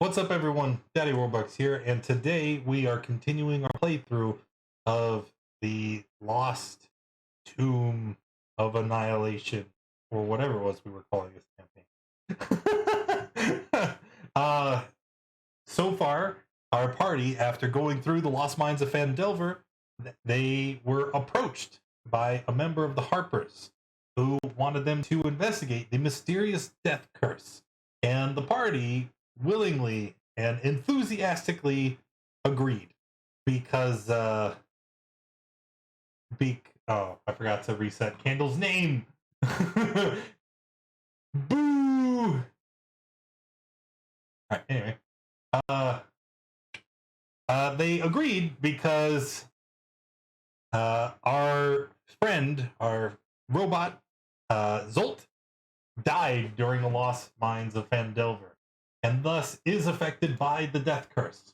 What's up, everyone? Daddy Warbucks here, and today we are continuing our playthrough of the Lost Tomb of Annihilation, or whatever it was we were calling this campaign. So far, our party, after going through the Lost Mines of Phandelver, they were approached by a member of the Harpers who wanted them to investigate the mysterious death curse, and the party willingly and enthusiastically agreed because oh, I forgot to reset Candle's name. Boo. All right, anyway, they agreed because our friend, our robot, Zolt, died during the Lost Mines of Phandelver, and thus is affected by the death curse.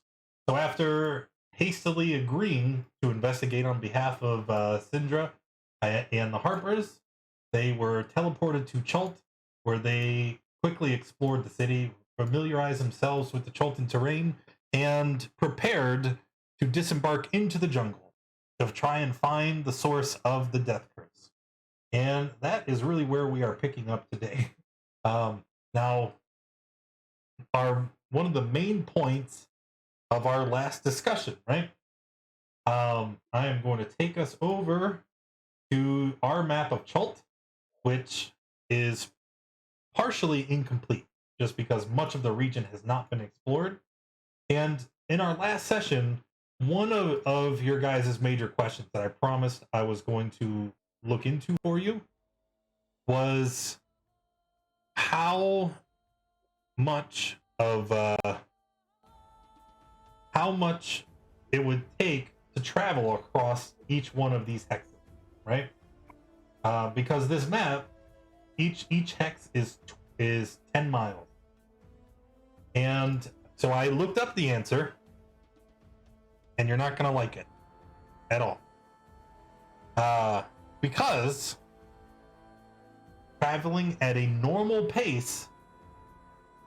So after hastily agreeing to investigate on behalf of Syndra and the Harpers, they were teleported to Chult, where they quickly explored the city, familiarized themselves with the Chultan terrain, and prepared to disembark into the jungle to try and find the source of the death curse. And that is really where we are picking up today. Now, one of the main points of our last discussion, right? I am going to take us over to our map of Chult, which is partially incomplete, just because much of the region has not been explored. And in our last session, one of your guys' major questions that I promised I was going to look into for you was how much it would take to travel across each one of these hexes, right? Because this map, each hex is 10 miles, and so I looked up the answer, and you're not gonna like it at all, because traveling at a normal pace,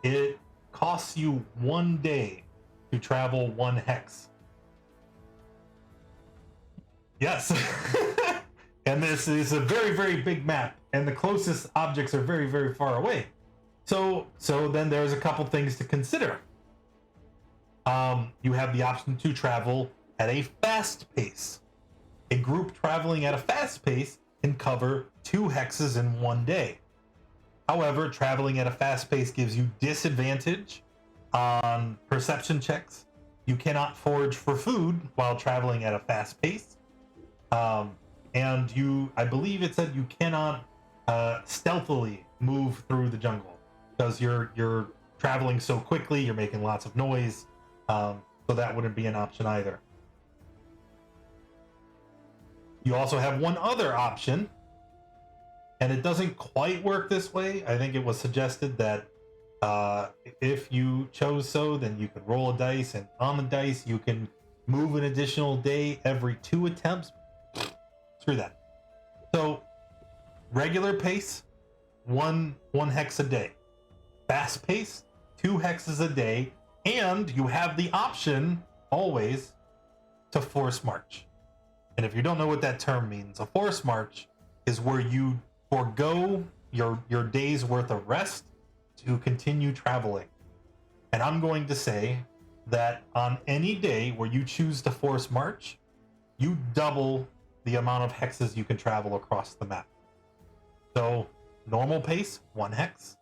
it costs you 1 day to travel one hex. Yes. And this is a very, very big map, and the closest objects are very, very far away. So then there's a couple things to consider. You have the option to travel at a fast pace. A group traveling at a fast pace can cover 2 hexes in 1 day. However, traveling at a fast pace gives you disadvantage on perception checks. You cannot forage for food while traveling at a fast pace. And I believe it said you cannot stealthily move through the jungle because you're traveling so quickly, you're making lots of noise. So that wouldn't be an option either. You also have one other option, and it doesn't quite work this way. I think it was suggested that if you chose so, then you could roll a dice, and on the dice you can move an additional day every 2 attempts. Screw that. So regular pace, one hex a day. Fast pace, 2 hexes a day, and you have the option always to force march. And if you don't know what that term means, a force march is where you forego your day's worth of rest to continue traveling. And I'm going to say that on any day where you choose to force march, you double the amount of hexes you can travel across the map. So normal pace, 1 hex.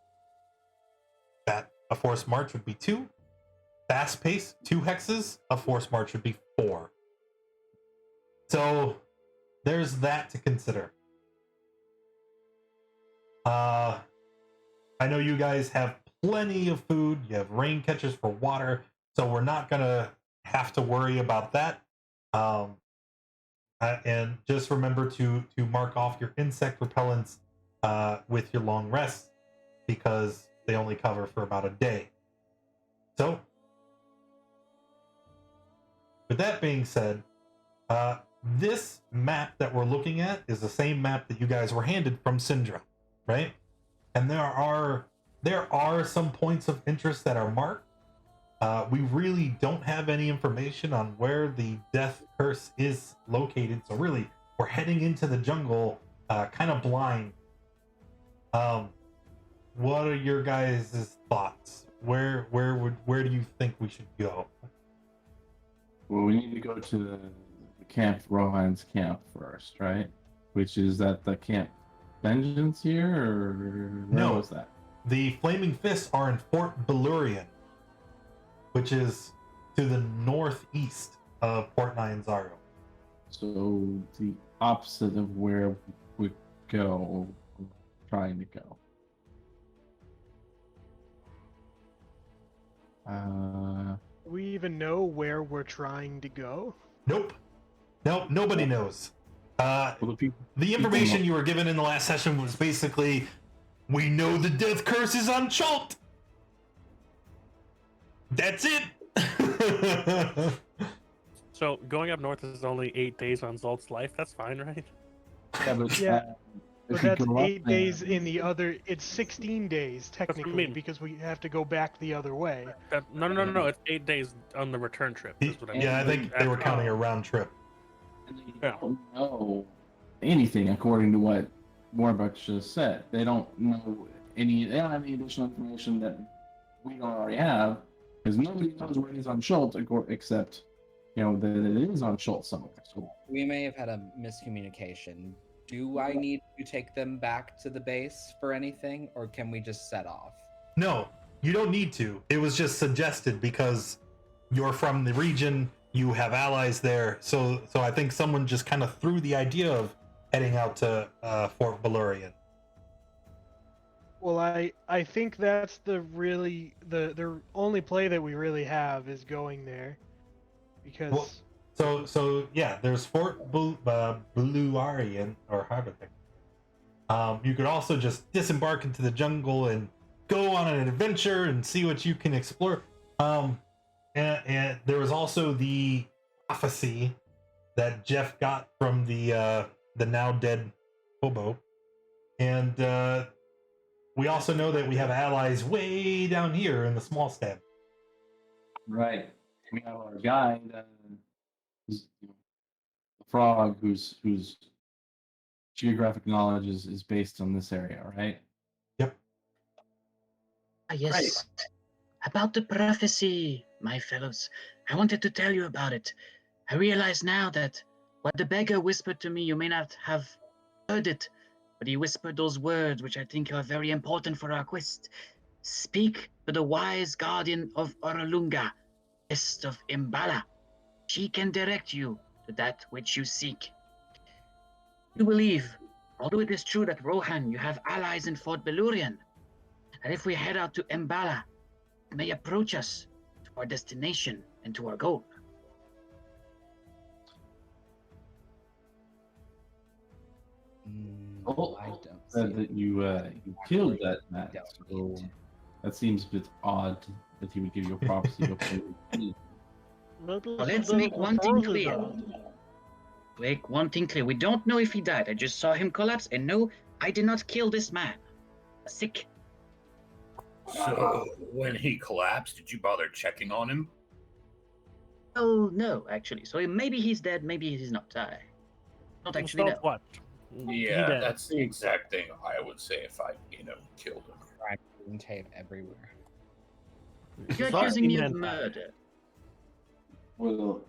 That a force march would be 2. Fast pace, 2 hexes. A force march would be 4. So there's that to consider. I know you guys have plenty of food. You have rain catchers for water, so we're not gonna have to worry about that. And just remember to mark off your insect repellents with your long rests, because they only cover for about a day. So, with that being said, this map that we're looking at is the same map that you guys were handed from Syndra, right? And there are some points of interest that are marked, We really don't have any information on where the death curse is located, so really we're heading into the jungle kind of blind. What are your guys' thoughts? Where do you think we should go? Well, we need to go to the camp, Rohan's camp first, right? Which is at the Camp Vengeance here, or where No. was that? The Flaming Fists are in Fort Belurian, which is to the northeast of Port Nyanzaru. So the opposite of where we go, trying to go. We even know where we're trying to go? Nope. Nobody knows. Well, The information you were given in the last session was basically, we know the death curse is on Zolt. That's it. So going up north is only 8 days on Zolt's life. That's fine, right? yeah, but, Yeah, if But we that's go up 8 there- days in the other. It's 16 days what I technically mean. because we have to go back the other way. No. It's 8 days on the return trip. Is what I mean. Yeah, I think they were counting a round trip. And they Yeah. don't know anything according to what Warbuck just said. They don't know they don't have any additional information that we don't already have, because nobody knows where it is on Schultz except, that it is on Schultz somewhere. So We may have had a miscommunication. Do I need to take them back to the base for anything, or can we just set off? No, you don't need to. It was just suggested because you're from the region, you have allies there. So I think someone just kind of threw the idea of heading out to Fort Belurian. Well, I think that's the only play that we really have is going there, because So yeah, there's Fort Belurian, or however they. You could also just disembark into the jungle and go on an adventure and see what you can explore. And there was also the prophecy that Jeff got from the now dead hobo, and we also know that we have allies way down here in the small stab. right, we have our guy, who's, the frog, whose geographic knowledge is based on this area, right? Yes. About the prophecy, my fellows. I wanted to tell you about it. I realize now that what the beggar whispered to me, you may not have heard it, but he whispered those words which I think are very important for our quest. Speak to the wise guardian of Oralunga, Est of Imbala. She can direct you to that which you seek. You believe, although it is true that Rohan, you have allies in Fort Belurian, that if we head out to Imbala, it may approach us to our destination and to our goal. Oh, I don't see said it. that you killed that man. Don't So need. that seems a bit odd that he would give you a prophecy before you Well, let's make one thing clear. Make one thing clear. We don't know if he died. I just saw him collapse, and no, I did not kill this man. Sick. So, when he collapsed, did you bother checking on him? Oh, no, actually. So maybe he's dead, maybe he's not. I don't actually know. Zolt what? He Yeah, did. that's the exact thing I would say if I, killed him. And tape everywhere. You're Zolt accusing me of meant that. murder. Well,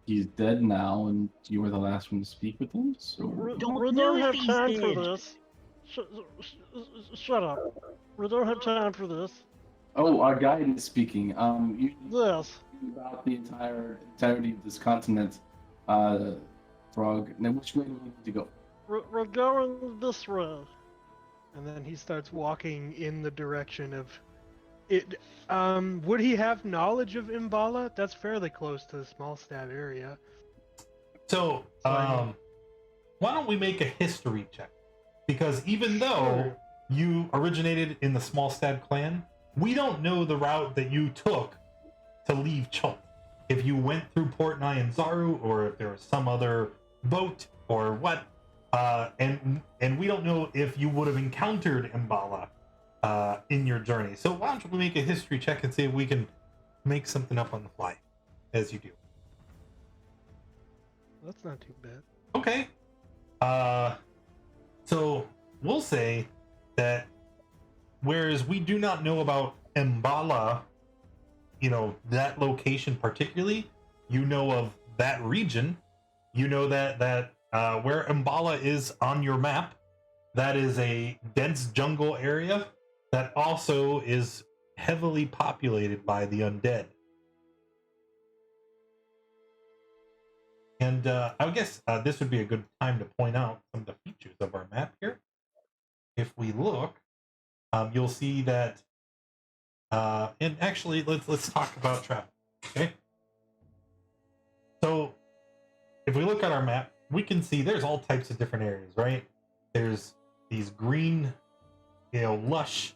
he's dead now, and you were the last one to speak with him. So Don't We know don't if have he's time for dead. this. Shut up. We don't have time for this. oh, our guide is speaking. You Yes. about the entirety of this continent, Frog. Now, which way do we need to go? We're going this way. and then he starts walking in the direction of it. Would he have knowledge of Imbala? That's fairly close to the small stab area. So, why don't we make a history check? Because even though you originated in the Small Stab clan, we don't know the route that you took to leave Chult. If you went through Port Nyanzaru, or if there was some other boat, or what, and we don't know if you would have encountered Imbala in your journey. So why don't we make a history check and see if we can make something up on the fly, as you do. That's not too bad. Okay. So we'll say that whereas we do not know about Mbala, that location particularly, you know of that region. You know that where Mbala is on your map, that is a dense jungle area that also is heavily populated by the undead. And I guess this would be a good time to point out some of the features of our map here. If we look, you'll see that, and actually, let's talk about travel. Okay. So, if we look at our map, we can see there's all types of different areas, right? There's these green, lush,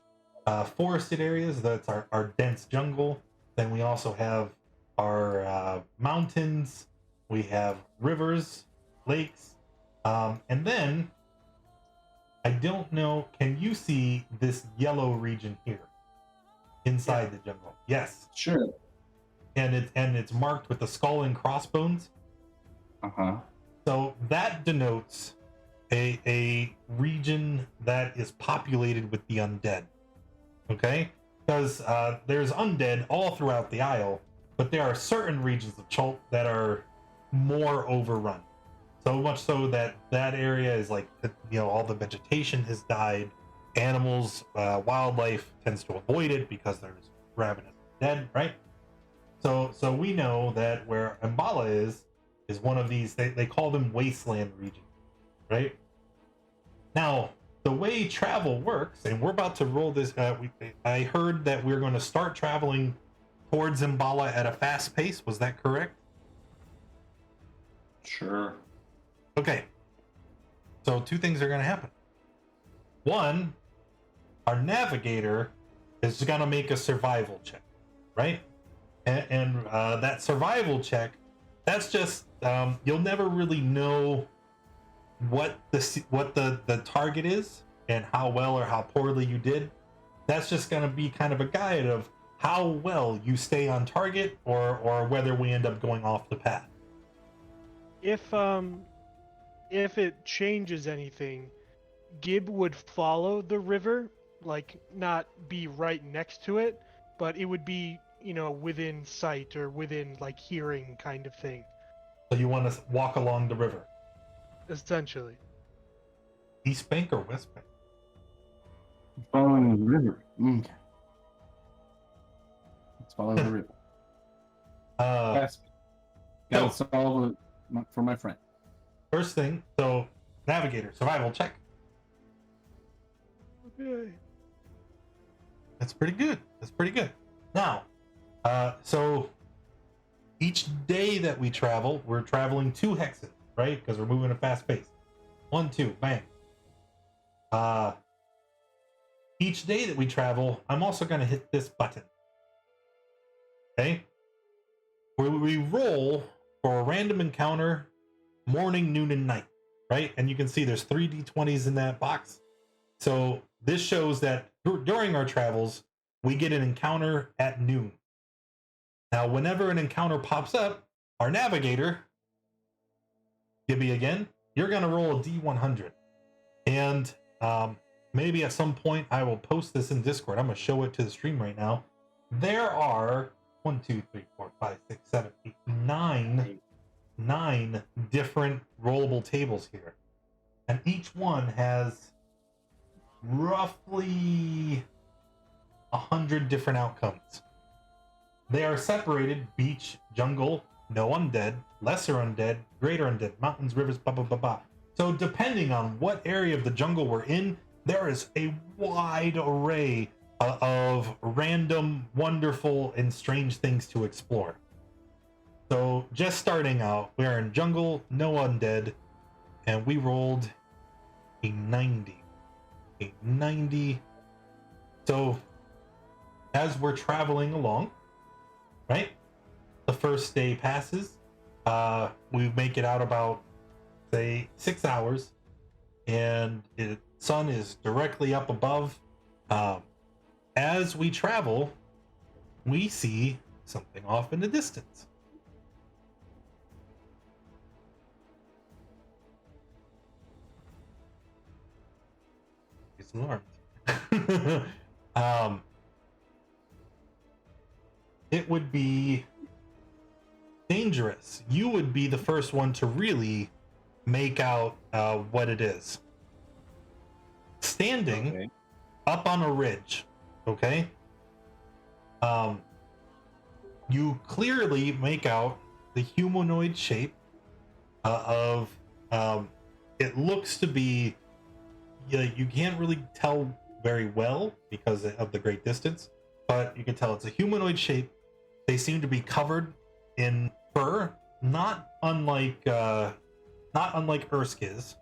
forested areas. That's our dense jungle. Then we also have our mountains. We have rivers, lakes, and then I don't know. Can you see this yellow region here inside the jungle? Yes. Sure. And it's marked with the skull and crossbones. So that denotes a region that is populated with the undead. Okay, because there's undead all throughout the Isle, but there are certain regions of Chult that are more overrun, so much so that area is like, all the vegetation has died. Animals, wildlife tends to avoid it because there's ravenous dead, right? So we know that where Mbala is one of these, they call them wasteland regions, right? Now the way travel works, and we're about to roll this, I heard that we're going to start traveling towards Mbala at a fast pace. Was that correct? Sure. Okay. So two things are going to happen. One, our navigator is going to make a survival check, right? And that survival check, that's just, you'll never really know what the target is and how well or how poorly you did. That's just going to be kind of a guide of how well you stay on target, or whether we end up going off the path. If it changes anything, Gib would follow the river, like not be right next to it, but it would be, within sight or within like hearing kind of thing. So you want to walk along the river? Essentially. East bank or west bank? Following the river. Okay. Let's follow the river. Yes. Gotta solve it for my friend. First thing, so navigator, survival check. Okay. That's pretty good. That's pretty good. Now, so each day that we travel, we're traveling 2 hexes, right? Because we're moving at a fast pace. 1, 2, bang. Each day that we travel, I'm also going to hit this button. Okay? Where we roll for a random encounter, morning, noon, and night, right? And you can see there's 3 d20s in that box. So this shows that during our travels, we get an encounter at noon. Now, whenever an encounter pops up, our navigator, Gibby again, you're going to roll a d100. And maybe at some point I will post this in Discord. I'm going to show it to the stream right now. There are 1, 2, 3, 4, 5, 6, 7, 8, 9 different rollable tables here. And each one has roughly 100 different outcomes. They are separated: beach, jungle, no undead, lesser undead, greater undead, mountains, rivers, blah, blah, blah, blah. So depending on what area of the jungle we're in, there is a wide array of random, wonderful, and strange things to explore. So just starting out, we're in jungle, no undead, and we rolled a 90. A 90. So as we're traveling along, right? The first day passes. We make it out about, say, 6 hours, and the sun is directly up above. As we travel, we see something off in the distance. He's alarmed. It would be dangerous. You would be the first one to really make out what it is. Standing Okay. up on a ridge, okay? You clearly make out the humanoid shape of it looks to be, you can't really tell very well because of the great distance, but you can tell it's a humanoid shape. They seem to be covered in fur, not unlike Ersk's.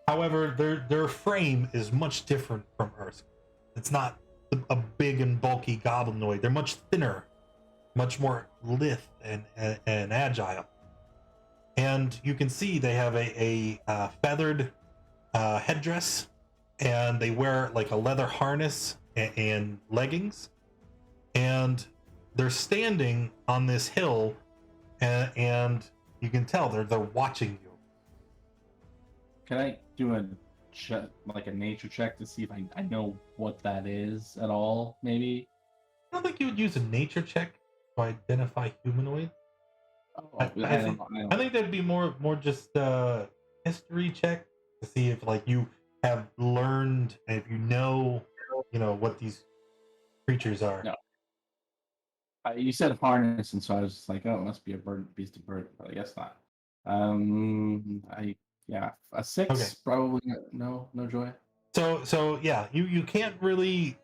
However, their frame is much different from Ersk. It's not a big and bulky goblinoid. They're much thinner, much more lithe and agile. And you can see they have a feathered headdress, and they wear like a leather harness and leggings. And they're standing on this hill, and you can tell they're watching you. Can I do a check, like a nature check, to see if I know what that is at all? Maybe. I don't think you would use a nature check to identify humanoid. Oh, I don't know. I think that'd be more just a history check to see if like you have learned, if you know what these creatures are. No. You said harness, and so I was just like, oh, it must be a beast of burden, but I guess not. A 6, Okay. probably no joy. So yeah, you can't really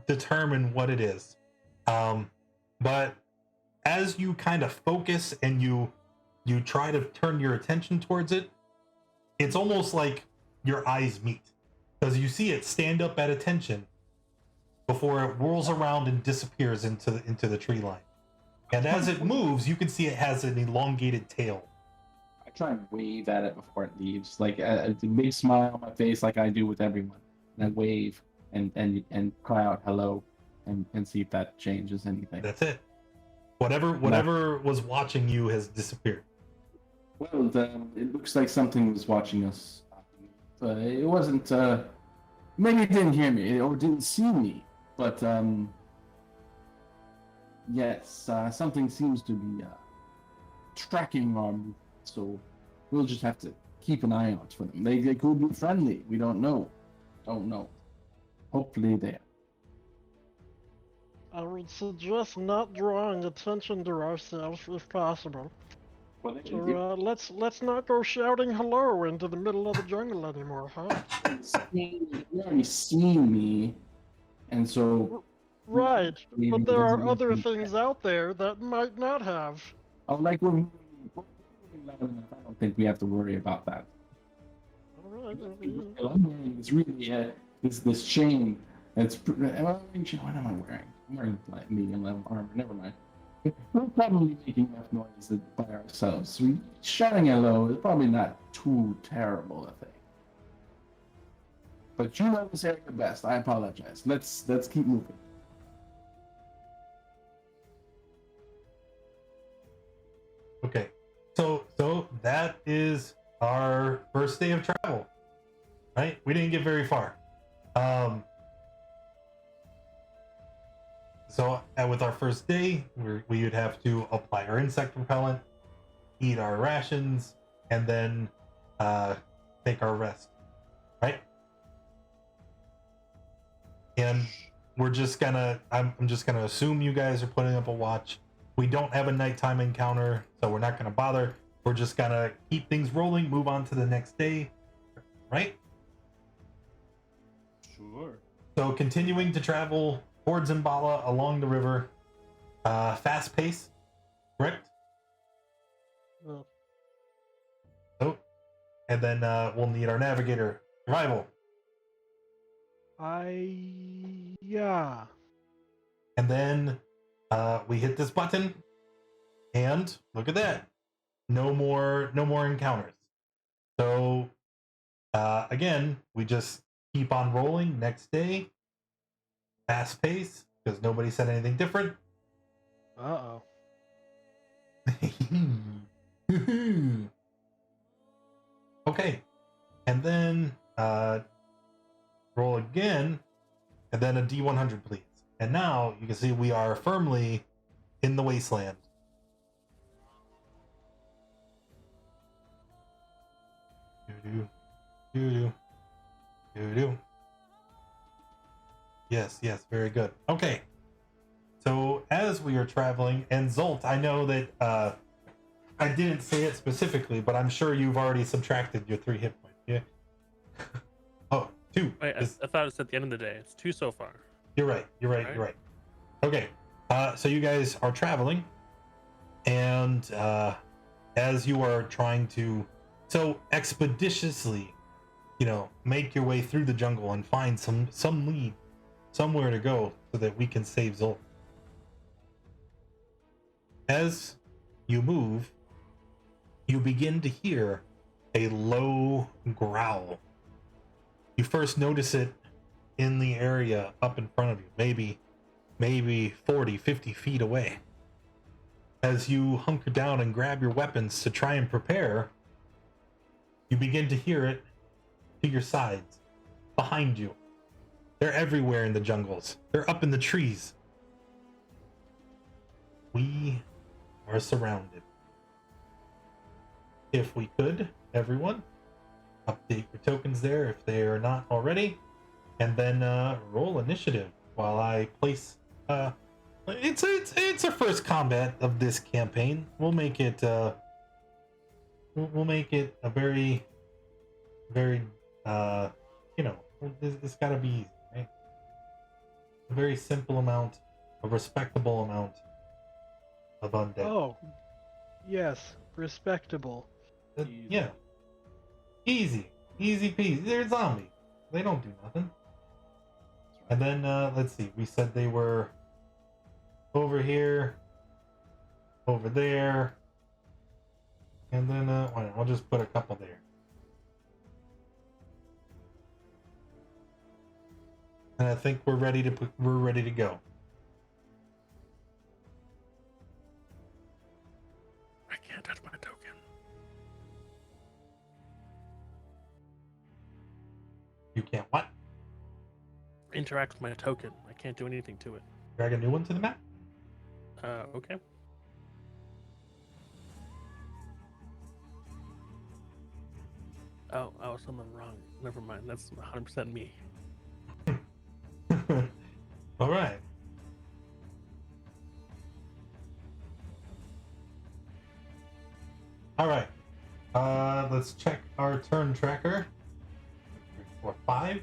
determine what it is, but as you kind of focus and you try to turn your attention towards it, it's almost like your eyes meet, because you see it stand up at attention before it whirls around and disappears into the tree line. And as it moves, you can see it has an elongated tail. I try and wave at it before it leaves, like a big smile on my face, like I do with everyone. And I wave and cry out hello, and see if that changes anything. That's it. Whatever was watching you has disappeared. Well, it looks like something was watching us. It wasn't. Maybe it didn't hear me or didn't see me, but yes, something seems to be tracking our movement. So we'll just have to keep an eye out for them. They could be friendly. We don't know. Hopefully they are. I would suggest not drawing attention to ourselves if possible. Well, So, let's not go shouting hello into the middle of the jungle anymore, huh? you already seen me, and so Right, maybe but it there are doesn't other make things out there that might not have. like we're moving loud enough. I don't think we have to worry about that. Alright, I'm wearing this really this chain. It's what am I wearing? I'm wearing like medium level armor. Never mind. We're probably making enough noise by ourselves. Shouting hello is probably not too terrible a thing. But you know this area best. I apologize. Let's keep moving. Okay, so that is our first day of travel, right? We didn't get very far. So with our first day, we would have to apply our insect repellent, eat our rations, and then take our rest, right? And I'm just gonna assume you guys are putting up a watch. We don't have a nighttime encounter, so we're not gonna bother. We're just gonna keep things rolling, move on to the next day, right? Sure. So continuing to travel towards Zimbala along the river, fast pace, correct? Yeah. Oh, and then we'll need our navigator. Survival. Yeah. And then we hit this button, and look at that. No more encounters. So again, we just keep on rolling. Next day, fast pace, because nobody said anything different. Uh-oh. Okay. And then roll again, and then a D100, please. And now you can see we are firmly in the wasteland. Doo-doo. Doo-doo. Doo-doo. Yes, very good. Okay. So as we are traveling, and Zolt, I know that I didn't say it specifically, but I'm sure you've already subtracted your 3 hit points. Yeah. Oh, 2. Wait, I thought it's at the end of the day. It's 2 so far. You're right. Okay. So you guys are traveling, and as you are trying to so expeditiously, make your way through the jungle and find some lead, somewhere to go so that we can save Zolt. As you move, you begin to hear a low growl. You first notice it in the area up in front of you, maybe 40, 50 feet away. As you hunker down and grab your weapons to try and prepare, you begin to hear it to your sides, behind you. They're everywhere in the jungles. They're up in the trees. We are surrounded. If we could, everyone, update your tokens there if they are not already, and then roll initiative while I place. It's our first combat of this campaign. We'll make it. We'll make it a very, very. It's got to be easy, right? A very simple amount, a respectable amount of undead. Oh, yes, respectable. Yeah. Easy peasy. They're zombies. They don't do nothing. And then let's see. We said they were over here, over there, and then I'll just put a couple there. And I think we're ready to go. I can't touch my token. You can't what? Interact with my token. I can't do anything to it. Drag a new one to the map? Okay. Oh, someone wrong. Never mind. That's 100% me. All right. All right. Let's check our turn tracker. 3, 4, 5.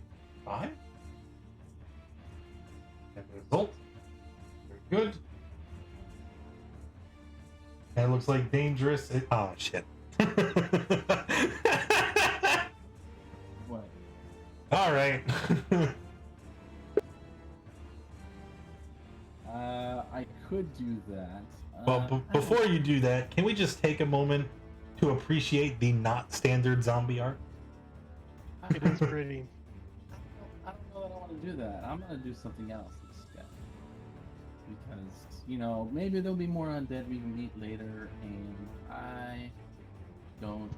And the result. Very good. And it looks like dangerous. Oh shit. What? All right. I could do that. Well, before you do that, can we just take a moment to appreciate the not standard zombie art? It is pretty. I don't know that I want to do that. I'm gonna do something else instead. Because, maybe there'll be more undead we can meet later, and I don't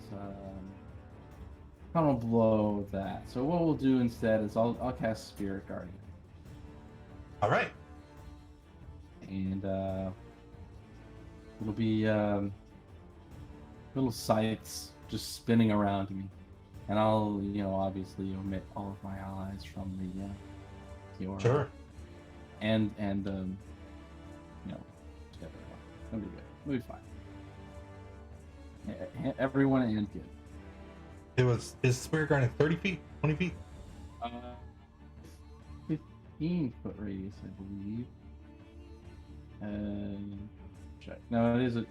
blow that. So what we'll do instead is I'll cast Spirit Guardian. All right. And it'll be little sights just spinning around me. And I'll, obviously omit all of my allies from the aura. Sure. And just everyone. It'll be good. It'll be fine. Everyone and good. Is Spirit Guardian 30 feet? 20 feet? 15-foot radius, I believe. Check. No, it is a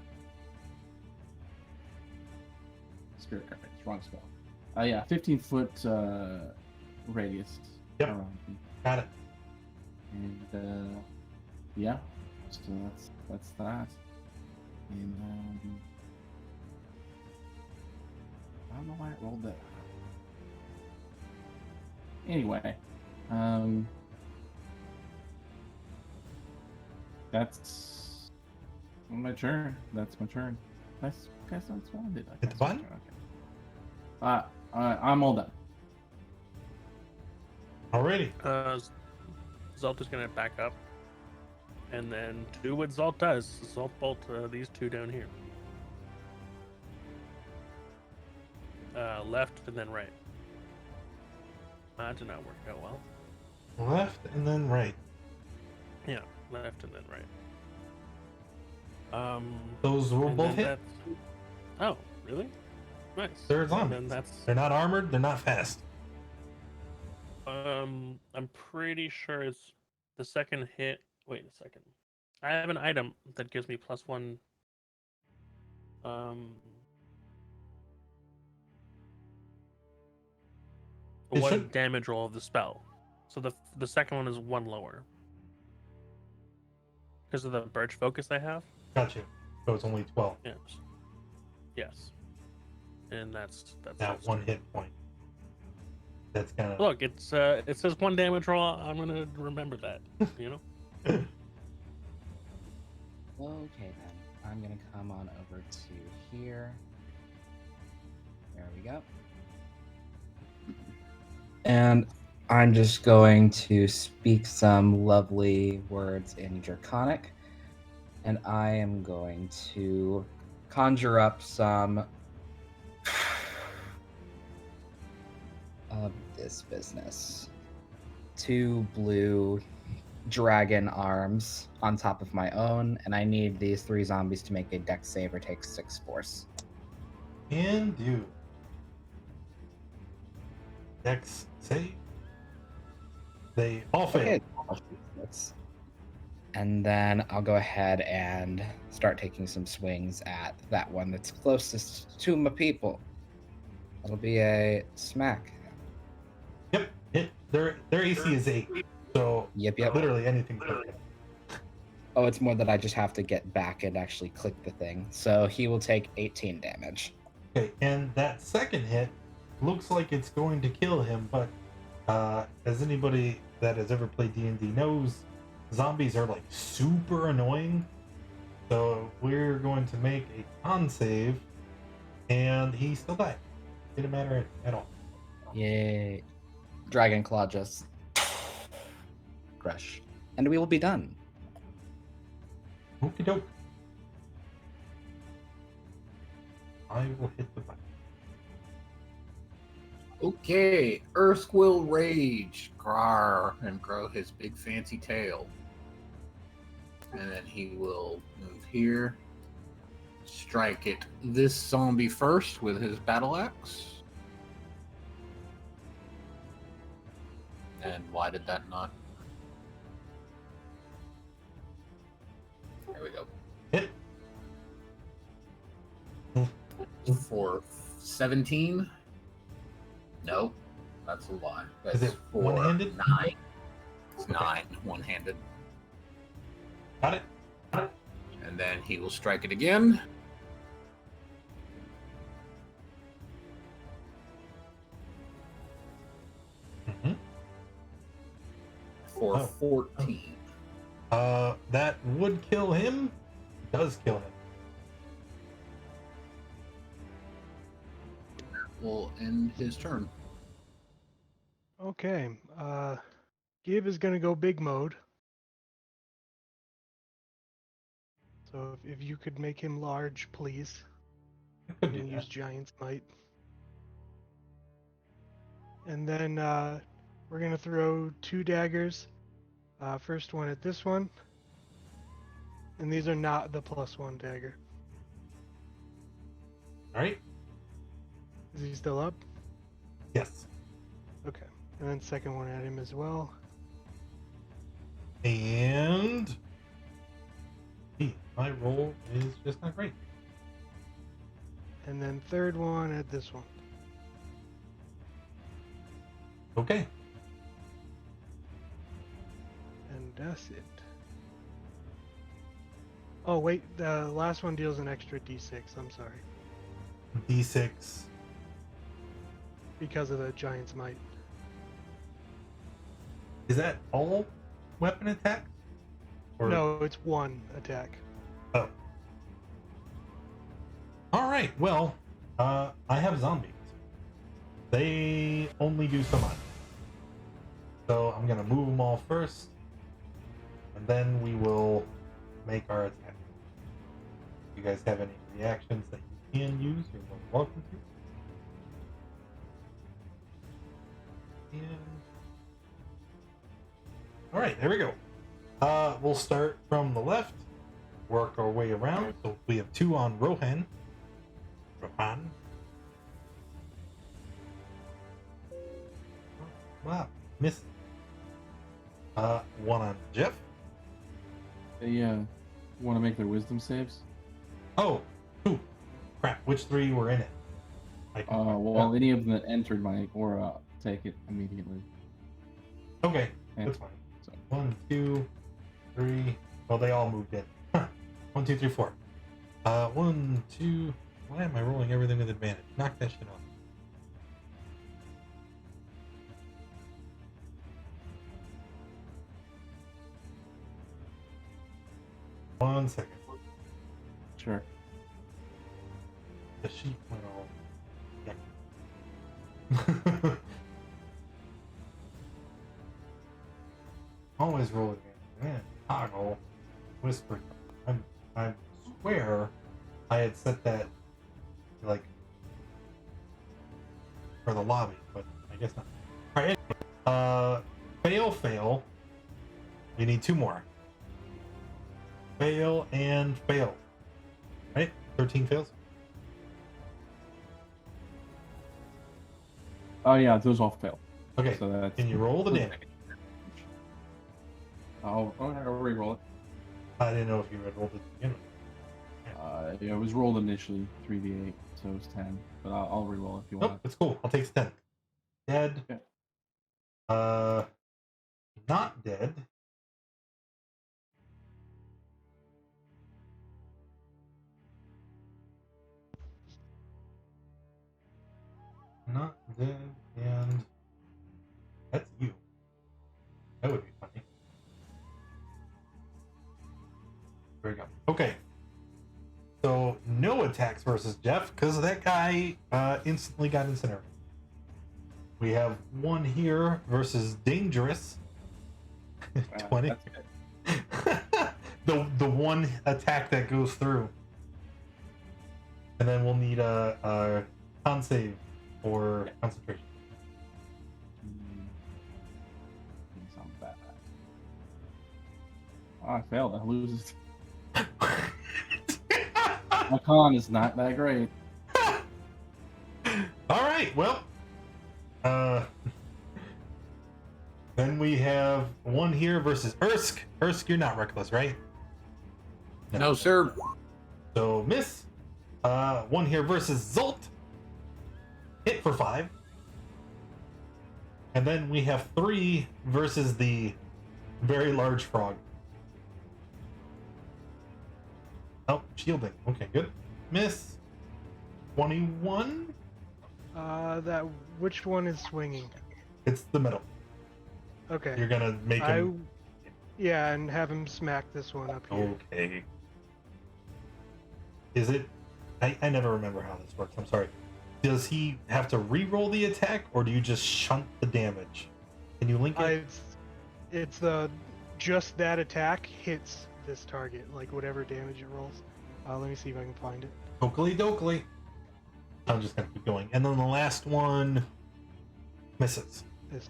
Spirit Guardian. It's wrong spell. Yeah, 15-foot radius around me. Got it. And yeah, so that's that. And I don't know why I rolled that. Anyway, that's My turn. That's my turn. Guess that's what I did. Hit the button? Okay. I'm all done. Alrighty. Zolt is gonna back up, and then do what Zolt does. Zolt bolt these two down here. Left and then right. That did not work out well. Left and then right. Yeah, left and then right. Those will and both then hit. Oh, really? Nice. They're And zombies. then that's They're not armored. They're not fast. I'm pretty sure it's the second hit. Wait a second. I have an item that gives me +1. It One should- damage roll of the spell. So the second one is one lower. Because of the birch focus I have. Got you. So it's only 12. Yes. Yes. And that's Now one hit point. That's kind of. Look, it says 1 damage roll. I'm gonna remember that. You know. Okay then, I'm gonna come on over to here. There we go. And I'm just going to speak some lovely words in Draconic, and I am going to conjure up some of this business. 2 blue dragon arms on top of my own, and I need these 3 zombies to make a dex save or take 6 force. And do. Dex save. They all fail. Okay. And then I'll go ahead and start taking some swings at that one that's closest to my people. That'll be a smack. Yep. Hit. Their AC is 8. So Yep. literally anything. Can hit. Oh, it's more that I just have to get back and actually click the thing. So he will take 18 damage. Okay, and that second hit looks like it's going to kill him, but as anybody that has ever played D&D knows, zombies are like super annoying. So we're going to make a con save, and he still died. Didn't matter at all. Yay. Dragon Claw just crush. And we will be done. Okie doke. I will hit the button. Okay, Earth will rage, grar, and grow his big fancy tail. And then he will move here, strike it this zombie first with his battle axe. And why did that not? There we go. Hit. For 17? No, that's a lie. That's Is it for one-handed? 9. It's 9, one-handed. Got it. And then he will strike it again. Mm-hmm. For Oh. 14. That would kill him. Does kill him. Will end his turn. Okay. Gib is gonna go big mode. So if you could make him large, please. I could do And that. use Giant's Might. And then we're gonna throw 2 daggers. First one at this one. And these are not the +1 dagger. All right. Is he still up? Yes. Okay. And then second one at him as well. And my roll is just not great. And then third one at this one. Okay. And that's it. Oh wait, the last one deals an extra d6, I'm sorry. D6. Because of the Giant's Might. Is that all weapon attack? Or- No, it's 1 attack. Oh. right. Well, I have zombies. They only do so much. So I'm gonna move them all first, and then we will make our attack. If you guys have any reactions that you can use, you're more than welcome to. And... all right, there we go. We'll start from the left, work our way around. So we have 2 on Rohan. Wow, missed. 1 on Jeff. They want to make their wisdom saves. Oh, 2. Crap, which 3 were in it? Well, any of them that entered my aura, take it immediately. Okay, And that's fine. so, 1, 2, 3. Well, they all moved in. 1, 2, 3, 4. 1, 2. Why am I rolling everything with advantage? Knock that shit off. One second. sure. The sheep went all. Always roll again. Man, toggle. Whisper. I swear I had set that like for the lobby, but I guess not. Alright, anyway, fail. We need 2 more. Fail and fail. Right? 13 fails. Oh yeah, those all fail. Okay. So that's. Can you roll the damage? I'll re-roll it. I didn't know if you had rolled it to begin with. Yeah, it was rolled initially 3d8, so it was 10. But I'll re-roll it if you Nope, want. it's cool. I'll take 10. Dead. Okay. Not dead. Not dead, and that's you. That would be funny. There we go. Okay. So no attacks versus Jeff because that guy instantly got incinerated. We have 1 here versus Dangerous. 20. the 1 attack that goes through. And then we'll need a con save for concentration. Didn't sound bad. Oh, I failed. I lose. My con is not that great. All right. Well, then we have 1 here versus Ursk. Ursk, you're not reckless, right? No, sir. So miss. 1 here versus Zolt. Hit for 5. And then we have 3 versus the very large frog. Oh, shielding. Okay, good. Miss. 21. Which one is swinging? It's the middle. Okay. You're gonna make him. Yeah, and have him smack this one up here. Okay. Is it? I never remember how this works. I'm sorry. Does he have to re-roll the attack, or do you just shunt the damage? Can you link it? It's the just that attack hits this target, like whatever damage it rolls. Let me see if I can find it. Oakley dokley. I'm just gonna keep going, and then the last one misses. This.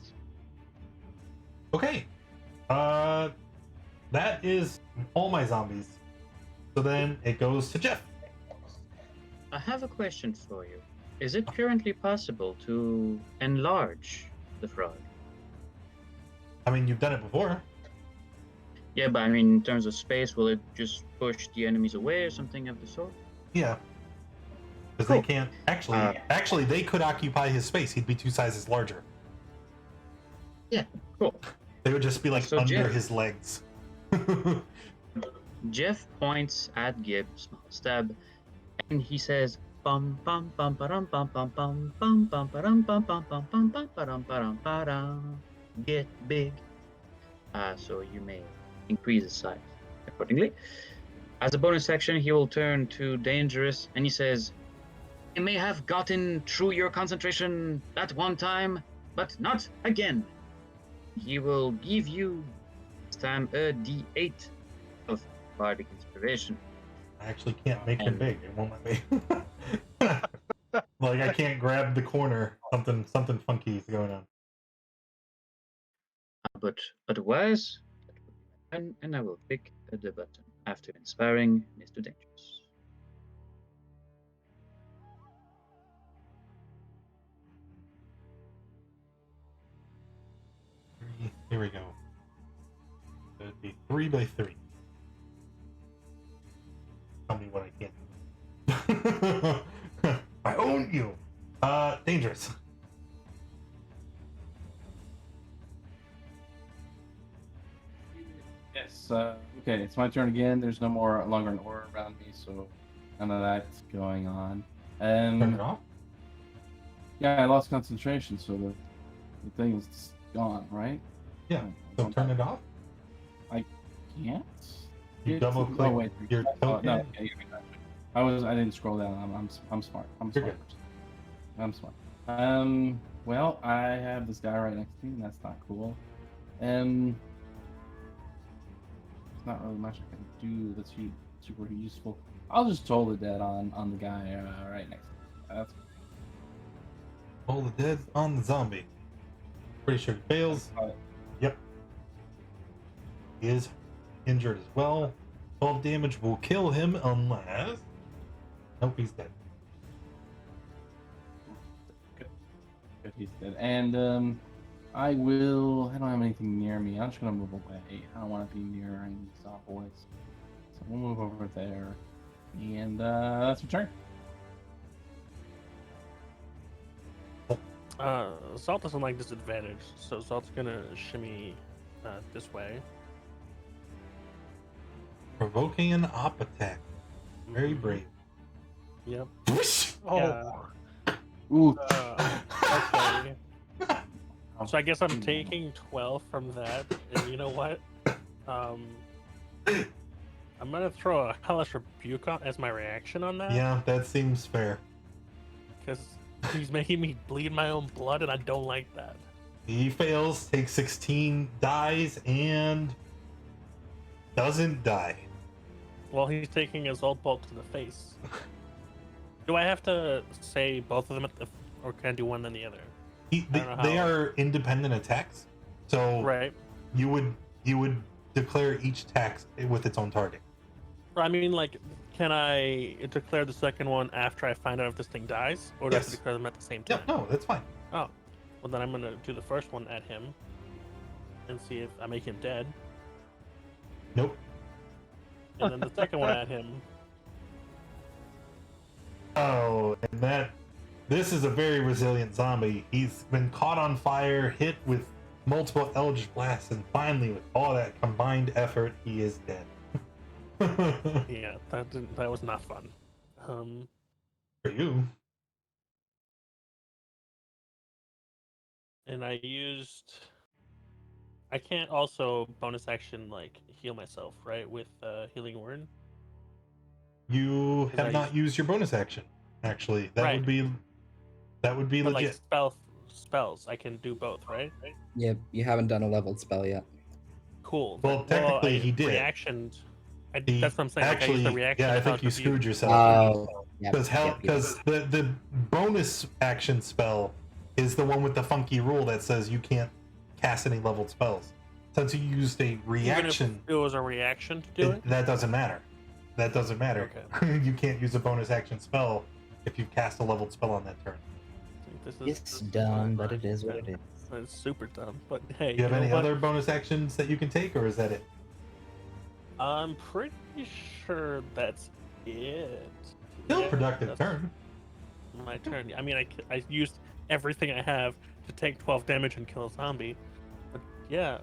Okay. That is all my zombies. So then it goes to Jeff. I have a question for you. Is it currently possible to enlarge the frog? I mean, you've done it before. Yeah, but I mean, in terms of space, will it just push the enemies away or something of the sort? Yeah. Because Cool. they can't actually they could occupy his space. He'd be 2 sizes larger. Yeah, cool. They would just be like So under Jeff- his legs. Jeff points at Gib, small stab, and he says, "Bum bum bum param bum bum bum bum bum param bum bum bum bum bum param param param. Get big." So you may increase his size accordingly. As a bonus action, he will turn to Dangerous, and he says, I may have gotten through your concentration that one time, but not again. He will give you this time a D8 of bardic inspiration. I actually can't make him And- big. It won't let me. Like I can't grab the corner. Something funky is going on. But otherwise, that will be my turn, and I will click the button after inspiring Mr. Dangerous. Here we go. It'd be 3 by 3. Tell me what I can't do. I own you. Dangerous. Yes. Okay, it's my turn again. There's no more longer an aura around me, so none of that's going on. Turn it off. Yeah, I lost concentration, so the thing is gone, right? Yeah. So turn it off. Can't. You It's- double click oh, wait, your token. no, okay, yeah, I didn't scroll down. I'm smart. I'm You're smart. I'm smart. Well, I have this guy right next to me, and that's not cool. There's not really much I can do that's super useful. I'll just toll the dead on the guy right next to me. That's Hold the dead on the zombie. Pretty sure it fails. Yep. He is injured as well. 12 damage will kill him unless... Nope, he's dead. good. He's dead. And I don't have anything near me. I'm just gonna move away. I don't want to be near any zomboids. So we'll move over there. And that's your turn. Zolt doesn't like disadvantage, so Zolt's gonna shimmy this way. Provoking an op attack. Very Mhm. brave. Yep. Oh, Yeah. Ooh. Okay. So I guess I'm taking 12 from that, and you know what? I'm gonna throw a hellish rebuke on as my reaction on that. Yeah, that seems fair. Because he's making me bleed my own blood, and I don't like that. He fails, takes 16, dies, and doesn't die. Well, he's taking a Zolt bolt to the face. Do I have to say both of them, or can I do one then the other? They don't know how- are independent attacks, so Right. you would declare each attack with its own target. I mean, like, can I declare the second one after I find out if this thing dies, or do I have to Yes. declare them at the same Yeah, time? no, that's fine. Oh, well then I'm gonna do the first one at him, and see if I make him dead, Nope. and then the second one at him. Oh, and this is a very resilient zombie. He's been caught on fire, hit with multiple Eldritch blasts, and finally, with all that combined effort, he is dead. Yeah, that was not fun. For you. And I can't also bonus action like heal myself, right? With healing word. You Because have I- not used your bonus action. Actually, that Right. would be But like legit. spells, I can do both, right? Yep, you haven't done a leveled spell yet. Cool. Well, technically, I he did. Reactioned. He- That's what I'm saying. Like, I used the reaction. yeah, I to think you hellish rebuke. screwed yourself. Oh, yep, Because yep, yep. the bonus action spell is the one with the funky rule that says you can't cast any leveled spells. Since you used a Even if reaction, it was a reaction to do it. that doesn't matter. That doesn't matter. Okay. You can't use a bonus action spell if you cast a leveled spell on that turn. It's dumb, but it is what it is. It's super dumb, but hey. Do you have know any what? other bonus actions that you can take, or is that it? I'm pretty sure that's it. Still Yeah, productive that's turn. My turn. I mean, I used everything I have to take 12 damage and kill a zombie. But yeah,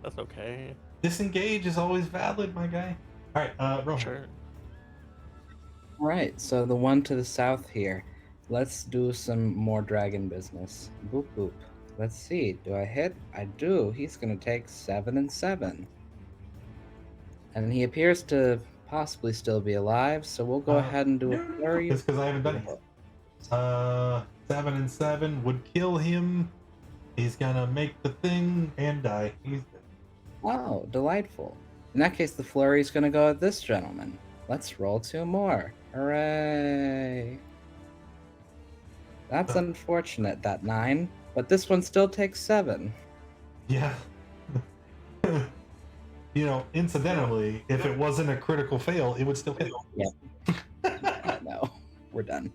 that's okay. Disengage is always valid, my guy. All right, Rohan. Sure. Alright, so the one to the south here. Let's do some more dragon business. Boop boop. Let's see. Do I hit? I do. He's gonna take 7 and 7. And he appears to possibly still be alive, so we'll go ahead and do a flurry. It's because I haven't done it yet. 7 and 7 would kill him. He's gonna make the thing and die. He's dead. Oh, delightful. In that case, the flurry's gonna go at this gentleman. Let's roll 2 more. Hooray! That's unfortunate, that 9, but this one still takes 7. Yeah. You know, incidentally, if it wasn't a critical fail, it would still hit. No, we're done.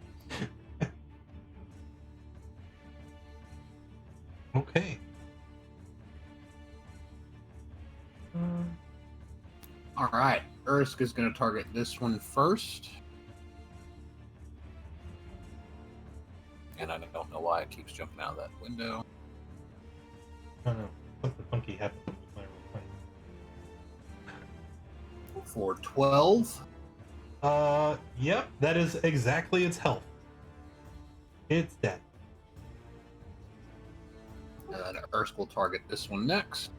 Okay. All right, Ursk is going to target this one first. And I don't know why it keeps jumping out of that window. I don't know. Something funky happened with my roll. For 12. Yep, that is exactly its health. It's dead. And Ursk will target this one next.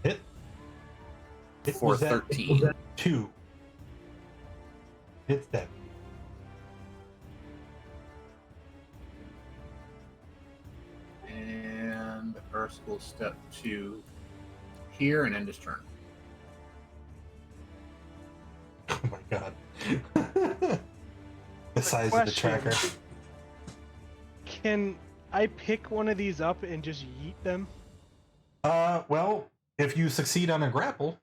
Hit. It For was at 13. 2. It's dead. And Ursk will step to here and end his turn. Oh my god. The size of the Question. tracker. Can I pick one of these up and just yeet them? Well, if you succeed on a grapple,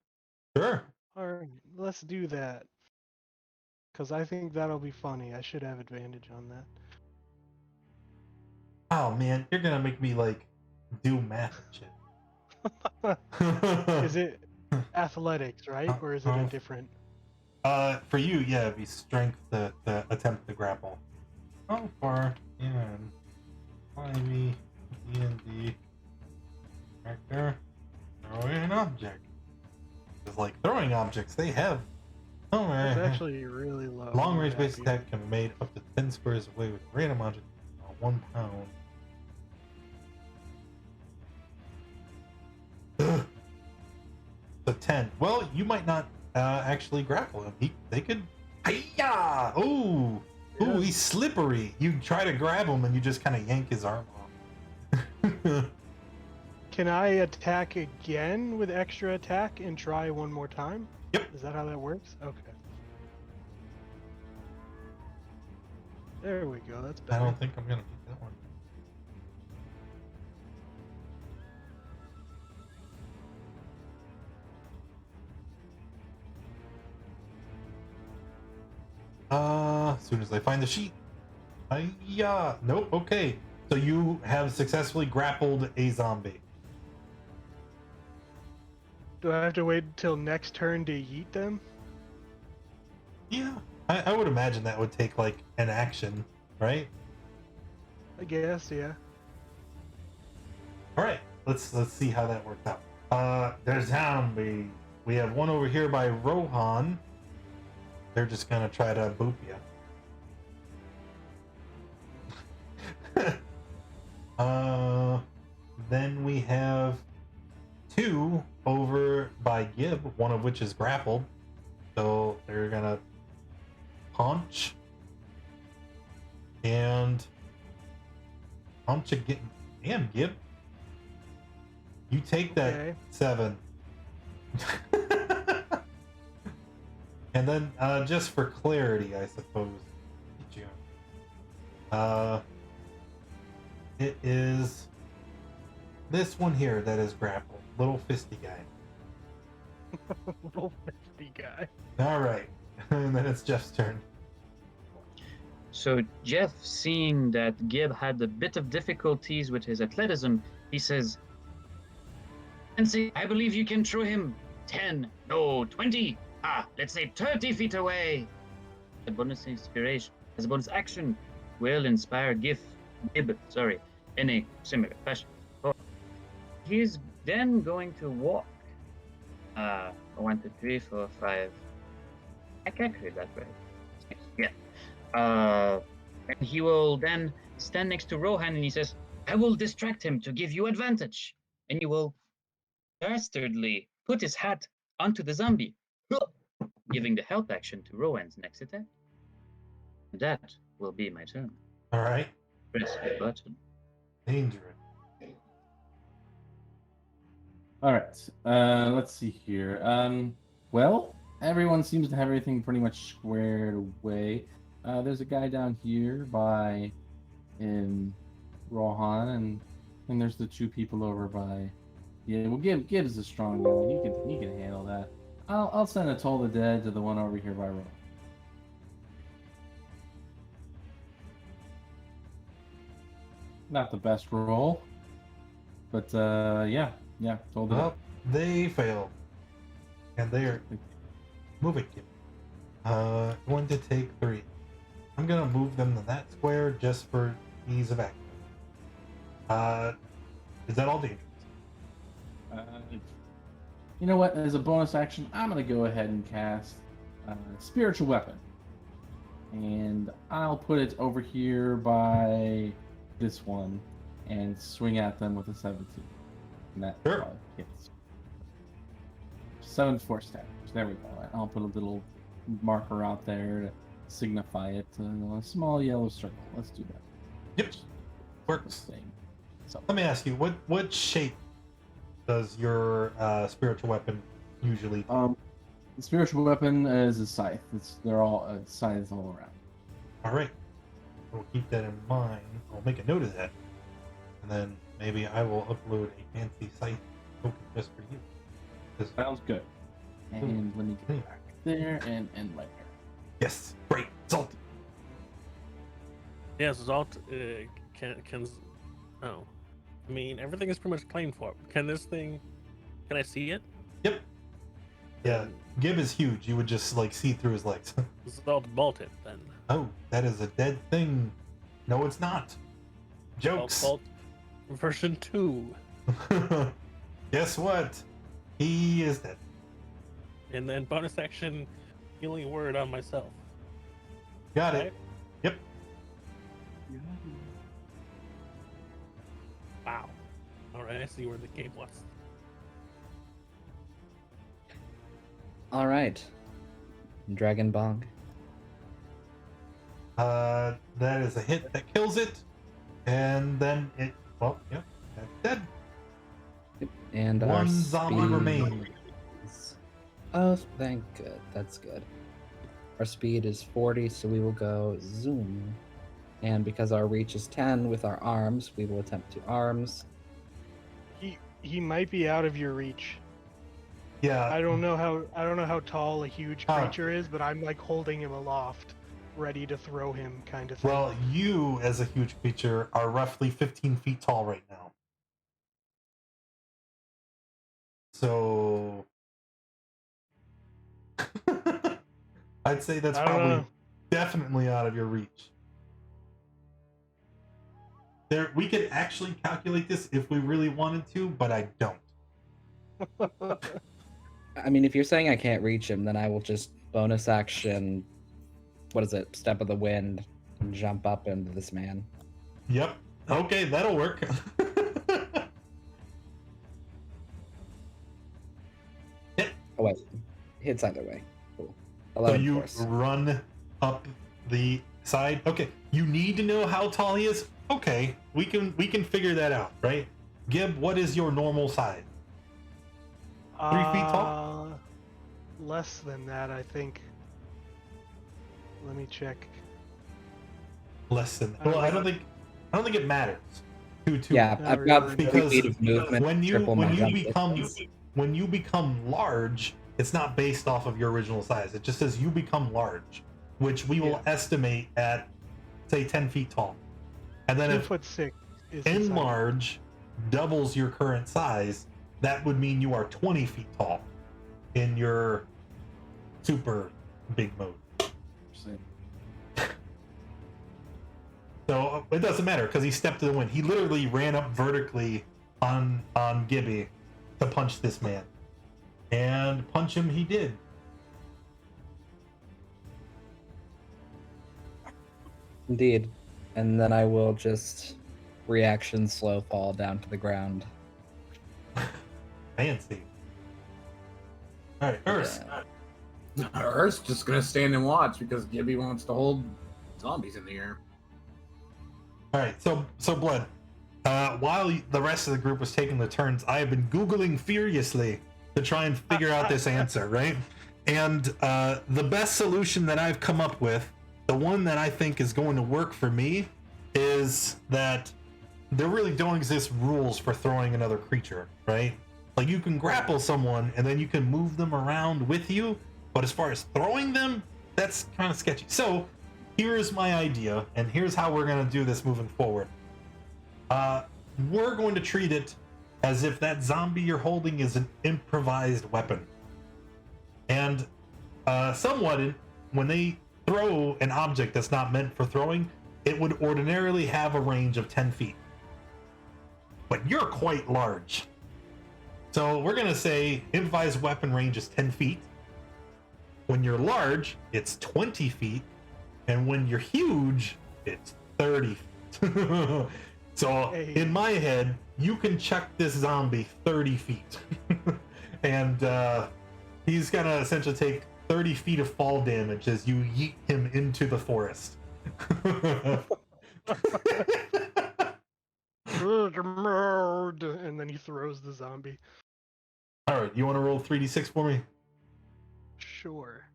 sure. Alright, let's do that. Because I think that'll be funny. I should have advantage on that. Oh man, you're gonna make me like do math and shit. Is it athletics, right? Or is it a different? For you, yeah, it'd be strength to attempt to grapple. How far in 5e DnD character throwing an object? It's like throwing objects, they have It's actually really low. long range base Happy. attack can be made up to 10 squares away with random object 1 pound. So 10. Well, you might not actually grapple him. They could. Hiya! Ooh! Ooh, he's slippery. You try to grab him and you just kind of yank his arm off. Can I attack again with extra attack and try one more time? Yep. Is that how that works? Okay. There we go. That's I better. don't think I'm gonna beat that one. As soon as I find the sheet. Yeah. Nope. Okay. So you have successfully grappled a zombie. Do I have to wait until next turn to yeet them? Yeah. I would imagine that would take like an action, right? I guess, yeah. All right. Let's see how that works out. There's zombie. We have one over here by Rohan. They're just gonna try to boop you. Then we have 2 over by Gib, one of which is grappled. So they're gonna punch and punch again. Damn, Gib. You take that Okay. 7. And then, just for clarity, I suppose, it is this one here that is grappled. Little fisty guy. Little fisty guy. Alright. And then it's Jeff's turn. So Jeff, seeing that Gib had a bit of difficulties with his athleticism, he says, "Nancy, I believe you can throw him 10, no, 20, let's say 30 feet away." The bonus inspiration, as a bonus action, will inspire Gib, in a similar fashion. He's then going to walk. 1, 2, 3, 4, 5. I can't read that right. Yeah. And he will then stand next to Rohan and he says, "I will distract him to give you advantage." And you will dastardly put his hat onto the zombie, giving the help action to Rowan's next attack. That will be my turn. All right. Press the button. Dangerous. All right. Let's see here. Well, everyone seems to have everything pretty much squared away. There's a guy down here in Rohan, and there's the two people over by. Yeah, well, Gibbs is a strong guy. He can handle that. I'll send a Toll the Dead to the one over here by Rohan. Not the best roll, but yeah, Toll the Dead. Well, they failed. And they are moving you. Going to take 3. I'm gonna move them to that square just for ease of action. Is that all dangerous? You know what? As a bonus action, I'm gonna go ahead and cast Spiritual Weapon, and I'll put it over here by this one and swing at them with a 17. And that Sure. hits. 7 force damage. There we go. I'll put a little marker out there to signify it. A small yellow circle. Let's do that. Yep. Works. Thing. So Let me ask you, what shape does your spiritual weapon usually take? the spiritual weapon is a scythe. They're all scythes all around. All right. We'll keep that in mind. I'll make a note of that. And then maybe I will upload a fancy site token just for you. 'Cause- Sounds good. And let me get back there and right here. yes, great. Zolt. Yes, Zolt can. Oh, I mean everything is pretty much claimed for. Can this thing? Can I see it? Yep. Yeah, Gib is huge. You would just like see through his legs. Zolt bolt it then. Oh, that is a dead thing. No, it's not. Zolt Jokes. bolt version 2, Guess what? He is dead. and then bonus action, healing word on myself. Got Right? it. Yep. Wow. All right, I see where the game was. All right. Dragon Bong. That is a hit that kills it, and then it. Well, yep, that's dead. And our One zombie speed remains. is- Oh, thank good. That's good. Our speed is 40, so we will go zoom. And because our reach is 10 with our arms, we will attempt to arms. He might be out of your reach. Yeah. I don't know how tall a huge Huh. creature is, but I'm like holding him aloft, ready to throw him, kind of thing. Well, you as a huge creature are roughly 15 feet tall right now. So I'd say that's I don't probably know. definitely out of your reach. We could actually calculate this if we really wanted to, but I don't. I mean, if you're saying I can't reach him, then I will just bonus action. What is it? Step of the wind and jump up into this man. Yep. Okay, that'll work. Oh wait, hits either way. Cool. So 11 you force. run up the side. Okay, you need to know how tall he is. Okay, we can figure that out, right? Gib, what is your normal size? 3 feet tall? Less than that, I think. Let me check. Less than. I don't Well, I know. don't think it matters. Too. Yeah, Not I've got really. 3 Because feet of movement. triple my jump distance. when you become large, it's not based off of your original size. It just says you become large, which we will Yeah. estimate at say 10 feet tall. And then if 2'6" is the size. enlarge doubles your current size, that would mean you are 20 feet tall in your super big mode. So it doesn't matter because he stepped to the wind. He literally ran up vertically on Gibby to punch this man, and punch him he did. Indeed. And then I will just reaction slow fall down to the ground. Fancy. All right, Urs. Yeah. Earth's just gonna stand and watch because Gibby wants to hold zombies in the air. All right, so Blood. While the rest of the group was taking the turns, I have been Googling furiously to try and figure out this answer, right? And the best solution that I've come up with, the one that I think is going to work for me, is that there really don't exist rules for throwing another creature, right? Like you can grapple someone and then you can move them around with you, but as far as throwing them, that's kind of sketchy. So here's my idea, and here's how we're going to do this moving forward. We're going to treat it as if that zombie you're holding is an improvised weapon. And somewhat, when they throw an object that's not meant for throwing, it would ordinarily have a range of 10 feet. But you're quite large. So we're going to say improvised weapon range is 10 feet. When you're large, it's 20 feet. And when you're huge, it's 30 feet. So in my head, you can check this zombie 30 feet. And he's going to essentially take 30 feet of fall damage as you yeet him into the forest. And then he throws the zombie. All right, you want to roll 3d6 for me? Sure.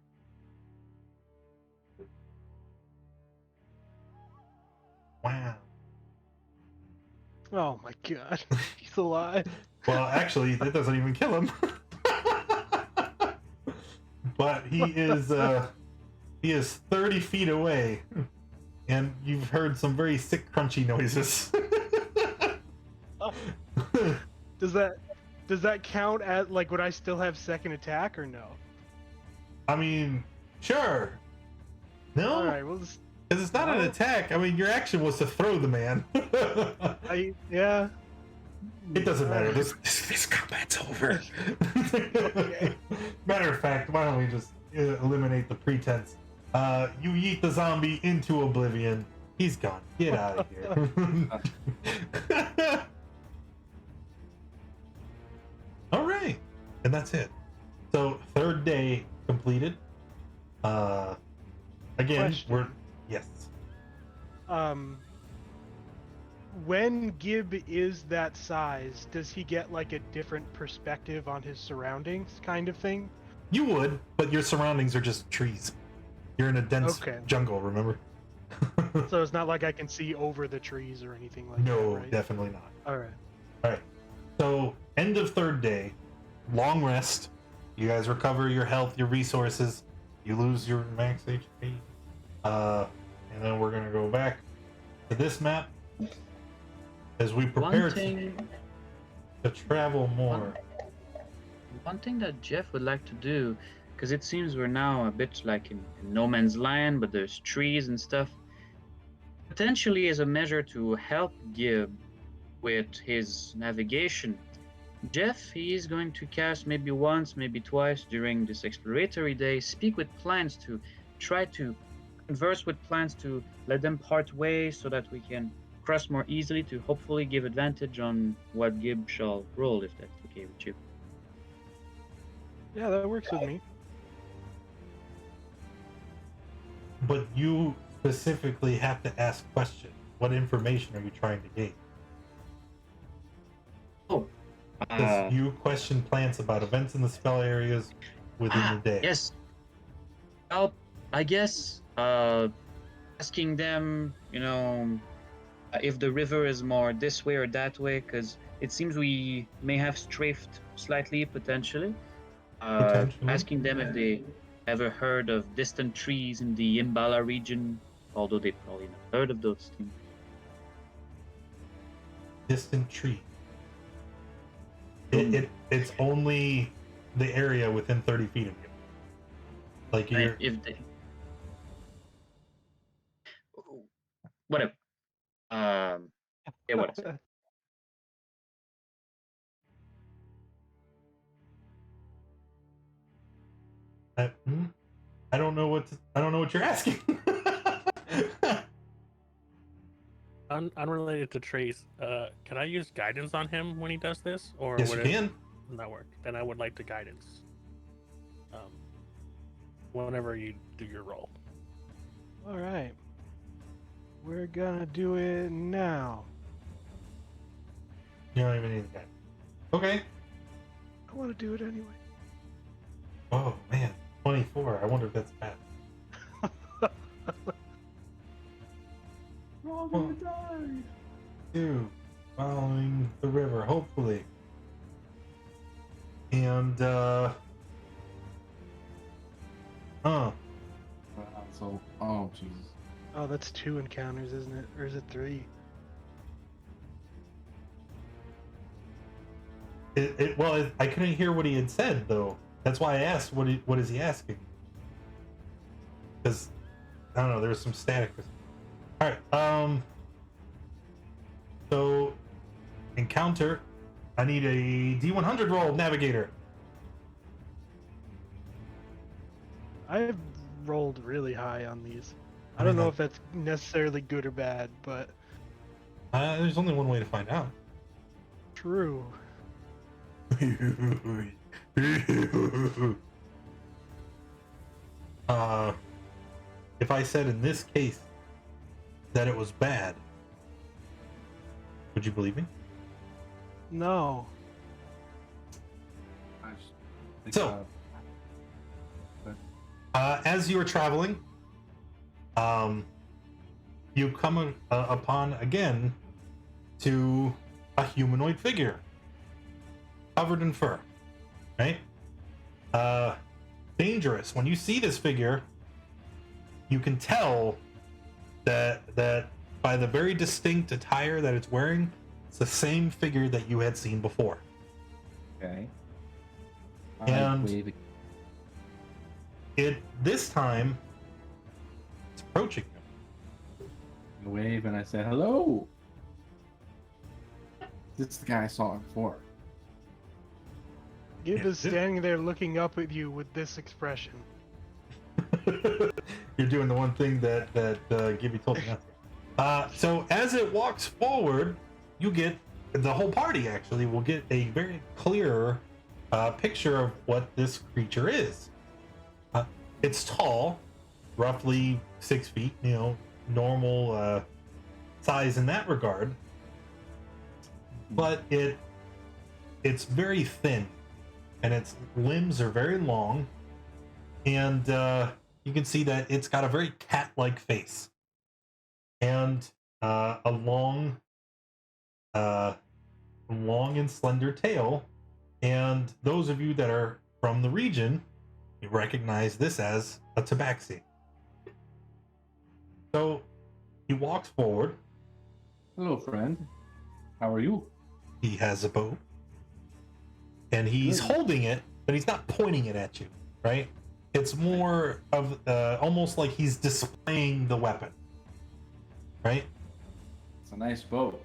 Wow. Oh my god, he's alive. Well, actually, that doesn't even kill him. But he is 30 feet away, and you've heard some very sick, crunchy noises. Does that count as like would I still have second attack or no? I mean, sure. No, All right, well, because it's not an attack. I mean, your action was to throw the man. Yeah. It doesn't matter. This combat's over. Okay. Matter of fact, why don't we just eliminate the pretense? You yeet the zombie into oblivion. He's gone. Get out of here. All right, and that's it. So third day completed. Again, Question. yes. When Gib is that size, does he get like a different perspective on his surroundings, kind of thing? You would, but your surroundings are just trees. You're in a dense Okay. jungle, remember? So it's not like I can see over the trees or anything like No, that, right? definitely not. All right. All right. So, end of third day, long rest. You guys recover your health, your resources. You lose your max HP. And then we're gonna go back to this map as we prepare to travel more. One thing that Jeff would like to do, because it seems we're now a bit like in no man's land, but there's trees and stuff. Potentially, as a measure to help Gib with his navigation, Jeff, he is going to cast maybe once, maybe twice during this exploratory day, speak with plants to try to converse with plants to let them part ways so that we can cross more easily to hopefully give advantage on what Gib shall roll, if that's okay with you. Yeah, that works with me. But you specifically have to ask questions. What information are you trying to gain? Oh, Because you question plants about events in the spell areas within the day. Yes. Well, I guess asking them, if the river is more this way or that way, because it seems we may have strafed slightly, potentially. Potentially. Asking them if they ever heard of distant trees in the Imbala region, although they probably not heard of those things. Distant tree. It's only the area within 30 feet of you. Like Right, you're, if they... Whatever. Yeah, whatever. I don't know what you're asking. Unrelated to Trace, can I use guidance on him when he does this, or Yes, would you it... can. then that work. Then I would like to guidance. Whenever you do your roll. All right. We're gonna do it now. You don't even need that. Okay. I want to do it anyway. Oh man, 24. I wonder if that's bad. We're all gonna die. 2. Following the river, hopefully. And So, oh Jesus. Oh, that's 2 encounters, isn't it? Or is it 3? I couldn't hear what he had said though. That's why I asked what is he asking? Because I don't know, there was some static. All right. So encounter. I need a D100 roll, navigator. I've rolled really high on these. I I don't mean, know if that's necessarily good or bad, but There's only one way to find out. true. If I said in this case that it was bad, would you believe me? No. I just think, So- As you are traveling, you come upon again to a humanoid figure covered in fur, right? Dangerous. When you see this figure, you can tell that by the very distinct attire that it's wearing, it's the same figure that you had seen before. okay. And- wave It this time it's approaching you. a wave, and I said, "Hello." This is the guy I saw before. Gib Yeah, is yeah. standing there looking up at you with this expression. You're doing the one thing that Gibby told me not to. So as it walks forward, you get the whole party actually will get a very clear picture of what this creature is. It's tall, roughly 6 feet. You know, normal size in that regard. But it's very thin, and its limbs are very long, and you can see that it's got a very cat-like face and a long and slender tail. And those of you that are from the region, you recognize this as a tabaxi. So he walks forward. Hello, friend. How are you? He has a bow, and he's Good. holding it, but he's not pointing it at you, right? It's more of almost like he's displaying the weapon, right? It's a nice bow.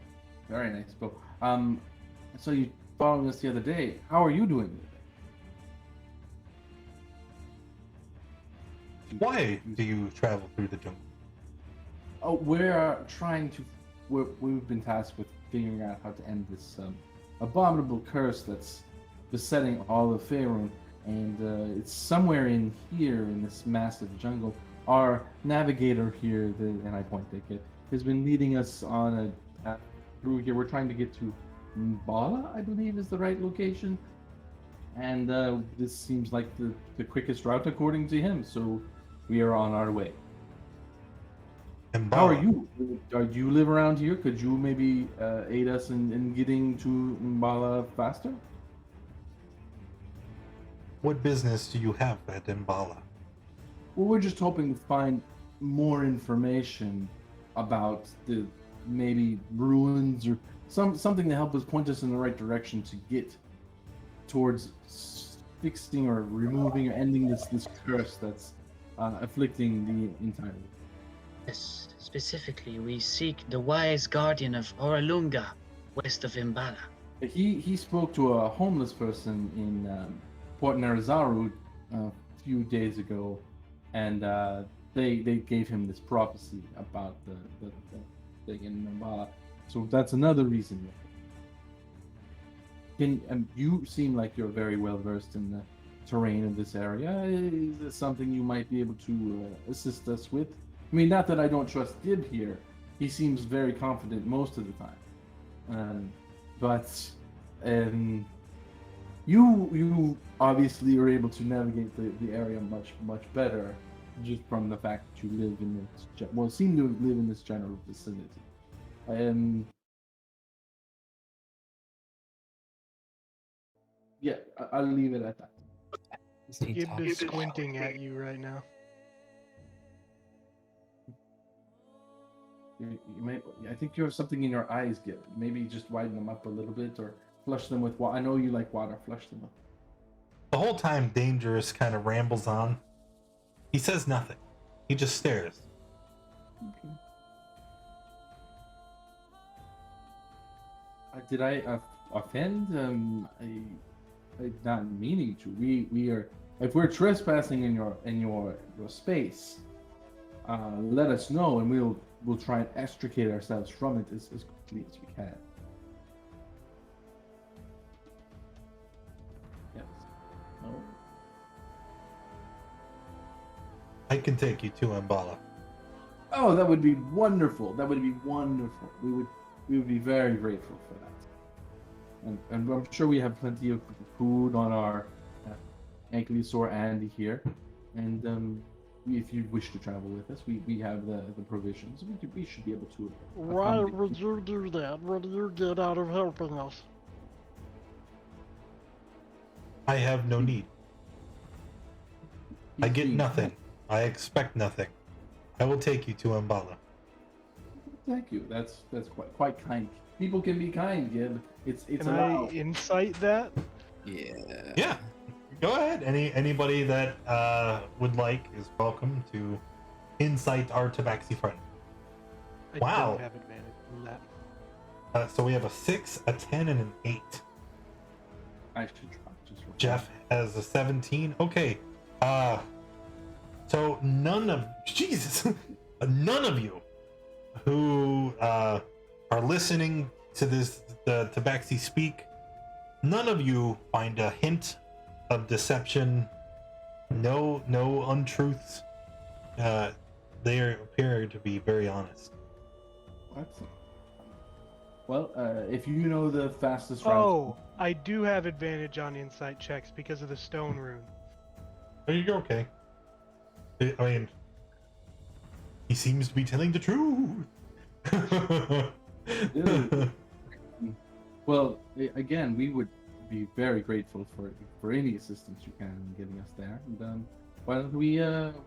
Very nice bow. So you followed us the other day. How are you doing today? Why do you travel through the jungle? Oh, we're trying to. We've been tasked with figuring out how to end this abominable curse that's besetting all of Faerun, and it's somewhere in here in this massive jungle. Our navigator here, and I point to it, has been leading us on a path through here. We're trying to get to Mbala, I believe, is the right location, and this seems like the quickest route according to him. So we are on our way. And How are you? Do you live around here? Could you maybe aid us in getting to Mbala faster? What business do you have at Mbala? Well, we're just hoping to find more information about the maybe ruins or something to help us point us in the right direction to get towards fixing or removing or ending this curse that's afflicting the entire world. Yes, specifically, we seek the wise guardian of Oralunga, west of Imbala. He spoke to a homeless person in Port Narazaru a few days ago, and they gave him this prophecy about the thing in Mbala. So that's another reason. You seem like you're very well versed in the terrain of this area. Is this something you might be able to assist us with? I mean, not that I don't trust Gib here. He seems very confident most of the time. But you obviously are able to navigate the area much better, just from the fact that you live in this seem to live in this general vicinity. Yeah, I'll leave it at that. He Gib talks is squinting at you right now. You may. I think you have something in your eyes, Gib. Maybe just widen them up a little bit, or flush them with water. I know you like water. Flush them up. The whole time, Dangerous kind of rambles on. He says nothing. He just stares. Okay. Did I offend? I'm not meaning to. We are. If we're trespassing in your space, let us know, and we'll try and extricate ourselves from it as quickly as we can. Yes. No. I can take you to Ambala. Oh, that would be wonderful. That would be wonderful. We would be very grateful for that. And I'm sure we have plenty of food on our Ankylosaur Andy here. And if you wish to travel with us, we have the provisions. We should be able to. Why accommodate would you do that? What do you get out of helping us? I have no need. I get you. nothing. I expect nothing. I will take you to Ambala. Thank you. That's quite kind. People can be kind, Gib. It's Can allowed. I insight that? Yeah. Yeah, go ahead. Anybody that would like is welcome to insight our Tabaxi friend. I Wow. don't have advantage on that. So we have a 6, a 10, and an 8. I should try. Just for Jeff has a 17. Okay. So none of you who are listening to the Tabaxi speak, none of you find a hint of deception. No untruths. They appear to be very honest. Excellent. Well, if you know the fastest route. Oh, I do have advantage on insight checks because of the stone rune. Oh, you're okay. I mean, he seems to be telling the truth. Well, again, we would be very grateful for any assistance you can in getting us there. And why don't we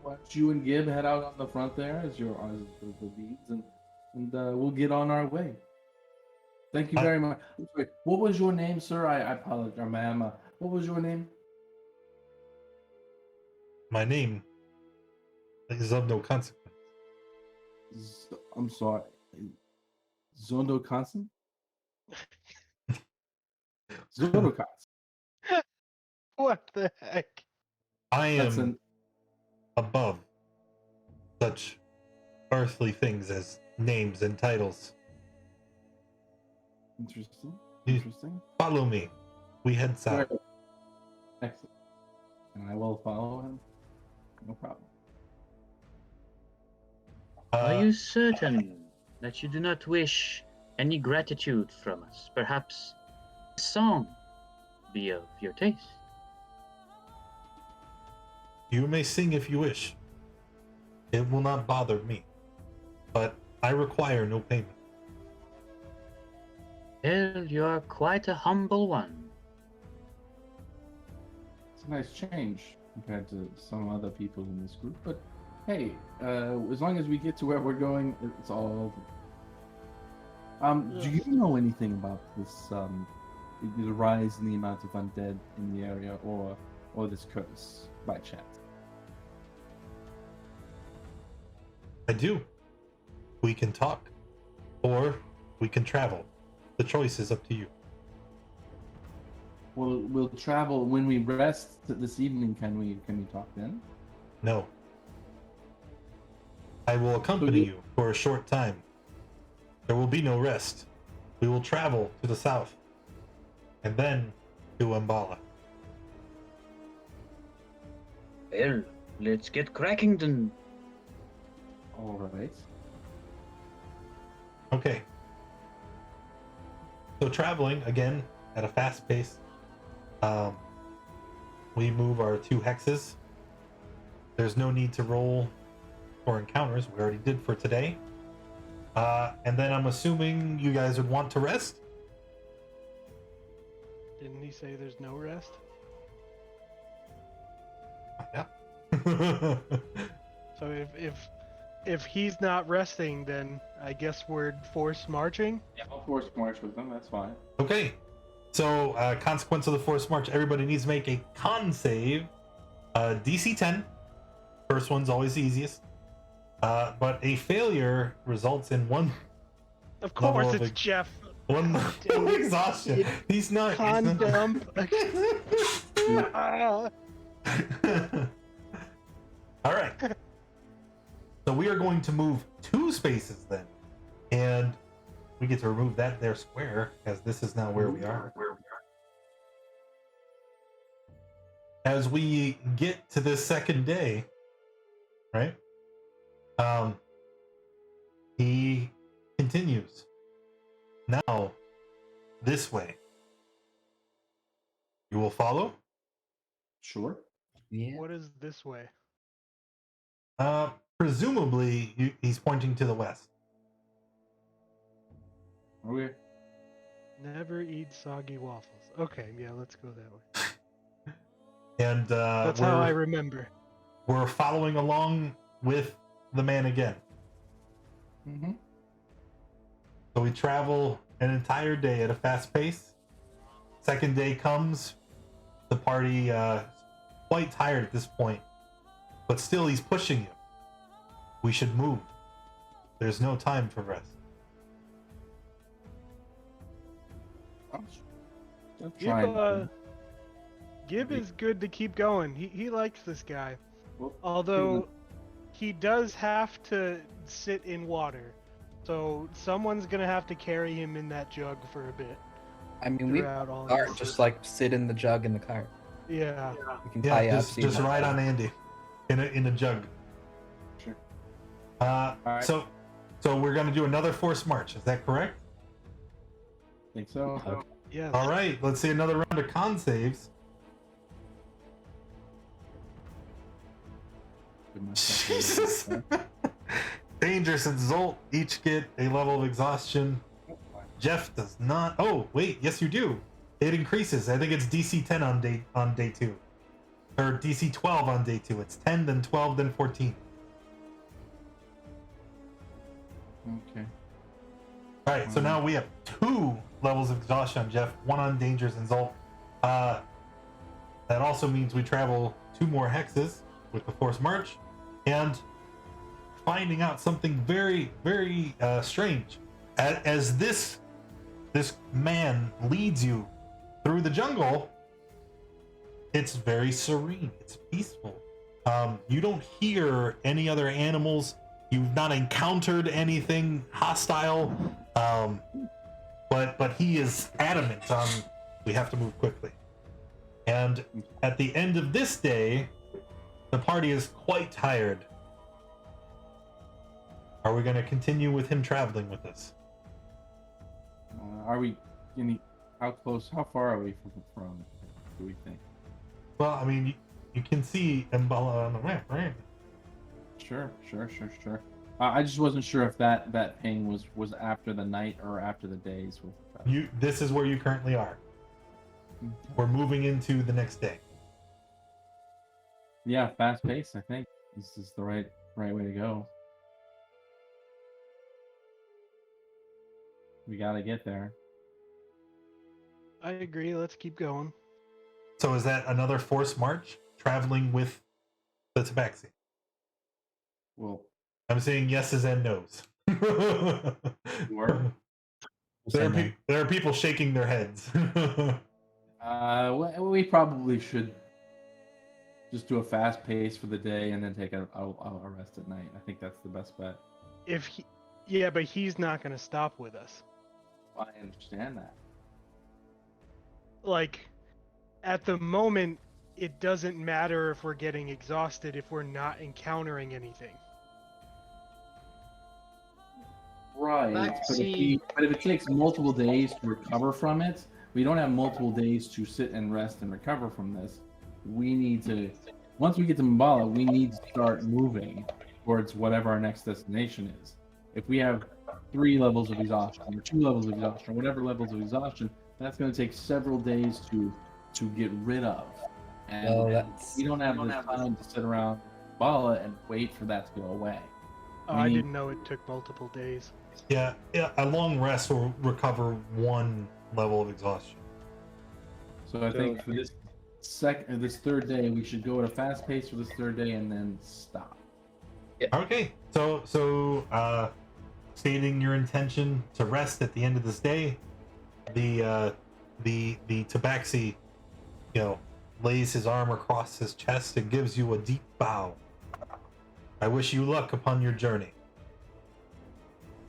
watch you and Gib head out on the front there as the leads, and we'll get on our way. Thank you very much. Wait, what was your name, sir? I apologize, ma'am. What was your name? My name is of no consequence. I'm sorry. Zondo Constant? Zondo Constant. What the heck? I That's am above such earthly things as names and titles. Interesting. You- Interesting. Follow me. We head south. Great. Excellent. And I will follow him. No problem. Are you certain that you do not wish any gratitude from us? Perhaps a song be of your taste? You may sing if you wish. It will not bother me. But I require no payment. Well, you are quite a humble one. It's a nice change compared to some other people in this group. But hey, as long as we get to where we're going, it's all. Do you know anything about this? The rise in the amount of undead in the area, or this curse by chance? I do. We can talk, or we can travel. The choice is up to you. We'll travel when we rest this evening. Can we talk then? No. I will accompany you for a short time. There will be no rest. We will travel to the south. and then to Umbala. Well, let's get cracking then. All right. Okay. So traveling again at a fast pace. We move our 2 hexes. There's no need to roll for encounters. We already did for today. And then I'm assuming you guys would want to rest. Didn't he say there's no rest? Yeah. So if he's not resting, then I guess we're force marching. Yeah, I'll force march with them. That's fine. Okay. So, consequence of the forced march, everybody needs to make a con save. DC 10. First one's always the easiest. But a failure results in one Of Level course, of it's ex- Jeff. one exhaustion. He's not. Con he's not- dump. Ah. All right. So we are going to move 2 spaces then, and we get to remove that there square, as this is now where we are. As we get to this second day, right? He continues. Now, this way. You will follow? Sure. Yeah. What is this way? Presumably, he's pointing to the west. Okay. Never eat soggy waffles. Okay, yeah, let's go that way. And That's how I remember. we're following along with the man again. Mm-hmm. So we travel an entire day at a fast pace. Second day comes. The party quite tired at this point, but still he's pushing you. We should move. There's no time for rest. Gib is good to keep going. He likes this guy. Well, Although he does have to sit in water. So someone's gonna have to carry him in that jug for a bit. I mean, we throughout all are this. just like sit in the jug in the cart. Yeah. We can tie you Yeah, up. just so you don't- ride on Andy in a jug. Sure. Alright. So we're gonna do another forced march. Is that correct? think so. Okay. Yes. All right. Let's see another round of con saves. Jesus. Dangerous and Zolt each get a level of exhaustion. Jeff does not. Oh, wait. Yes, you do. It increases. I think it's DC 10 on day 2. Or DC 12 on day 2. It's 10, then 12, then 14. Okay. All right. So now we have 2 levels of exhaustion on Jeff. 1 on Dangerous and Zolt. That also means we travel 2 more hexes with the Force March. And finding out something very, very strange. As this man leads you through the jungle, it's very serene. It's peaceful. You don't hear any other animals. You've not encountered anything hostile. But he is adamant on we have to move quickly. And at the end of this day, the party is quite tired. Are we going to continue with him traveling with us? Are we how close? How far are we from? Do we think? Well, I mean, you can see Mbala on the map, right? Sure. I just wasn't sure if that ping was after the night or after the days. This is where you currently are. We're moving into the next day. Yeah, fast pace. I think this is the right way to go. We gotta get there. I agree. Let's keep going. So is that another forced march traveling with the Tabaxi? Well, I'm saying yeses and nos. Sure. There are people shaking their heads. We probably should just do a fast pace for the day and then take a rest at night. I think that's the best bet. But he's not gonna stop with us. I understand that. like, at the moment, it doesn't matter if we're getting exhausted if we're not encountering anything. Right. But But see- if it takes multiple days to recover from it, we don't have multiple days to sit and rest and recover from this. We need to, once we get to Mbala, we need to start moving towards whatever our next destination is. If we have 3 levels of exhaustion or 2 levels of exhaustion or whatever levels of exhaustion, that's going to take several days to get rid of. And Well, that's- we don't have the time to sit around Mbala and wait for that to go away. Oh, We I need- didn't know it took multiple days. Yeah, a long rest will recover 1 level of exhaustion. So I think for this this third day, we should go at a fast pace for this third day and then stop. Okay, so stating your intention to rest at the end of this day, the tabaxi, lays his arm across his chest and gives you a deep bow. I wish you luck upon your journey.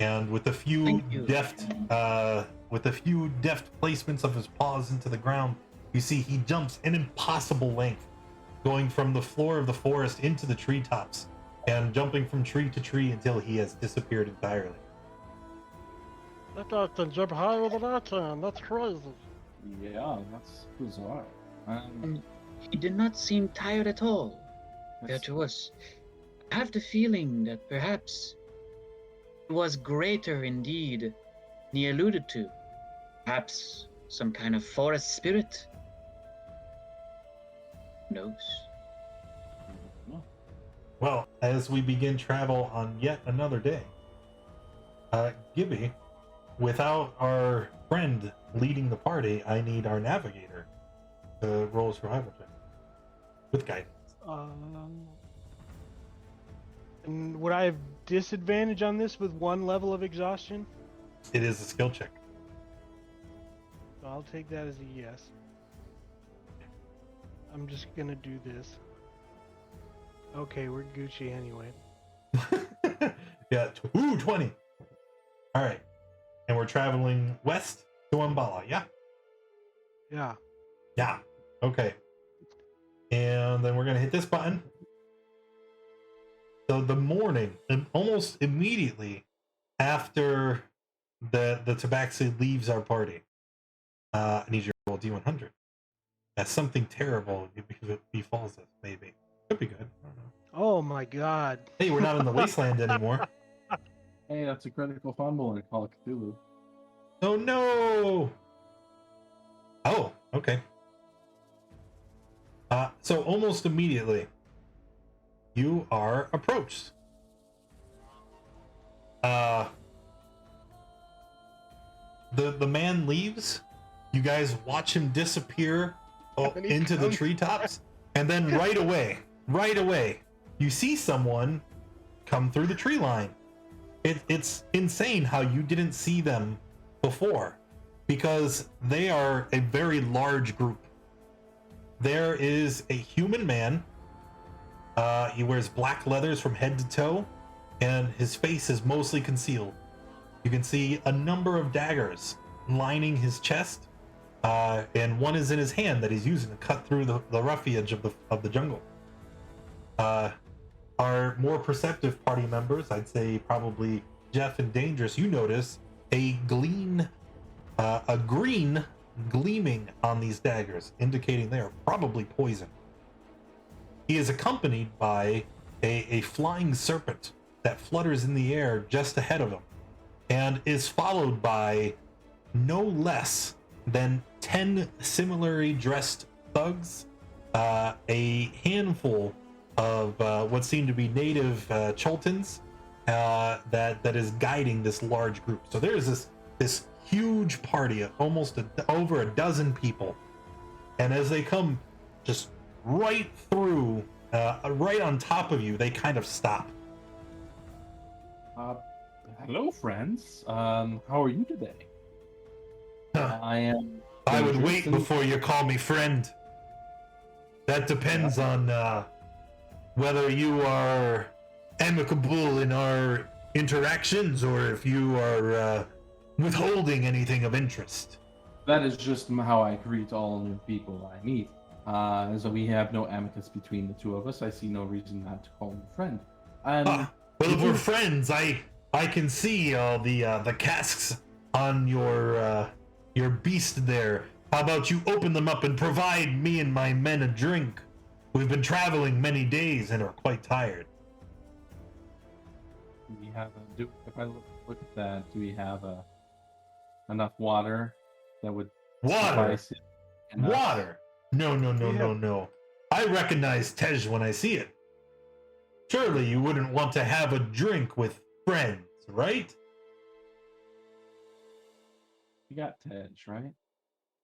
And with a few Thank you. deft placements of his paws into the ground, you see he jumps an impossible length, going from the floor of the forest into the treetops, and jumping from tree to tree until he has disappeared entirely. That guy can jump higher than I can. That's crazy. Yeah, that's bizarre. He did not seem tired at all, compared That's- to us. I have the feeling that perhaps it was greater indeed than he alluded to. Perhaps some kind of forest spirit. Who knows? Well, as we begin travel on yet another day, Gibby, without our friend leading the party, I need our navigator to roll a survival check with guidance. And would I have disadvantage on this with 1 level of exhaustion? It is a skill check. So I'll take that as a yes. I'm just gonna do this. Okay, we're Gucci anyway. Yeah, 20. All right, and we're traveling west to Umbala. Yeah. Yeah. Okay. And then we're gonna hit this button. So the morning, and almost immediately after the tabaxi leaves our party, I need you to roll D100. That's something terrible befalls us. Maybe could be good. I don't know. Oh my god. Hey, we're not in the wasteland anymore. Hey, that's a critical fumble in Call of Cthulhu. Oh no! Oh, okay. So almost immediately, you are approached. The man leaves. You guys watch him disappear And he into the comes treetops, and then right away, you see someone come through the tree line. It's insane how you didn't see them before, because they are a very large group. There is a human man. He wears black leathers from head to toe, and his face is mostly concealed. You can see a number of daggers lining his chest, and one is in his hand that he's using to cut through the roughage of the jungle. Our more perceptive party members, I'd say probably Jeff and Dangerous, you notice a green gleaming on these daggers, indicating they are probably poison. He is accompanied by a flying serpent that flutters in the air just ahead of him, and is followed by no less than 10 similarly dressed thugs, a handful of what seem to be native Choltons that is guiding this large group. So there's this huge party of almost over a dozen people, and as they come just right through, right on top of you, they kind of stop. Hello, friends. How are you today? I would Dangerous wait and- before you call me friend. That depends on whether you are amicable in our interactions or if you are withholding anything of interest. That is just how I greet all new people I meet. So we have no amicus between the two of us. I see no reason not to call him a friend. Well, if you we're do- friends, I can see all the casks on your beast there. How about you open them up and provide me and my men a drink? We've been traveling many days and are quite tired. Do we have if I look at that, do we have enough water that would Water. suffice it? Enough? Water. No, no, no, We no, have- no. I recognize Tej when I see it. Surely you wouldn't want to have a drink with friends, right? You got Tej, right?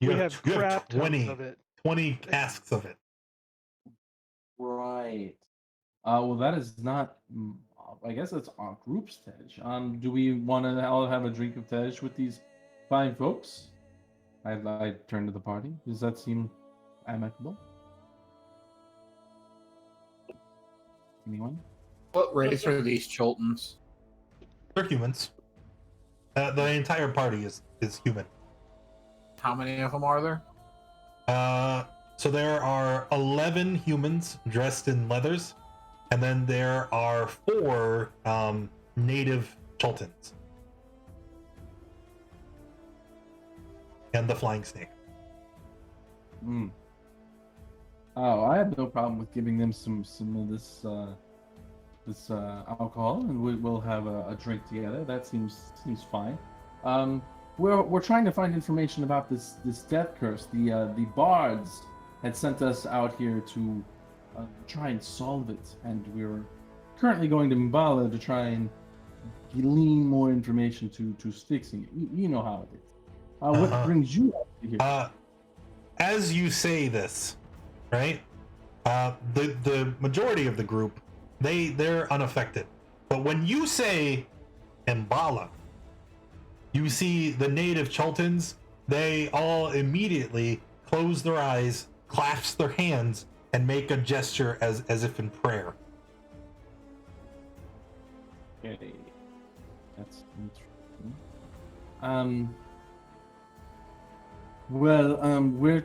You we have, have you have crap tons 20, of it. 20 casks of it. Right. Well, that is not. I guess it's our group's Tej. Do we want to all have a drink of Tej with these fine folks? I turn to the party. Does that seem amicable? Anyone? What race are these Choltons? They're humans. The entire party is human. How many of them are there? So there are 11 humans dressed in leathers, and then there are 4 native Choltons. And the flying snake. Hmm. Oh, I have no problem with giving them some of this alcohol, and we'll have a drink together. That seems fine. We're trying to find information about this death curse. The bards had sent us out here to try and solve it, and we're currently going to Mbala to try and glean more information to fixing it. You know how it is. What brings you up here? As you say this, right? The majority of the group, they're unaffected. But when you say Mbala, you see the native Choltons, they all immediately close their eyes, clasp their hands, and make a gesture as if in prayer. Okay. That's interesting. We're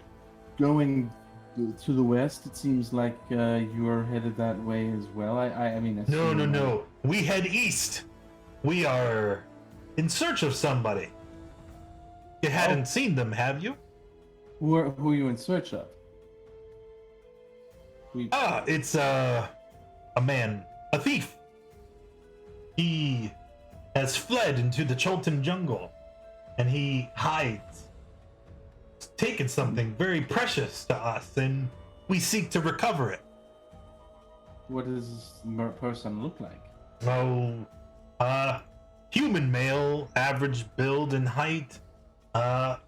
going to the west. It seems like you're headed that way as well. I mean, No. We head east. We are in search of somebody. You hadn't seen them, have you? Who are you in search of? It's a man, a thief. He has fled into the Cholton jungle, and he hides. He's taken something very precious to us, and we seek to recover it. What does this person look like? Oh, human male, average build and height,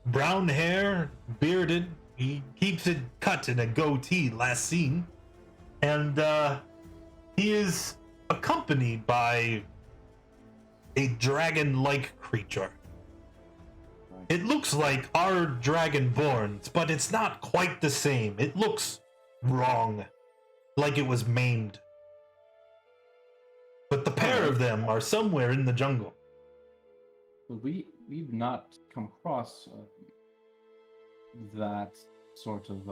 brown hair, bearded. He keeps it cut in a goatee, last seen. And he is accompanied by a dragon-like creature. It looks like our dragonborns, but it's not quite the same. It looks wrong, like it was maimed. But the pair of them are somewhere in the jungle. We've not come across that sort of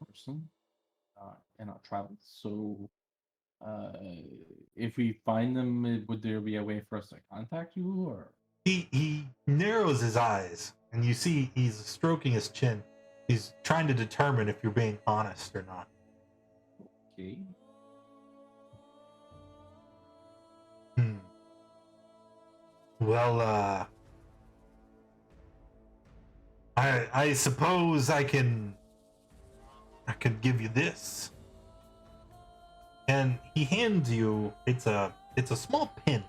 person in our travels. So, if we find them, would there be a way for us to contact you, or? He narrows his eyes, and you see he's stroking his chin. He's trying to determine if you're being honest or not. Okay. Well, I suppose I could give you this. And he hands you it's a small pin.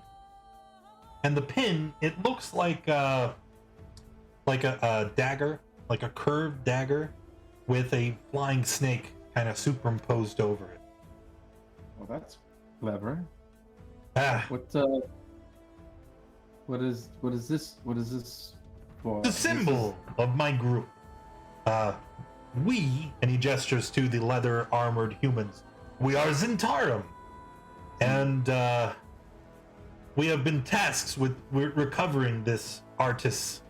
And the pin, it looks like a dagger, like a curved dagger with a flying snake kind of superimposed over it. Well, that's clever. Ah, What is this? What is this for? the symbol of my group. We, and he gestures to the leather armored humans, we are Zentarum. And we have been tasked with recovering this artist.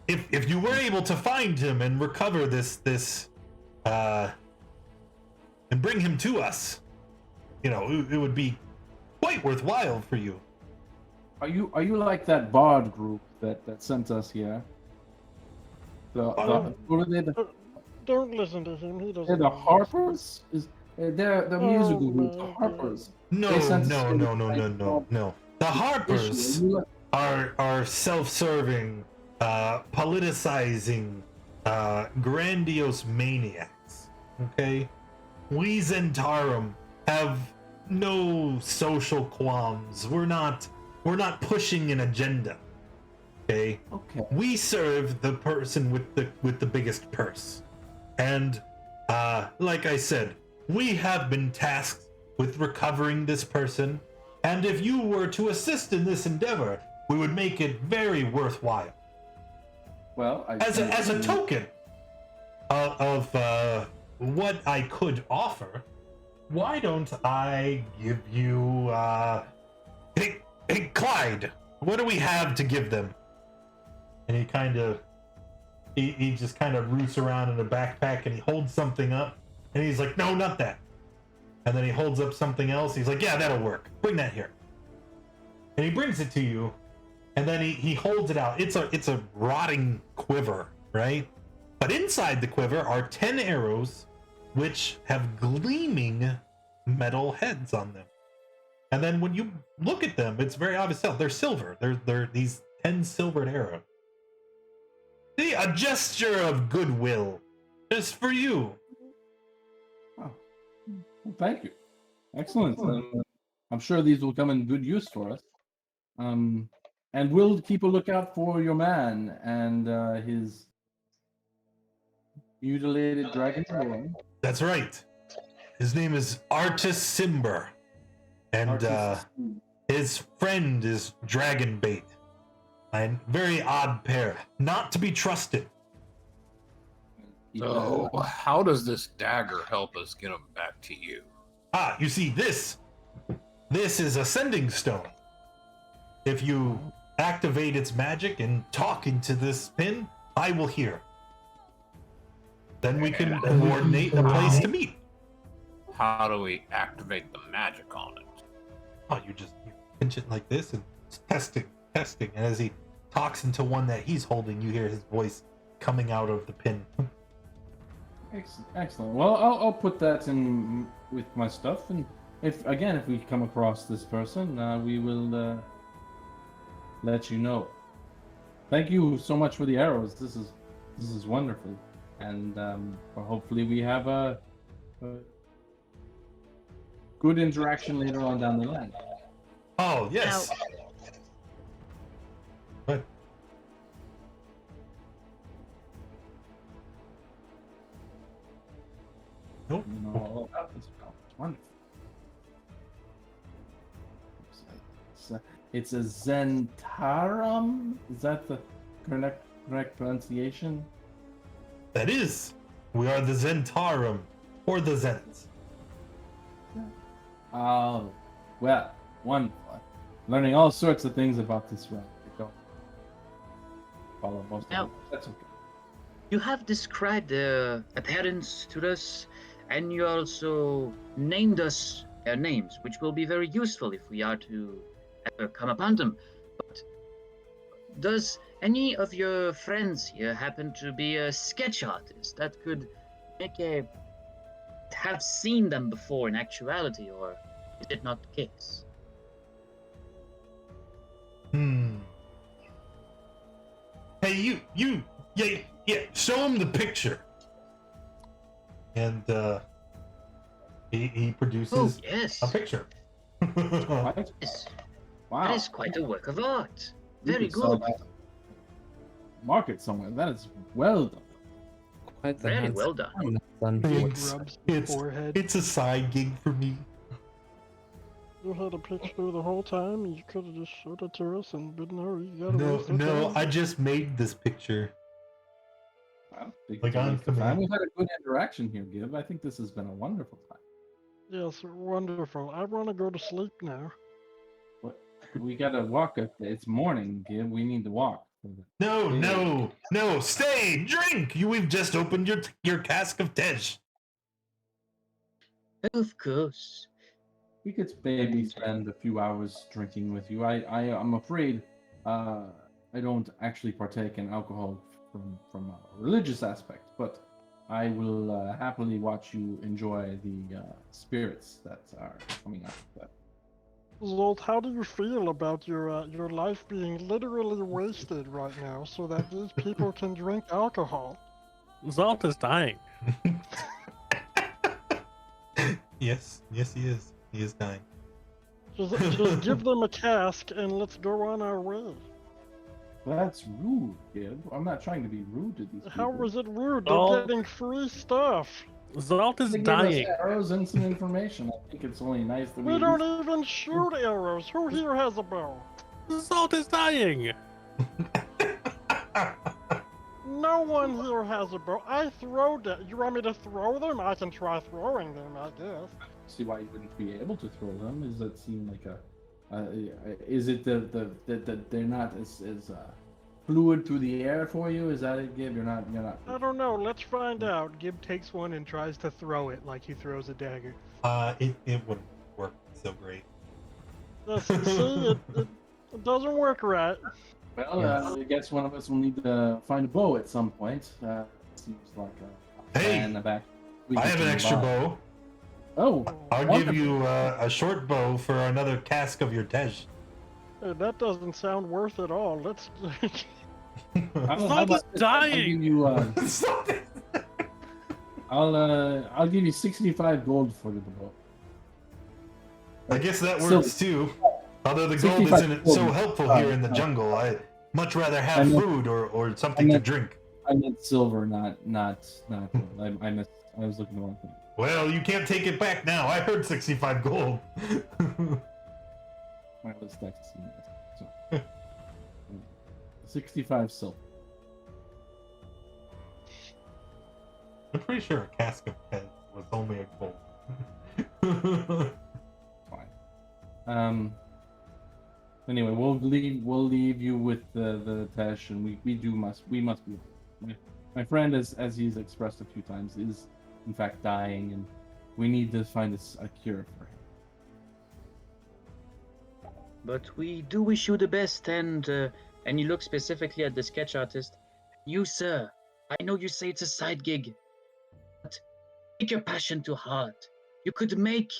if you were able to find him and recover this and bring him to us, it would be quite worthwhile for you. Are you like that bard group that sent us here? What are they? Don't listen to him. He They're doesn't. the know this. Harpers? They're the musical group, the my Harpers. No, They sent us no, here no, to no, fight no, no, Zolt. no. The Harpers You like- are self-serving, politicizing, grandiose maniacs. Okay, we Zentarum have no social qualms. We're not pushing an agenda. Okay, Okay. we serve the person with the biggest purse, and like I said, we have been tasked with recovering this person, and if you were to assist in this endeavor, we would make it very worthwhile. Well, As a token of what I could offer, why don't I give you hey Clyde, what do we have to give them? And he just kind of roots around in a backpack and he holds something up and he's like, no, not that. And then he holds up something else. He's like, yeah, that'll work. Bring that here. And he brings it to you, and then he holds it out. It's a rotting quiver, right? But inside the quiver are 10 arrows, which have gleaming metal heads on them. And then when you look at them, it's very obvious. They're silver. They're these 10 silvered arrows. See, a gesture of goodwill, just for you. Well, thank you. Excellent. I'm sure these will come in good use for us. And we'll keep a lookout for your man and his mutilated dragon boy. That's right. His name is Artis Simber, and his friend is Dragonbait. A very odd pair, not to be trusted. So, how does this dagger help us get him back to you? You see, this is a sending stone. If you activate its magic and talk into this pin, I will hear. Then we can coordinate a place to meet. How do we activate the magic on it? Oh, you pinch it like this and it's testing. And as he talks into one that he's holding, you hear his voice coming out of the pin. Excellent. Well, I'll put that in with my stuff, and if we come across this person, we will let you know. Thank you so much for the arrows. This is wonderful, and hopefully we have a good interaction later on down the line. Oh yes. But nope. You know all about this. It's wonderful. It's a Zentarum. Is that the correct pronunciation? That is. We are the Zentarum, or the Zents. Oh, well, wonderful. Learning all sorts of things about this realm. I don't follow most Now- of it. That's okay. You have described their appearance to us, and you also named us their names, which will be very useful if we are to ever come upon them. But does any of your friends here happen to be a sketch artist that could have seen them before in actuality, or is it not the case? Hey, yeah, show him the picture. And he produces Oh, yes. a picture. Right? Yes. Wow. That is quite a work of art. You Very could sell good. that. Market somewhere. That is well done. Quite the Very handsome well done. man, son. Thanks. Rubs the It's forehead. it's a side gig for me. You had a picture the whole time. You could have just showed it to us and been there. You gotta No, waste the no, time. I just made this picture. Well, Like on command. we've had a good interaction here, Gib. I think this has been a wonderful time. Yes, wonderful. I want to go to sleep now. What? We gotta walk. It's morning, Gib. We need to walk. No! Stay! Drink! We've just opened your cask of Tej. Of course. We could maybe spend a few hours drinking with you. I'm afraid I don't actually partake in alcohol from a religious aspect, but I will happily watch you enjoy the spirits that are coming out of that. Zolt, how do you feel about your life being literally wasted right now so that these people can drink alcohol? Zolt is dying. Yes, he is. He is dying. Just give them a cask and let's go on our way. That's rude, kid. I'm not trying to be rude to these people. How is it rude? They're Oh. getting free stuff. Zolt is They gave us dying. arrows and some information. I think it's only nice that We we don't even shoot arrows. Who here has a bow? Zolt is dying. No one here has a bow. I throw them. You want me to throw them? I can try throwing them, I guess. see why you wouldn't be able to throw them. Does that seem like is it that they're not as fluid through the air for you? Is that it, Gib? You're not. I don't know. Let's find out. Gib takes one and tries to throw it like he throws a dagger. It wouldn't work so great. See, it doesn't work right. Well, I guess one of us will need to find a bow at some point. Seems like a Hey, plan back. I have an extra bow. Oh, I'll wonderful. give you a short bow for another cask of your Tej. Hey, that doesn't sound worth it all. Let's. Zolt is dying. I'll give you 65 gold for the bow. I guess that So- works too. Although the gold 65 isn't so gold. helpful here in the jungle, I much rather have I know. food or something to drink. I meant silver, not gold. I was looking at the wrong thing. Well, you can't take it back now. I heard 65 gold. Alright, let's next see this. So, 65 silver. I'm pretty sure a cask of Tej was only a gold. Fine. Anyway, we'll leave you with the Tesh, and we must be. My friend, as he's expressed a few times, is in fact dying, and we need to find a cure for him. But we do wish you the best, and you look specifically at the sketch artist. You, sir, I know you say it's a side gig, but take your passion to heart. You could make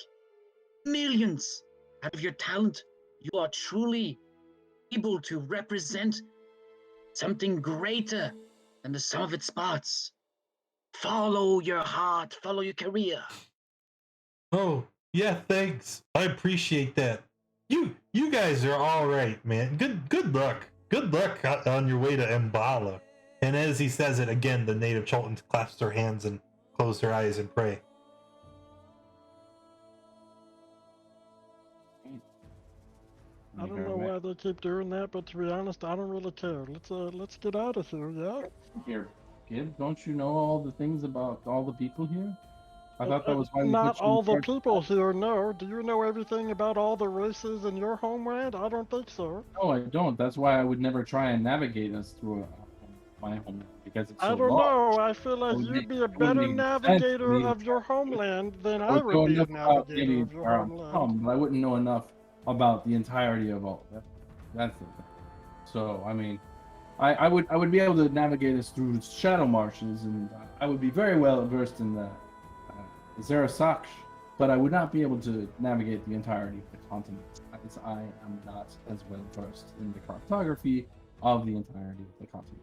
millions out of your talent. You are truly able to represent something greater than the sum of its parts. Follow your heart, follow your career. Oh, yeah, thanks. I appreciate that. You guys are all right, man. Good luck. Good luck on your way to Mbala. And as he says it again, the native Cholton clasps her hands and closes her eyes and pray. I don't know why they keep doing that, but to be honest, I don't really care. Let's get out of here, yeah? Here, Gib, don't you know all the things about all the people here? I thought that was why we Not put you in all the charge. people here know. Do you know everything about all the races in your homeland? I don't think so. No, I don't. That's why I would never try and navigate us through my homeland, because it's so I don't large. know. I feel like would you'd make- be a it wouldn't better make sense to navigator me. of your homeland than I I would know would be a enough about navigator maybe of your where I'm homeland. from, but I wouldn't know enough about the entirety of all that. That's the thing. So, I mean, I would be able to navigate us through shadow marshes, and I would be very well versed in the Zarasaksh, but I would not be able to navigate the entirety of the continent, as I am not as well versed in the cartography of the entirety of the continent.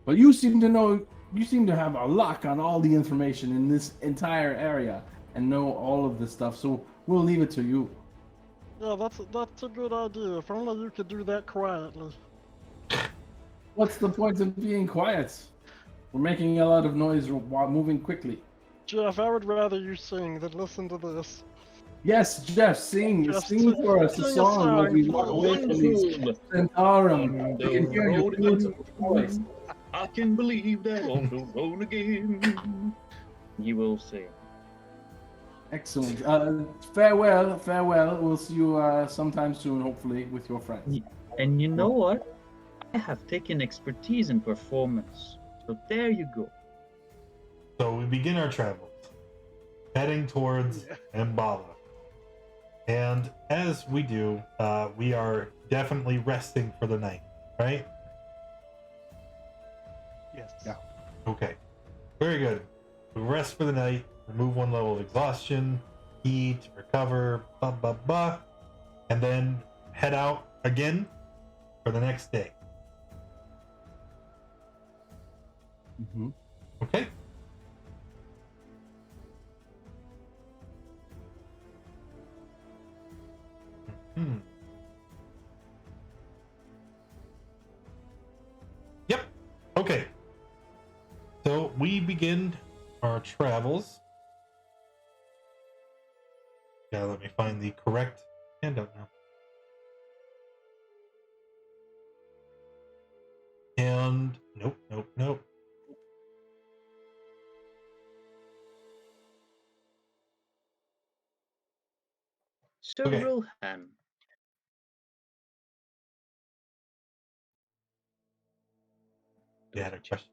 But you seem to know, you seem to have a lock on all the information in this entire area and know all of this stuff, so we'll leave it to you. Yeah, that's a good idea. If only you could do that quietly. What's the point of being quiet? We're making a lot of noise while moving quickly. Jeff, I would rather you sing than listen to this. Yes, Jeff, sing Jeff, sing for us a sing a song song, while we please. walk away from these Centaurum. We can hear your beautiful voice. I can believe that on the road again. You will sing. Excellent. Farewell. We'll see you sometime soon, hopefully, with your friends. And you know what? I have taken expertise in performance. So there you go. So we begin our travels, heading towards Mbala. And as we do, we are definitely resting for the night, right? Yes. Yeah. Okay. Very good. We rest for the night, remove 1 level of exhaustion, eat, recover, blah, blah, blah, and then head out again for the next day. Mm-hmm. Okay? Hmm. Yep. Okay. So we begin our travels. Yeah, let me find the correct handout now. And nope, nope, nope. So Okay. Rohan, You had a question.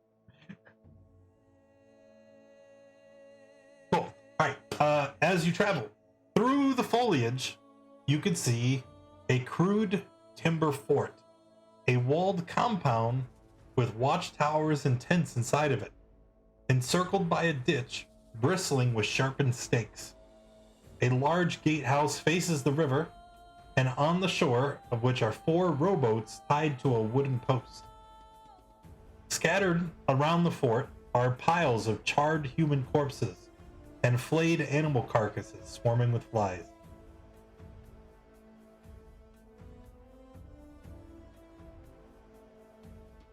Cool. All right. As you travel through the foliage, you can see a crude timber fort, a walled compound with watchtowers and tents inside of it, encircled by a ditch bristling with sharpened stakes. A large gatehouse faces the river, and on the shore of which are 4 rowboats tied to a wooden post. Scattered around the fort are piles of charred human corpses and flayed animal carcasses swarming with flies.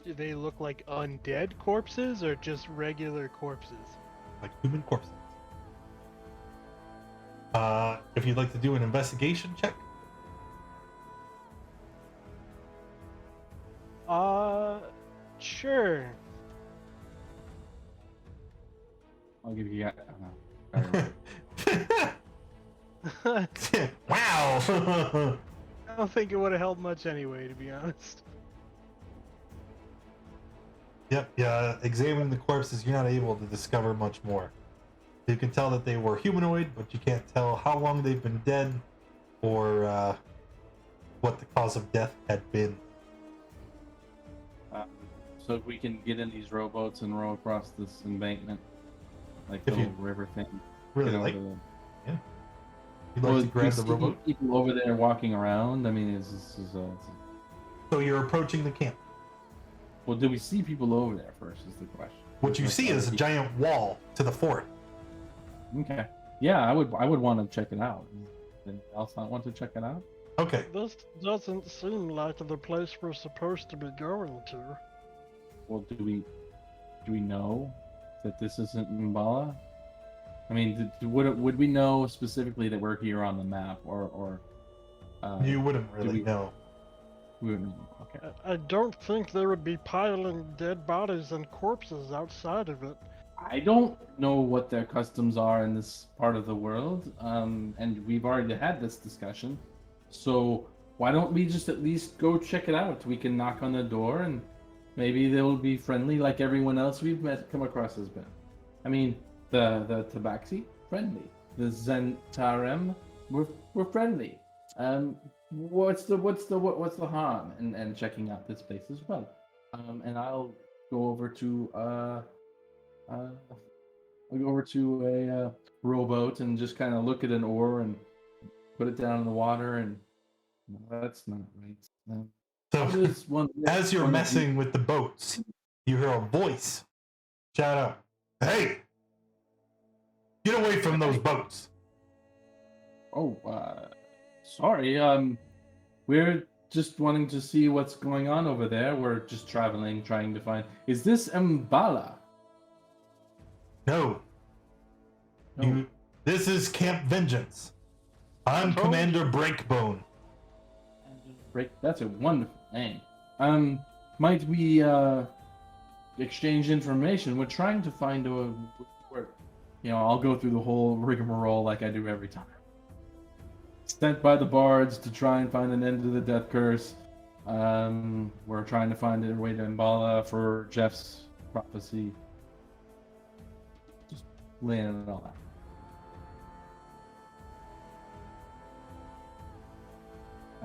Do they look like undead corpses or just regular corpses? Like human corpses. If you'd like to do an investigation check, Sure. I'll give you. wow. I don't think it would have helped much anyway, to be honest. Yep, yeah, examining the corpses, you're not able to discover much more. You can tell that they were humanoid, but you can't tell how long they've been dead or what the cause of death had been. So we can get in these rowboats and row across this embankment, like the If you little river thing. Really Get over like, the- yeah. You'd like to grab the we see rowboat? people over there walking around. I mean, it's So you're approaching the camp. well, do we see people over there first? Is the question. What you Like, see other is a people- giant wall to the fort. Okay. Yeah, I would want to check it out. Anyone else not want to check it out? Okay. This doesn't seem like the place we're supposed to be going to. Well, do we know that this isn't Mbala? I mean, would we know specifically that we're here on the map, or You wouldn't really we- know. we wouldn't? Okay. I don't think they would be piling dead bodies and corpses outside of it. I don't know what their customs are in this part of the world, and we've already had this discussion. So why don't we just at least go check it out? We can knock on the door, and maybe they'll be friendly like everyone else we've come across has been. I mean, the Tabaxi, friendly. The Zentarem, we're friendly. What's the harm in checking out this place as well? And I'll go over to a rowboat and just kind of look at an oar and put it down in the water, and that's not right. So Just one- as you're one- messing with the boats, you hear a voice shout out, "Hey! Get away from those boats!" Oh, sorry. We're just wanting to see what's going on over there. We're just traveling, trying to find. Is this Mbala? No. No. This is Camp Vengeance. I'm Oh. Commander Breakbone. That's a wonderful name. Might we exchange information? We're trying to find I'll go through the whole rigmarole like I do every time. Sent by the bards to try and find an end to the death curse. We're trying to find a way to Mbala for Jeff's prophecy. Just laying it all out.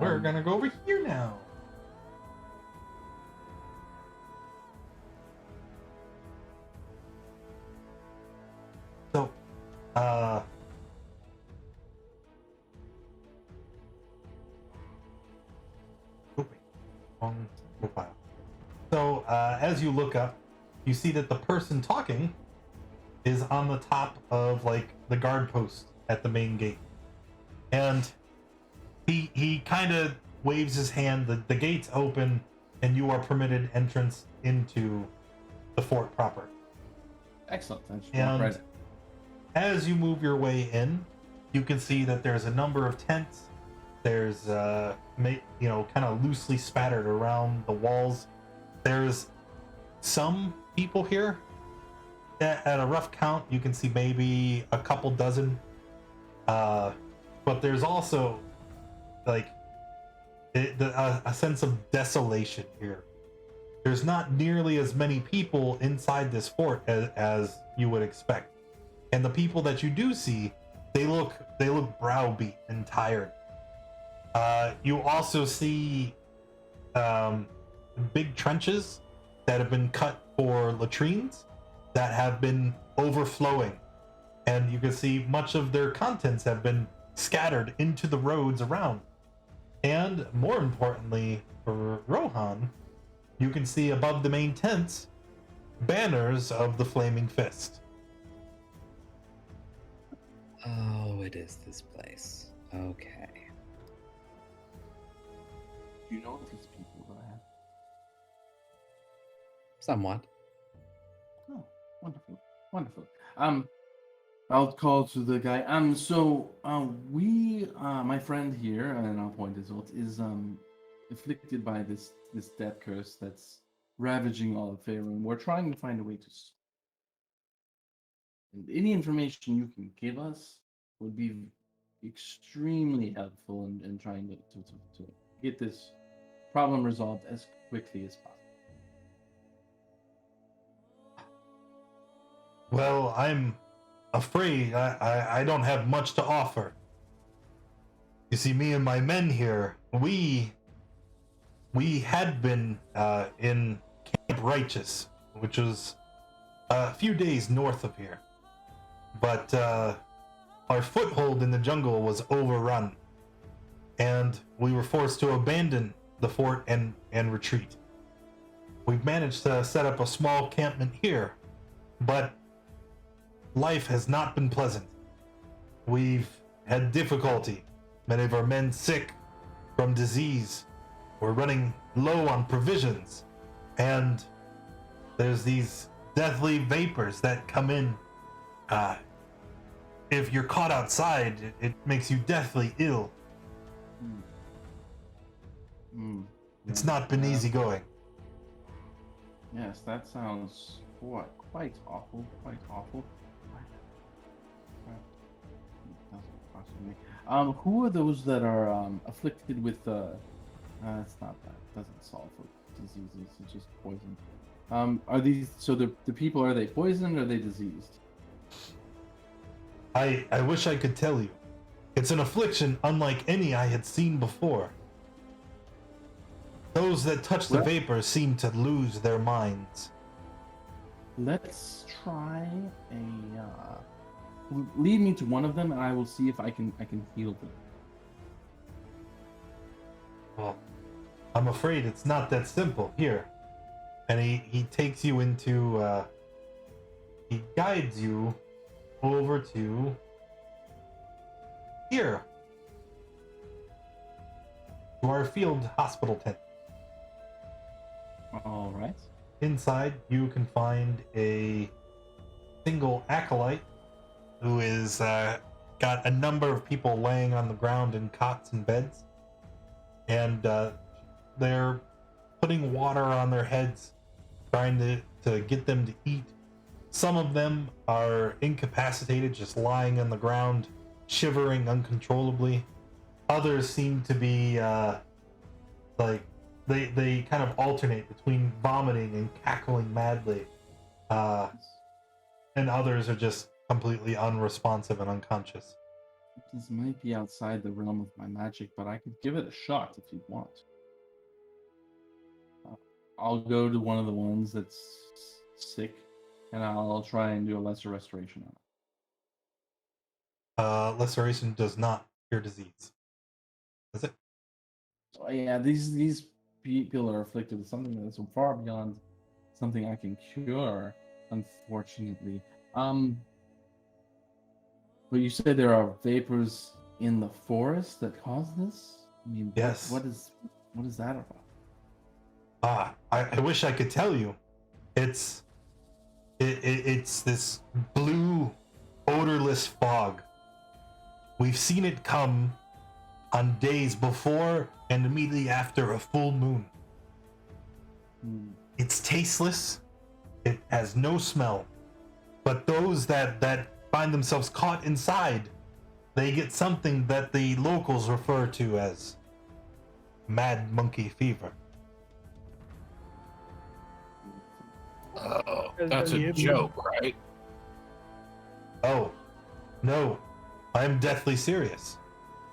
We're gonna go over here now. So, wrong profile. So, as you look up, you see that the person talking is on the top of like the guard post at the main gate, and he kind of waves his hand. The gates open, and you are permitted entrance into the fort proper. Excellent. I just And walk right in. as you move your way in, you can see that there's a number of tents. There's kind of loosely spattered around the walls. There's some people here. At a rough count, you can see maybe a couple dozen. But there's also like a sense of desolation here. There's not nearly as many people inside this fort as you would expect. And the people that you do see, they look browbeat and tired. You also see big trenches that have been cut for latrines that have been overflowing, and you can see much of their contents have been scattered into the roads around. And more importantly for Rohan, you can see above the main tents banners of the Flaming Fist. Oh, it is this place. Okay. Do you know these people that I have? Somewhat. Oh, wonderful, wonderful. I'll call to the guy. My friend here, and I'll point to Zolt, is afflicted by this death curse that's ravaging all of Faerun. We're trying to find a way to. And any information you can give us would be extremely helpful in trying to get this problem resolved as quickly as possible. Well, I'm afraid I don't have much to offer. You see, me and my men here, we had been in Camp Righteous, which was a few days north of here. But our foothold in the jungle was overrun, and we were forced to abandon the fort and retreat. We've managed to set up a small encampment here, but life has not been pleasant. We've had difficulty. Many of our men sick from disease. We're running low on provisions, and there's these deathly vapors that come in. If you're caught outside, it makes you deathly ill. It's not been easy going. Yes, that sounds quite awful. Quite awful. Who are those that are afflicted with? It's not that. It doesn't solve for diseases. It's just poison. Are these so the people? Are they poisoned or are they diseased? I wish I could tell you. It's an affliction unlike any I had seen before. Those that touch the vapor seem to lose their minds. Let's try lead me to one of them, and I will see if I can heal them. Well, I'm afraid it's not that simple. Here. And he takes you into, he guides you over to here. To our field hospital tent. All right. Inside, you can find a single acolyte who is got a number of people laying on the ground in cots and beds, and they're putting water on their heads, trying to get them to eat. Some of them are incapacitated, just lying on the ground, shivering uncontrollably. Others seem to be like they kind of alternate between vomiting and cackling madly, and others are just completely unresponsive and unconscious. This might be outside the realm of my magic, but I could give it a shot if you want. I'll go to one of the ones that's sick, and I'll try and do a lesser restoration on it. Laceration does not cure disease. Is it? So yeah, these people are afflicted with something that's so far beyond something I can cure, unfortunately. But you said there are vapors in the forest that cause this? I mean, Yes. what is that about? I wish I could tell you. It's this blue, odorless fog. We've seen it come on days before and immediately after a full moon. It's tasteless. It has no smell. But those that find themselves caught inside, they get something that the locals refer to as mad monkey fever. Oh, As that's a Gib- joke, right? Oh, no. I'm deathly serious.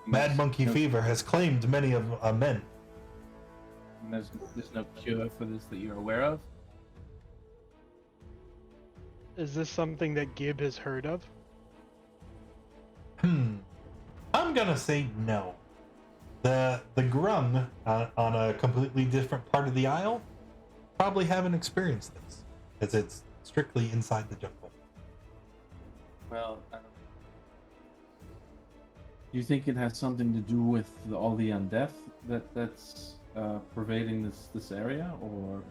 Mad monkey fever has claimed many of men. There's no cure for this that you're aware of? Is this something that Gib has heard of? I'm gonna say no. The Grung on a completely different part of the Isle probably haven't experienced this, as it's strictly inside the jungle. Well, do you think it has something to do with all the undeath that's pervading this area, or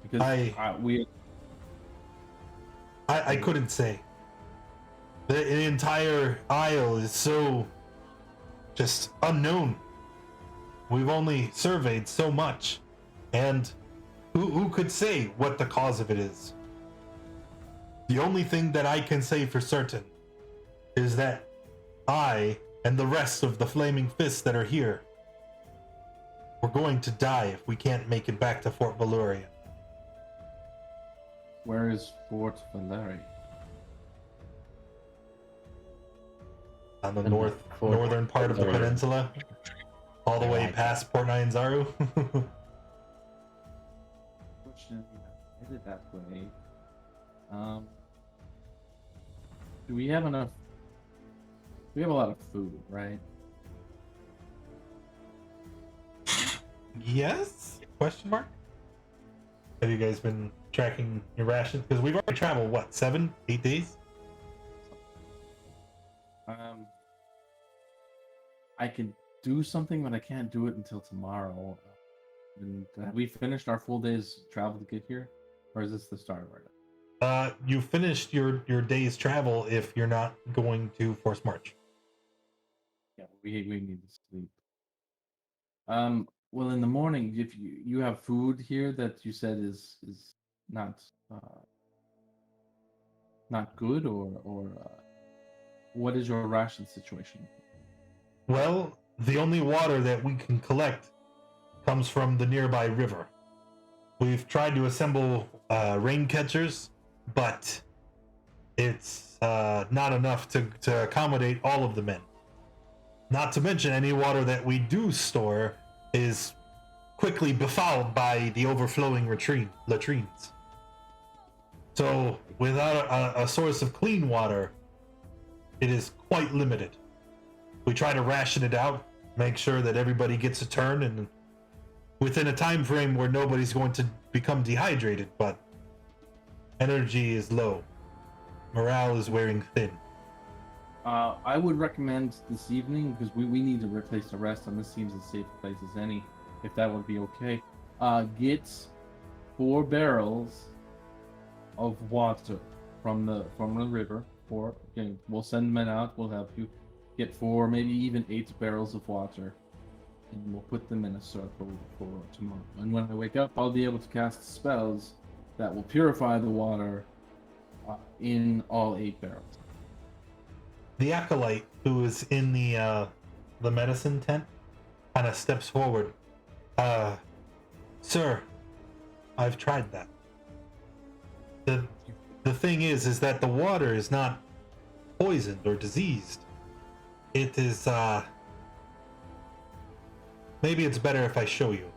because I couldn't say. The entire Isle is so just unknown. We've only surveyed so much, and who could say what the cause of it is? The only thing that I can say for certain is that I and the rest of the Flaming Fists that are here, we're going to die if we can't make it back to Fort Valyria. Where is Fort Valyria? On the In the northern part of the Valyria. peninsula, all the I way like past Port Nyanzaru. Fortunately, I headed that way. Do we have enough? We have a lot of food, right? Yes? Question mark? Have you guys been tracking your rations? Because we've already traveled, what, 7-8 days? I can do something, but I can't do it until tomorrow. And have we finished our full day's travel to get here, or is this the start of our day? You finished your day's travel if you're not going to force march. Yeah, we need to sleep. Well, in the morning, if you have food here that you said is not not good, or what is your ration situation? Well, the only water that we can collect comes from the nearby river. We've tried to assemble rain catchers, but it's not enough to accommodate all of the men. Not to mention any water that we do store is quickly befouled by the overflowing latrines. So without a source of clean water, it is quite limited. We try to ration it out, make sure that everybody gets a turn, and within a time frame where nobody's going to become dehydrated, but energy is low. Morale is wearing thin. I would recommend this evening, because we need to replace the rest, and this seems as safe a place as any, if that would be okay. Get 4 barrels of water from the river. Okay, we'll send men out. We'll help you get 4, maybe even 8 barrels of water, and we'll put them in a circle for tomorrow. And when I wake up, I'll be able to cast spells that will purify the water in all 8 barrels. The acolyte who is in the medicine tent kind of steps forward. Sir, I've tried that. The thing is that the water is not poisoned or diseased. It is, maybe it's better if I show you.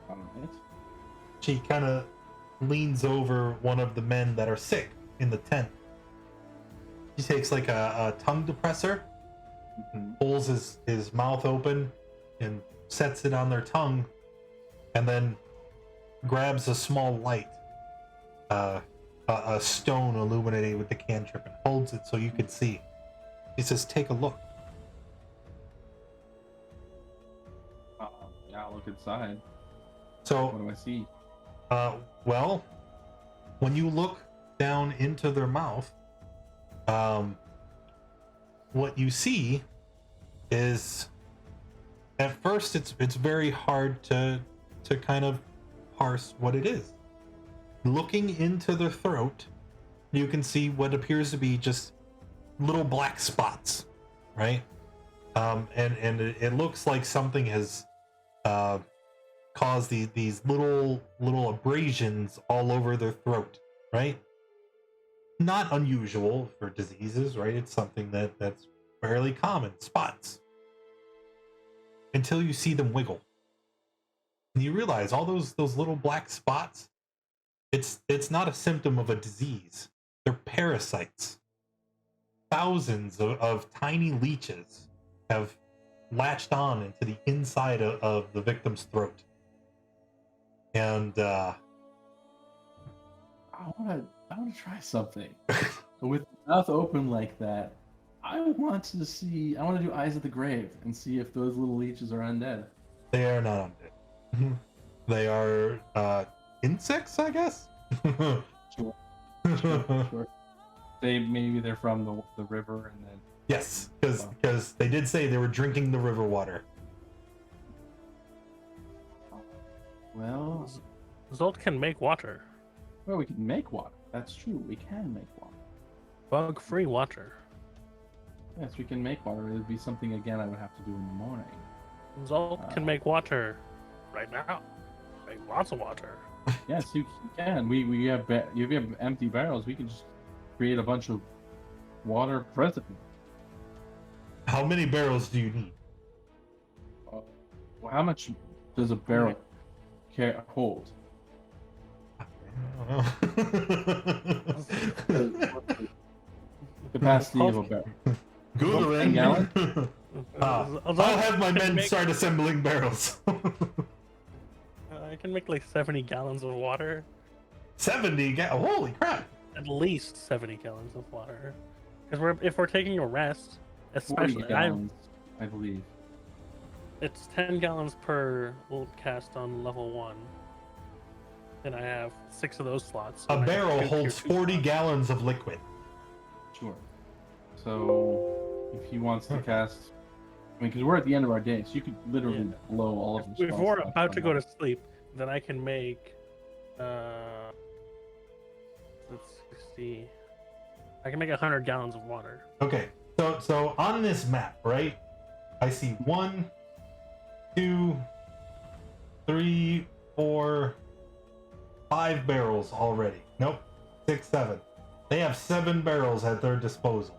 Alright. She kind of leans over one of the men that are sick in the tent. She takes like a tongue depressor, pulls his mouth open, and sets it on their tongue, and then grabs a small light, a stone illuminated with the cantrip, and holds it so you can see. He says, "Take a look." Yeah, I'll look inside. So, What do I see? well, when you look down into their mouth, what you see is, at first, it's very hard to kind of parse what it is. Looking into their throat, you can see what appears to be just little black spots, right? And it looks like something has caused these little abrasions all over their throat, right? Not unusual for diseases, right? It's something that's fairly common, spots. Until you see them wiggle. And you realize all those little black spots, it's not a symptom of a disease. They're parasites. Thousands of tiny leeches have latched on into the inside of the victim's throat. And I wanna try something. With the mouth open like that, I want to do Eyes of the Grave and see if those little leeches are undead. they are not undead. They are insects, I guess. Sure. Sure. Maybe they're from the river and then Yes, because they did say they were drinking the river water. well, Zolt can make water. we can make water. That's true. We can make water. Bug-free water. Yes, we can make water. It would be something again I would have to do in the morning. Zolt can make water right now. Make lots of water. Yes, you can. We have if you have empty barrels, we can just create a bunch of water presently. How many barrels do you need? Well, how much does a barrel hold? Capacity of a barrel. Googling. Gallon? I'll have my men start assembling barrels. I can make like 70 gallons of water. 70? Holy crap! At least 70 gallons of water. Because if we're taking a rest, 40 especially, gallons, I believe. it's 10 gallons per cast on level 1. And I have 6 of those slots. A and I have barrel two holds tier 2 40 slots. gallons of liquid. Sure. So, if he wants to cast, I mean, because we're at the end of our day, so you could literally blow all of them. If we're about to go to sleep, then I can make. Let's see. I can make 100 gallons of water. Okay, so on this map, right? I see 1, 2, 3, 4, 5 barrels already. Nope, 6, 7. They have 7 barrels at their disposal.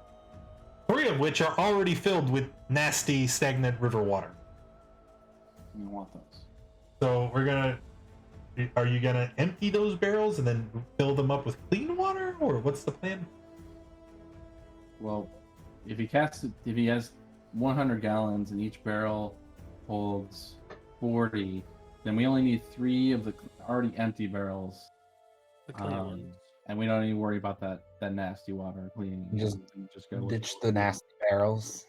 3 of which are already filled with nasty, stagnant river water. We want those. So are you gonna empty those barrels and then fill them up with clean water, or what's the plan? Well, if he has 100 gallons and each barrel holds 40, then we only need 3 of the already empty barrels. The clean ones. And we don't need to worry about that nasty water cleaning. Just go with Ditch the nasty barrels.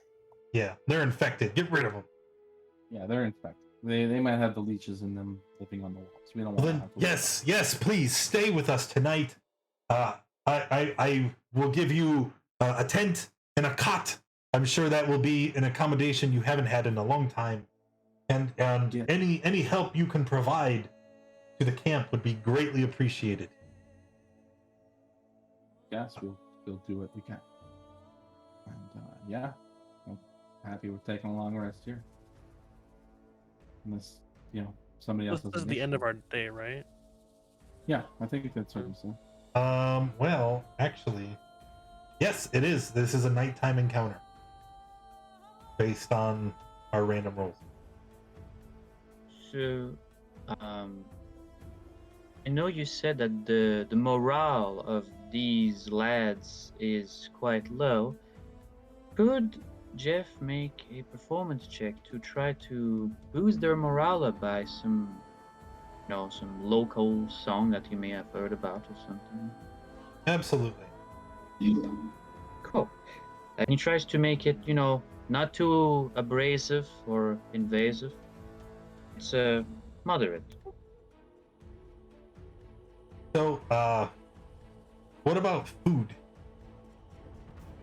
Yeah, they're infected. Get rid of them. Yeah, they're infected. They might have the leeches in them living on the walls. We don't Well want then, to. yes, please stay with us tonight. I will give you a tent and a cot. I'm sure that will be an accommodation you haven't had in a long time, and Yeah. any help you can provide to the camp would be greatly appreciated. Yes, we'll do what we can. And yeah, I'm happy we're taking a long rest here. In this, somebody else This has is the end of initiative. our day, right? Yeah, I think that's what you said. Well, actually, yes, it is. This is a nighttime encounter based on our random rolls. So, I know you said that the morale of these lads is quite low. Could Jeff make a performance check to try to boost their morale up by some, some local song that you may have heard about or something? Absolutely. Cool. And he tries to make it, not too abrasive or invasive. It's moderate. So, what about food?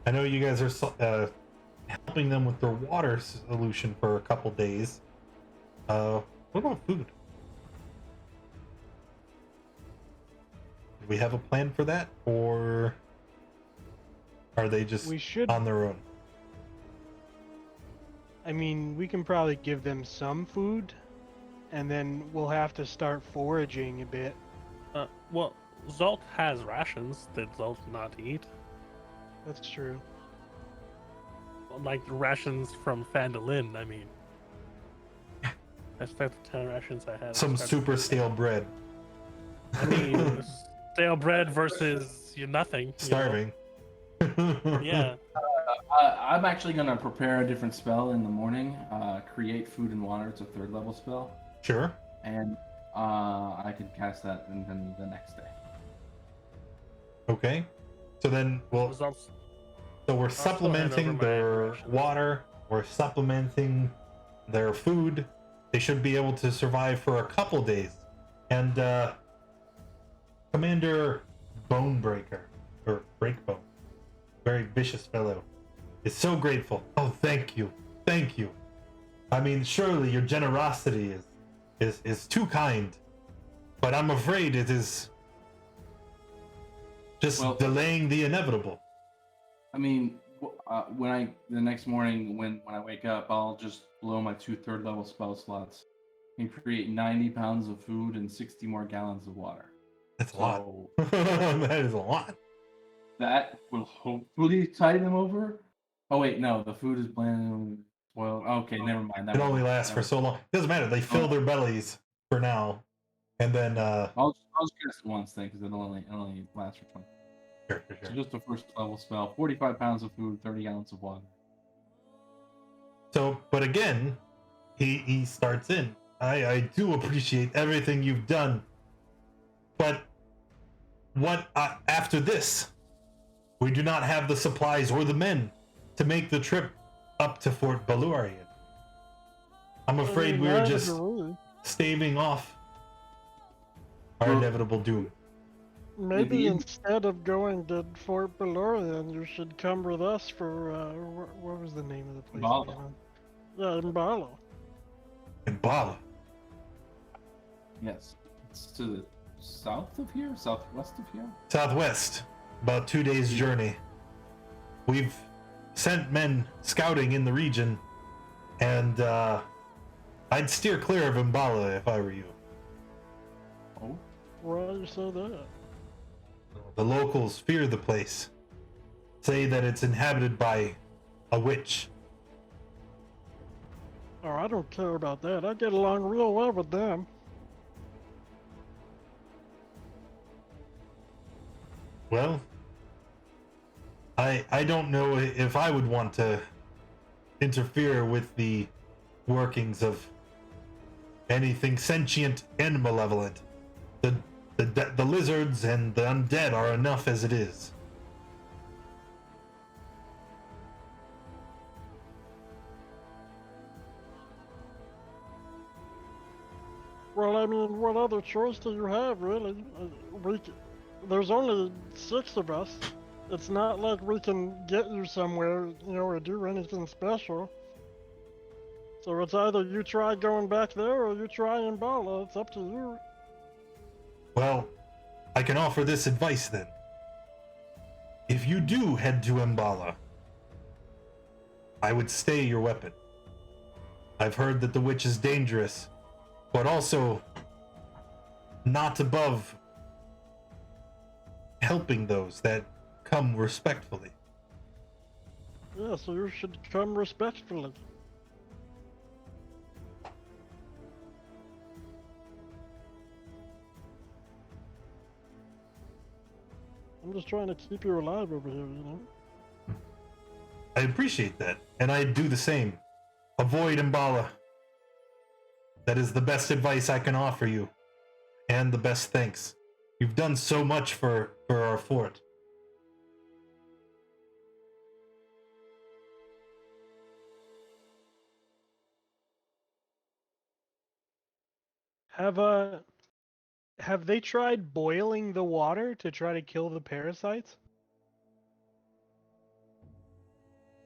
I know you guys are helping them with their water solution for a couple days. What about food? Do we have a plan for that, or are they just We should. on their own? I mean, we can probably give them some food, and then we'll have to start foraging a bit. Well, Zolt has rations. Did Zolt not eat? That's true. Like rations from Fandolin, I mean. I spent the 10 rations I had. Some super stale bread. I mean, stale bread versus nothing. You know? Starving. Yeah. I'm actually gonna prepare a different spell in the morning. Create food and water. It's a 3rd level spell, Sure. and I can cast that and then the next day. Okay. So then, well, Results. so we're hand supplementing over my their rations. water. We're supplementing their food. They should be able to survive for a couple days. And Commander Bonebreaker, or Breakbone, very vicious fellow, is so grateful. Oh, thank you, thank you. I mean, surely your generosity is too kind, but I'm afraid it is just Well- delaying the inevitable. I mean, the next morning when I wake up, I'll just blow my 2 3rd level spell slots and create 90 pounds of food and 60 more gallons of water. That's a lot. So That is a lot. that will hopefully tide them over. Oh wait, no, the food is bland. Well, okay, never mind. It only lasts for so long. Doesn't matter. They fill their bellies for now, and then I'll just cast it once then, because it'll only last for 20. sure. So just a 1st level spell, 45 pounds of food, 30 gallons of water. So, but again, he starts in. I do appreciate everything you've done, but what after this? We do not have the supplies or the men to make the trip up to Fort Balurian. I'm afraid we are just staving off our Well- inevitable doom. Maybe Maybe- instead of going to Fort Balorian, you should come with us for what was the name of the place? Imbala. again? Yeah, Imbala. And Bala. Yes, it's to the south of here, southwest of here. Southwest, about 2 days' journey. We've sent men scouting in the region, and I'd steer clear of Imbala if I were you. Oh, Why do you say that? The locals fear the place, say that it's inhabited by a witch. Oh, I don't care about that. I get along real well with them. Well, I don't know if I would want to interfere with the workings of anything sentient and malevolent. The lizards and the undead are enough as it is. Well, I mean, what other choice do you have, really? There's only 6 of us. It's not like we can get you somewhere, or do anything special. So it's either you try going back there or you try Imbala. It's up to you. Well, I can offer this advice then. If you do head to Mbala, I would stay your weapon. I've heard that the witch is dangerous, but also not above helping those that come respectfully. Yeah, so you should come respectfully. I'm just trying to keep you alive over here, you know? I appreciate that, and I do the same. Avoid Mbala. That is the best advice I can offer you, and the best thanks. You've done so much for our fort. Have they tried boiling the water to try to kill the parasites?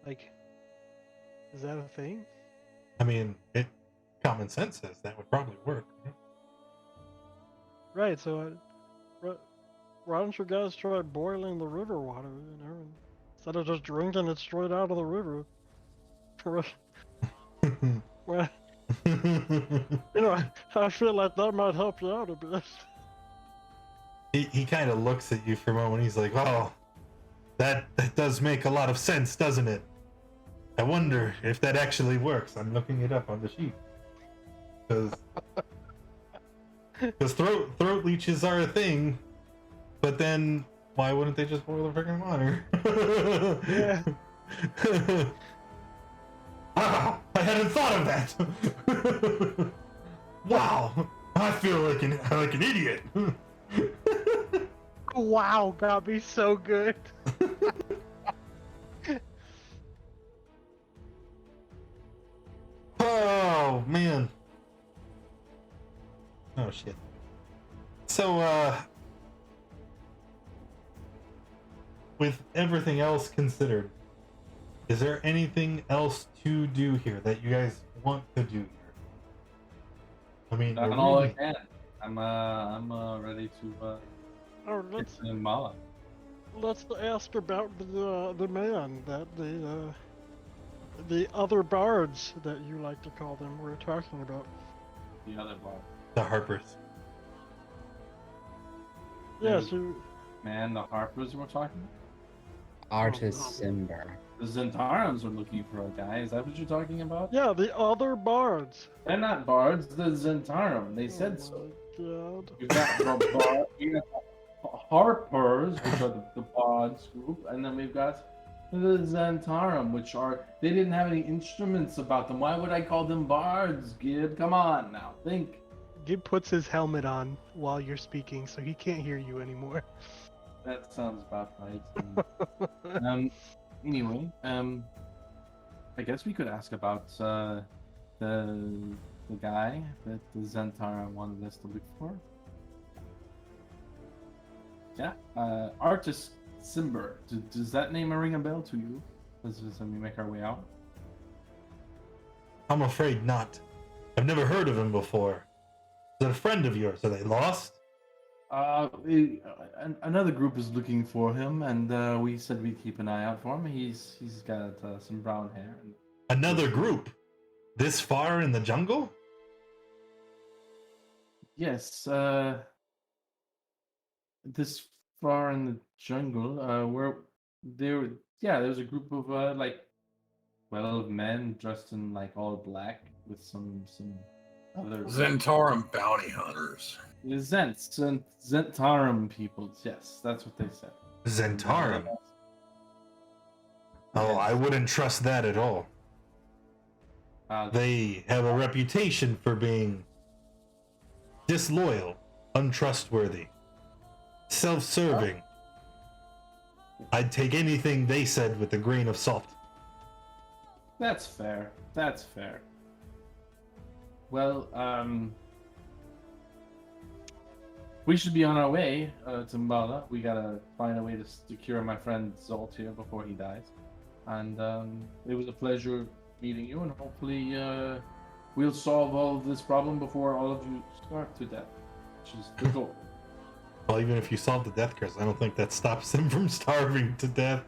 Like, is that a thing? I mean, common sense says that would probably work. Right, so Why don't you guys try boiling the river water, you know, instead of just drinking it straight out of the river? Well, you know, I feel like that might help you out a bit. He kind of looks at you for a moment. He's like, "Oh, that does make a lot of sense, doesn't it? I wonder if that actually works." I'm looking it up on the sheet because throat leeches are a thing, but then why wouldn't they just boil the freaking water? Yeah. Ah, I hadn't thought of that. Wow, I feel like an idiot. Wow, got me so good. Oh man. Oh shit. So with everything else considered, is there anything else to do here that you guys want to do here? I mean, Done we're all I really- can. I'm ready to Oh, get to Mala. let's ask about the man that the other bards that you like to call them were talking about. The other bar. the Harpers. Yes, you. Man, the Harpers were talking. Artis Simber. The Zentarans are looking for a guy. Is that what you're talking about? Yeah, the other bards. They're not bards. They're Zentarum. They said Oh so. my God. We've got we got the Harpers, which are the bards group, and then we've got the Zentarum, which are they didn't have any instruments about them. Why would I call them bards, Gib? Come on now, think. Gib puts his helmet on while you're speaking, so he can't hear you anymore. That sounds about right. Anyway, I guess we could ask about the guy that the Zentara wanted us to look for. Yeah, Artis Simber. Does that name ring a bell to you? As we make our way out. I'm afraid not. I've never heard of him before. Is it a friend of yours? Are they lost? Another group is looking for him, and we said we'd keep an eye out for him. He's got some brown hair. Another group? This far in the jungle? Yes, this far in the jungle, where there, yeah, there's a group of 12 men dressed in like all black with some other Zentarum bounty hunters. Zentarum peoples. Yes, that's what they said. Zentarum? Oh, I wouldn't trust that at all. They have a reputation for being disloyal, untrustworthy, self-serving. I'd take anything they said with a grain of salt. That's fair. That's fair. Well, we should be on our way to Mbala. We gotta find a way to secure my friend Zolt here before he dies. And it was a pleasure meeting you, and hopefully we'll solve all of this problem before all of you starve to death, which is the goal. Well, even if you solve the death curse, I don't think that stops them from starving to death.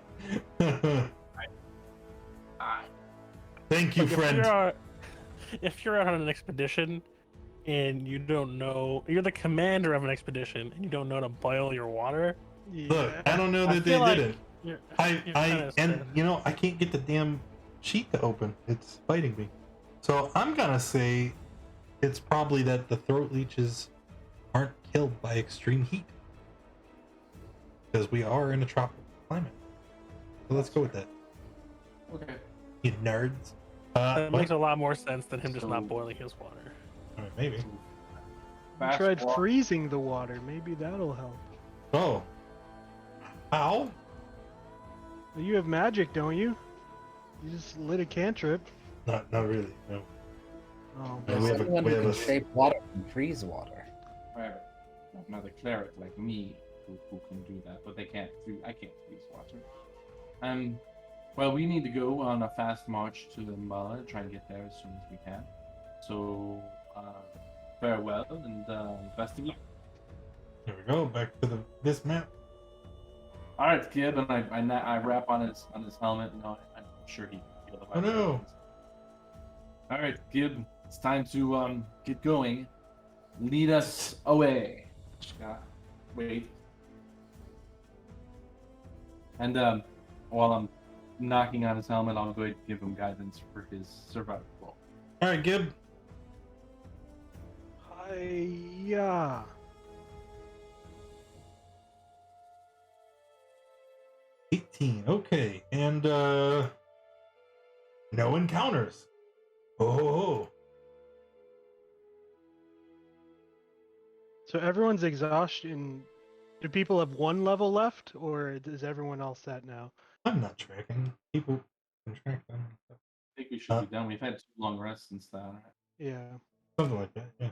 Thank you, Like, friend. If you're out on an expedition and you don't know, you're the commander of an expedition, and you don't know to boil your water. Look, I don't know I that they feel like didn't. You're And kinda you know, I can't get the damn sheet to open. It's fighting me. So I'm gonna say it's probably that the throat leeches aren't killed by extreme heat. Because we are in a tropical climate. So let's go with that. Okay. You nerds. That Mike? makes a lot more sense than him just So- not boiling his water. Alright, maybe. You Fast tried walk. freezing the water. Maybe that'll help. Oh. Ow. Well, you have magic, don't you? You just lit a cantrip. Not really. No. Oh, Yeah, we have Anyone we who have can a- shape water can freeze water. Right. Another cleric like me who can do that, but they can't do. I can't freeze water. Well, we need to go on a fast march to Mbala and try and get there as soon as we can. So, farewell and best of luck. There we go. Back to this map. All right, Gib, and I wrap on his helmet. No, I'm sure he can feel the Oh, no. vibrations. All right, Gib, it's time to get going. Lead us away. Wait. And while I'm knocking on his helmet, I'll go ahead and give him guidance for his survival. Alright, Gib. Hiya. Okay, and no encounters. Oh, So everyone's exhaustion. Do people have one level left, or is everyone else that now? I'm not tracking. People can track them. I think we should be done. We've had 2 long rests since that. Yeah, Something like that, yeah.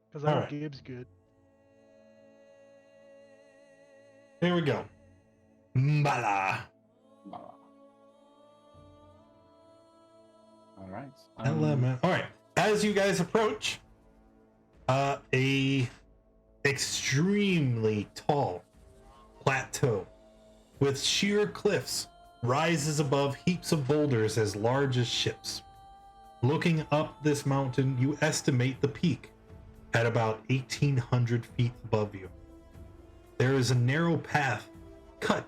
because I know Alright. Gibbs good. Here we go. Mbala. All right. Alright. As you guys approach, a extremely tall plateau with sheer cliffs rises above heaps of boulders as large as ships. Looking up this mountain, you estimate the peak at about 1,800 feet above you. There is a narrow path cut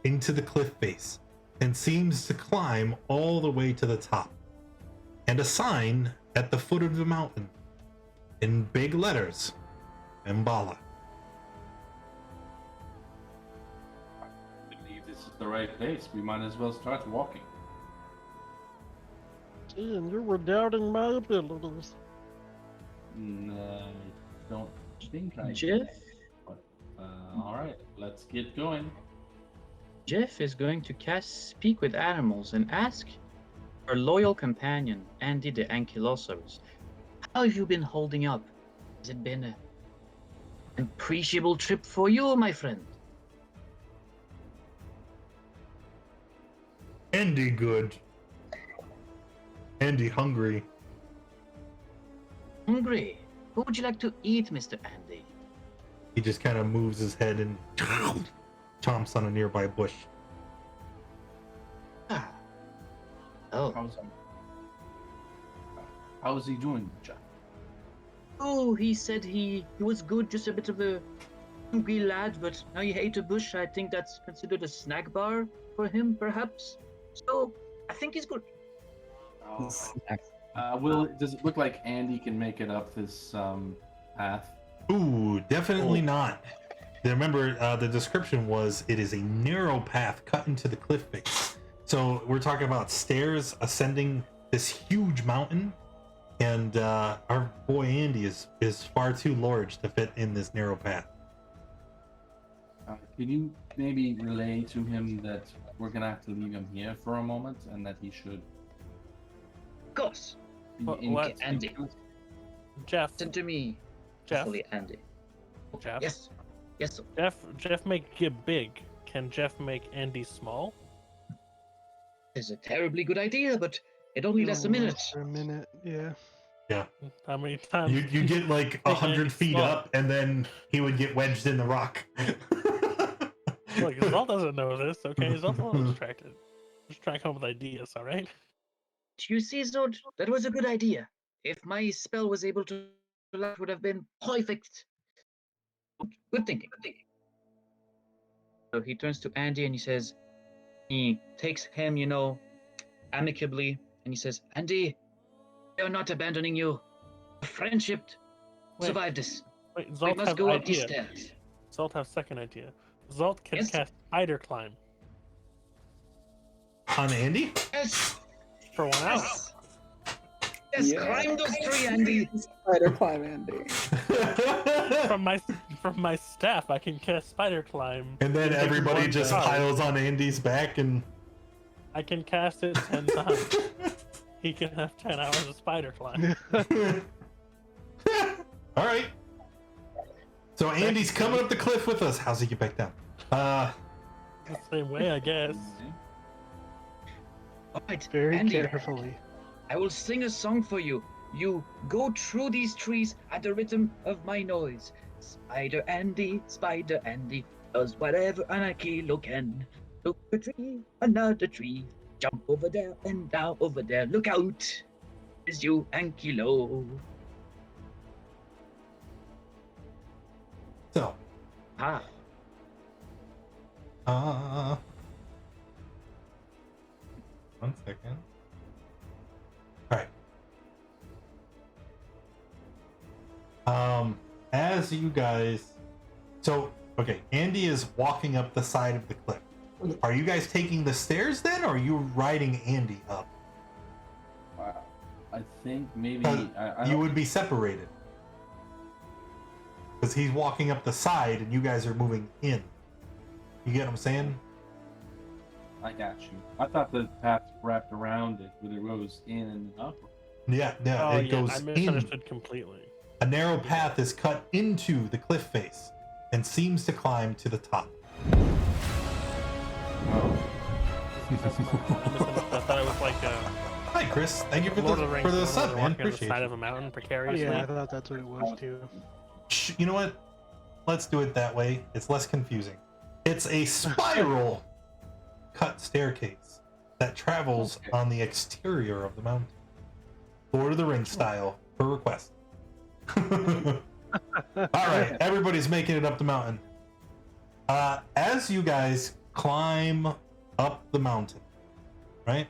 into the cliff face and seems to climb all the way to the top, and a sign at the foot of the mountain in big letters, Mbala. I believe this is the right place. We might as well start walking. Gee, and you were doubting my abilities. I don't think I Jeff? did. But, all right, let's get going. Jeff is going to cast Speak with Animals and ask our loyal companion, Andy the Ankylosaurus, how have you been holding up? Has it been an appreciable trip for you, my friend? Andy good. Andy hungry. Hungry? What would you like to eat, Mr. Andy? He just kind of moves his head and chomps on a nearby bush. Ah. Oh. How's he doing, Jack? Oh, he said he was good, just a bit of a hungry lad, but now he ate a bush. I think that's considered a snack bar for him, perhaps. So, I think he's good. Oh, Snack. does it look like Andy can make it up this path? Ooh, definitely Oh. not. Remember, the description was it is a narrow path cut into the cliff face. So we're talking about stairs ascending this huge mountain, and our boy Andy is far too large to fit in this narrow path. Can you maybe relay to him that we're gonna have to leave him here for a moment, and that he should Of course. be What- in what? Andy, Jeff, listen to me. Jeff, Carefully, Andy. Jeff, Yes. Yes, sir. Jeff make Gib big. Can Jeff make Andy small? It's a terribly good idea, but it only lasts a minute. For a minute, yeah. How many times? You get like Andy 100 feet small. up, and then he would get wedged in the rock. Look, Zolt doesn't know this, okay? Zolt's a little distracted. Just trying to come up with ideas, all right? Do you see, Zod? That was a good idea. If my spell was able to, that would have been perfect. Good thinking. So he turns to Andy and he says, he takes him, amicably, and he says, Andy, we are not abandoning you. Friendship survived this. Wait, We Zolt must has go up these idea. stairs. Zolt has second idea. Zolt can Yes. cast spider climb On Andy? Yes, for 1 hour. yes. Yes, Yeah. climb those trees, Andy. Spider climb Andy. From my staff, I can cast spider climb. And then in everybody one just charge. piles on Andy's back and I can cast it 10 times. He can have 10 hours of spider climb. all right. So Andy's coming up the cliff with us. How's he get back down? The same way, I guess. All right, Very Andy, carefully. I will sing a song for you. You go through these trees at the rhythm of my noise. Spider Andy, does whatever an Ankylo can. Look a tree, another tree. Jump over there and down over there. Look out! Is you Ankylo. So, Ah, one second. All right. As you guys, so okay, Andy is walking up the side of the cliff. Are you guys taking the stairs then, or are you riding Andy up? Wow. I think maybe I You don't would be separated because he's walking up the side, and you guys are moving in. You get what I'm saying? I got you. I thought the path wrapped around it, but it goes in and up. Yeah, yeah. Oh, it yeah, goes I in. misunderstood completely. A narrow path is cut into the cliff face and seems to climb to the top. Oh. I thought it was like Hi, Chris. Thank you for Lord the of the Rings. for the when sub, they're man. walking on the Appreciate side it. of a mountain precariously. Yeah, I thought that's what it was too. You know what? Let's do it that way. It's less confusing. It's a spiral cut staircase that travels Okay. on the exterior of the mountain. Lord of the Rings style, per request. All right, everybody's making it up the mountain. As you guys climb up the mountain, right?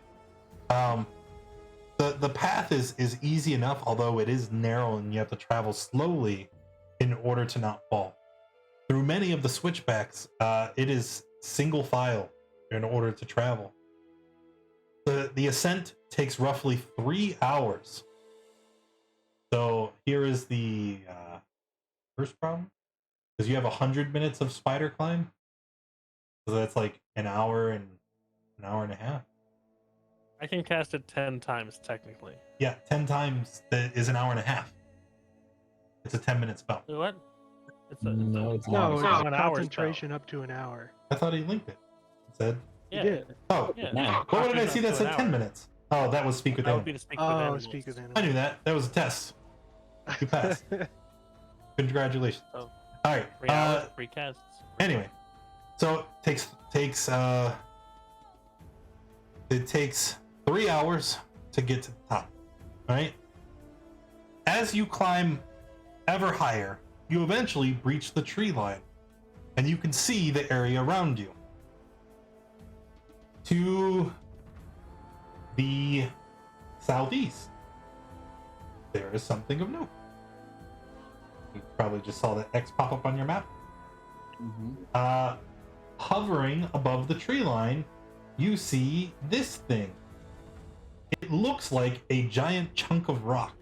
The path is easy enough, although it is narrow and you have to travel slowly in order to not fall. Through many of the switchbacks, it is single file in order to travel. The ascent takes roughly 3 hours. So here is the first problem, because you have 100 minutes of spider climb. So that's like an hour and a half. I can cast it 10 times technically. Yeah, 10 times is an hour and a half. It's a 10-minute spell. What? It's No, it's No, not. it's Wow. 1 hour concentration up to an hour. I thought he linked it. It said, Yeah. You did. oh, Yeah. Now. what did I see that Up to an said 10 hour. minutes? Oh, that was speak with That would be animals. to speak with Oh, animals. speak with I animals. knew that. That was a test. You passed. Congratulations. Oh. All right. 3 hours, 3 casts. Anyway, so it takes 3 hours to get to the top. All right. As you climb ever higher, you eventually breach the tree line, and you can see the area around you. To the southeast, there is something of note. You probably just saw that X pop up on your map. Mm-hmm. Hovering above the tree line, you see this thing. It looks like a giant chunk of rock.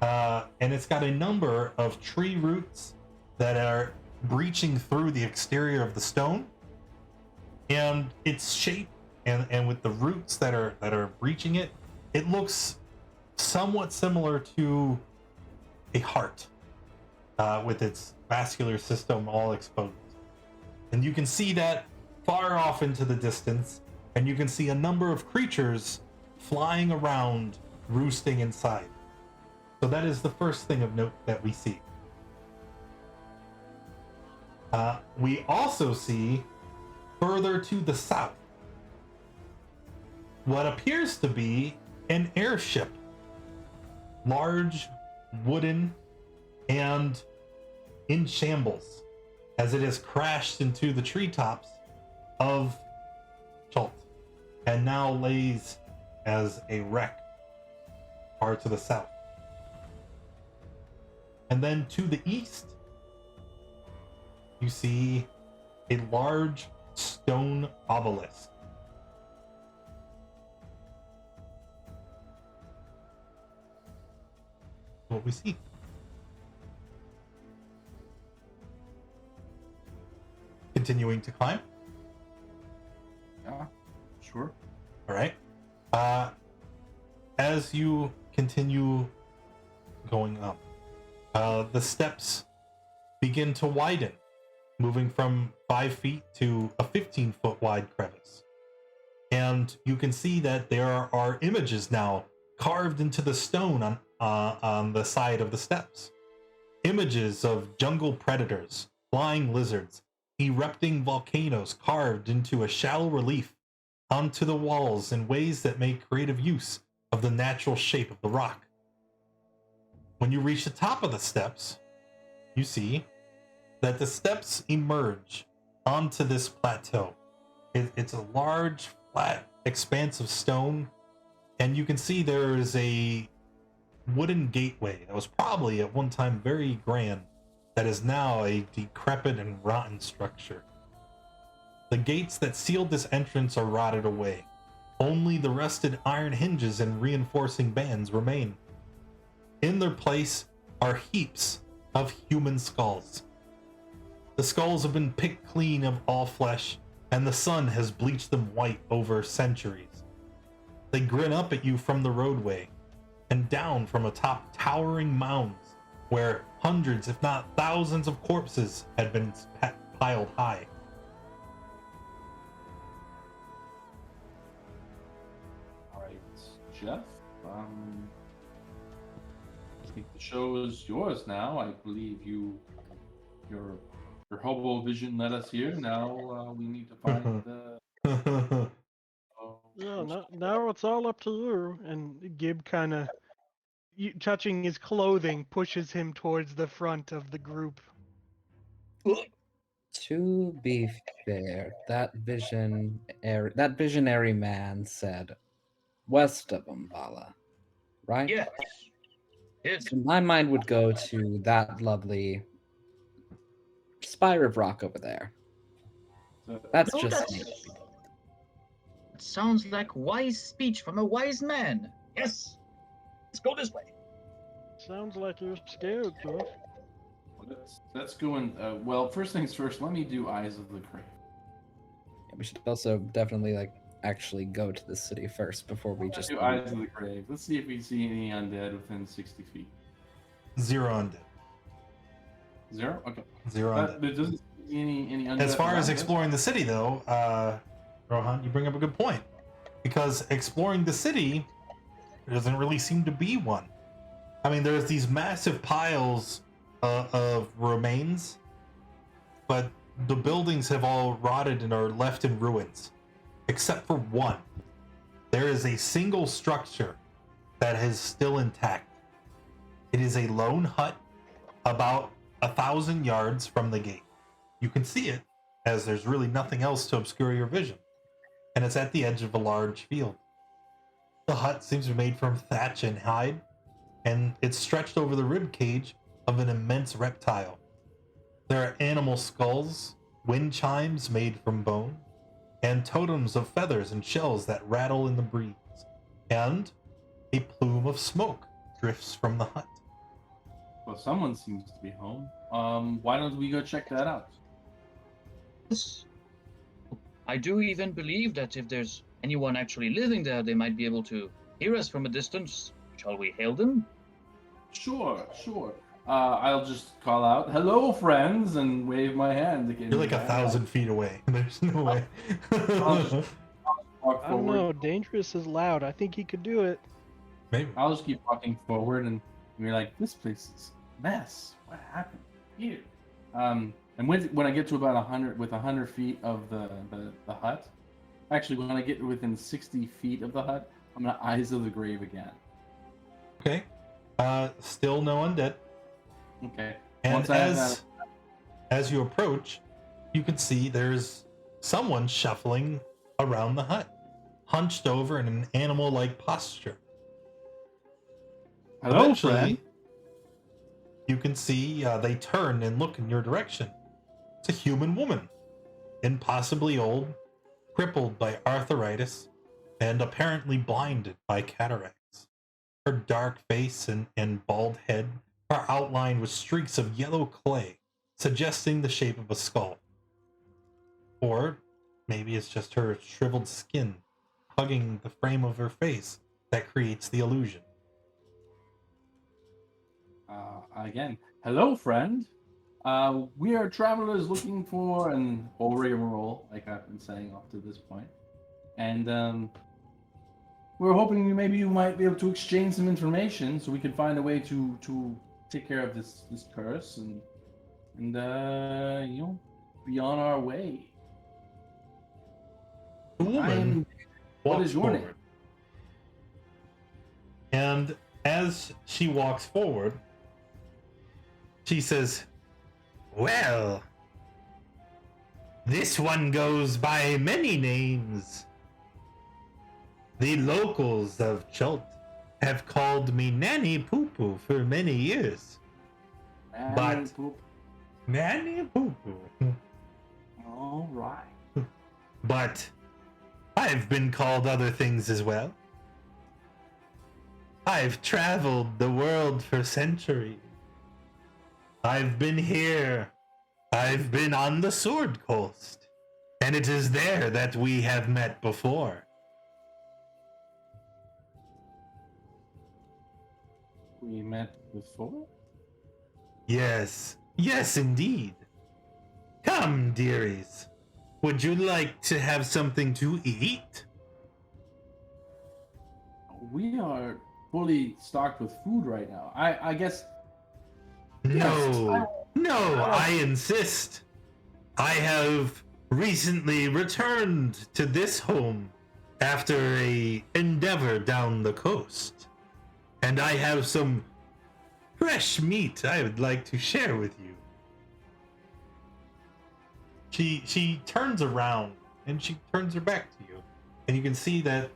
And it's got a number of tree roots that are breaching through the exterior of the stone. And its shape and with the roots that are breaching it, it looks somewhat similar to a heart, with its vascular system all exposed. And you can see that far off into the distance, and you can see a number of creatures flying around, roosting inside. So that is the first thing of note that we see. We also see further to the south what appears to be an airship. large, wooden, and in shambles as it has crashed into the treetops of Zolt and now lays as a wreck far to the south. And then to the east, you see a large stone obelisk. What we see. Continuing to climb. Yeah, sure. All right. As you continue going up, the steps begin to widen, moving from 5 feet to a 15-foot wide crevice. And you can see that there are images now carved into the stone on the side of the steps. Images of jungle predators, flying lizards, erupting volcanoes carved into a shallow relief onto the walls in ways that make creative use of the natural shape of the rock. When you reach the top of the steps, you see that the steps emerge onto this plateau. It's a large, flat expanse of stone, and you can see there is a wooden gateway that was probably at one time very grand, that is now a decrepit and rotten structure. The gates that sealed this entrance are rotted away. Only the rusted iron hinges and reinforcing bands remain. In their place are heaps of human skulls. The skulls have been picked clean of all flesh, and the sun has bleached them white over centuries. They grin up at you from the roadway, and down from atop towering mounds where hundreds, if not thousands, of corpses had been piled high. All right, Jeff. I think the show is yours now. I believe your hobo vision led us here. Now we need to find the. Yeah, now it's all up to you. And Gib kind of, touching his clothing, pushes him towards the front of the group. To be fair, that visionary man said west of Umbala, right? Yes. Yes. So my mind would go to that lovely spire of rock over there. That's No, just that's- me. That sounds like wise speech from a wise man. Yes. Let's go this way. Sounds like you're scared, Jeff. Let's go and well, first things first. Let me do Eyes of the Grave. Yeah, we should also definitely actually go to the city first before we just. Do Eyes of the Grave. Let's see if we see any undead within 60 feet. 0 undead. 0? Okay. 0 undead. There doesn't see any undead. As far as around exploring the city, though, Rohan, you bring up a good point. Because exploring the city, there doesn't really seem to be one. I mean, there's these massive piles of remains, but the buildings have all rotted and are left in ruins, except for one. There is a single structure that is still intact. It is a lone hut about 1,000 yards from the gate. You can see it, as there's really nothing else to obscure your vision, and it's at the edge of a large field. The hut seems to be made from thatch and hide, and it's stretched over the rib cage of an immense reptile. There are animal skulls, wind chimes made from bone, and totems of feathers and shells that rattle in the breeze, and a plume of smoke drifts from the hut. Well, someone seems to be home. Why don't we go check that out? Yes. I do even believe that if there's anyone actually living there, they might be able to hear us from a distance. Shall we hail them? Sure. I'll just call out, "Hello, friends," and wave my hand again. You're like 1,000 feet away. There's no way. Walk I don't forward. know. Dangerous is loud. I think he could do it. Maybe. I'll just keep walking forward, and you're like, "This place is a mess. What happened here?" And when I get to about 100 feet of the hut, actually, when I get within 60 feet of the hut, I'm gonna Eyes of the Grave again. Okay. Still no undead. Okay. And Once I have as you approach, you can see there's someone shuffling around the hut, hunched over in an animal-like posture. Hello, Eventually, friend. you can see they turn and look in your direction. It's a human woman, impossibly old, crippled by arthritis, and apparently blinded by cataracts. Her dark face and bald head are outlined with streaks of yellow clay, suggesting the shape of a skull. Or maybe it's just her shriveled skin hugging the frame of her face that creates the illusion. Again, hello, friend. We are travelers looking for an rigmarole, like I've been saying up to this point, and we're hoping maybe you might be able to exchange some information so we can find a way to take care of this curse and be on our way. The woman What walks is your forward, name? and as she walks forward, she says, "Well, this one goes by many names. The locals of Chult have called me Nanny Poo Poo for many years. But- Nanny Poo Poo. All right. But I've been called other things as well. I've traveled the world for centuries. I've been here. I've been on the Sword Coast. And it is there that we have met before." We met before? Yes, yes, indeed. Come, dearies. Would you like to have something to eat? We are fully stocked with food right now. I guess. No, no, I- I insist. I have recently returned to this home after a endeavor down the coast. And I have some fresh meat I would like to share with you. She turns around and she turns her back to you, and you can see that,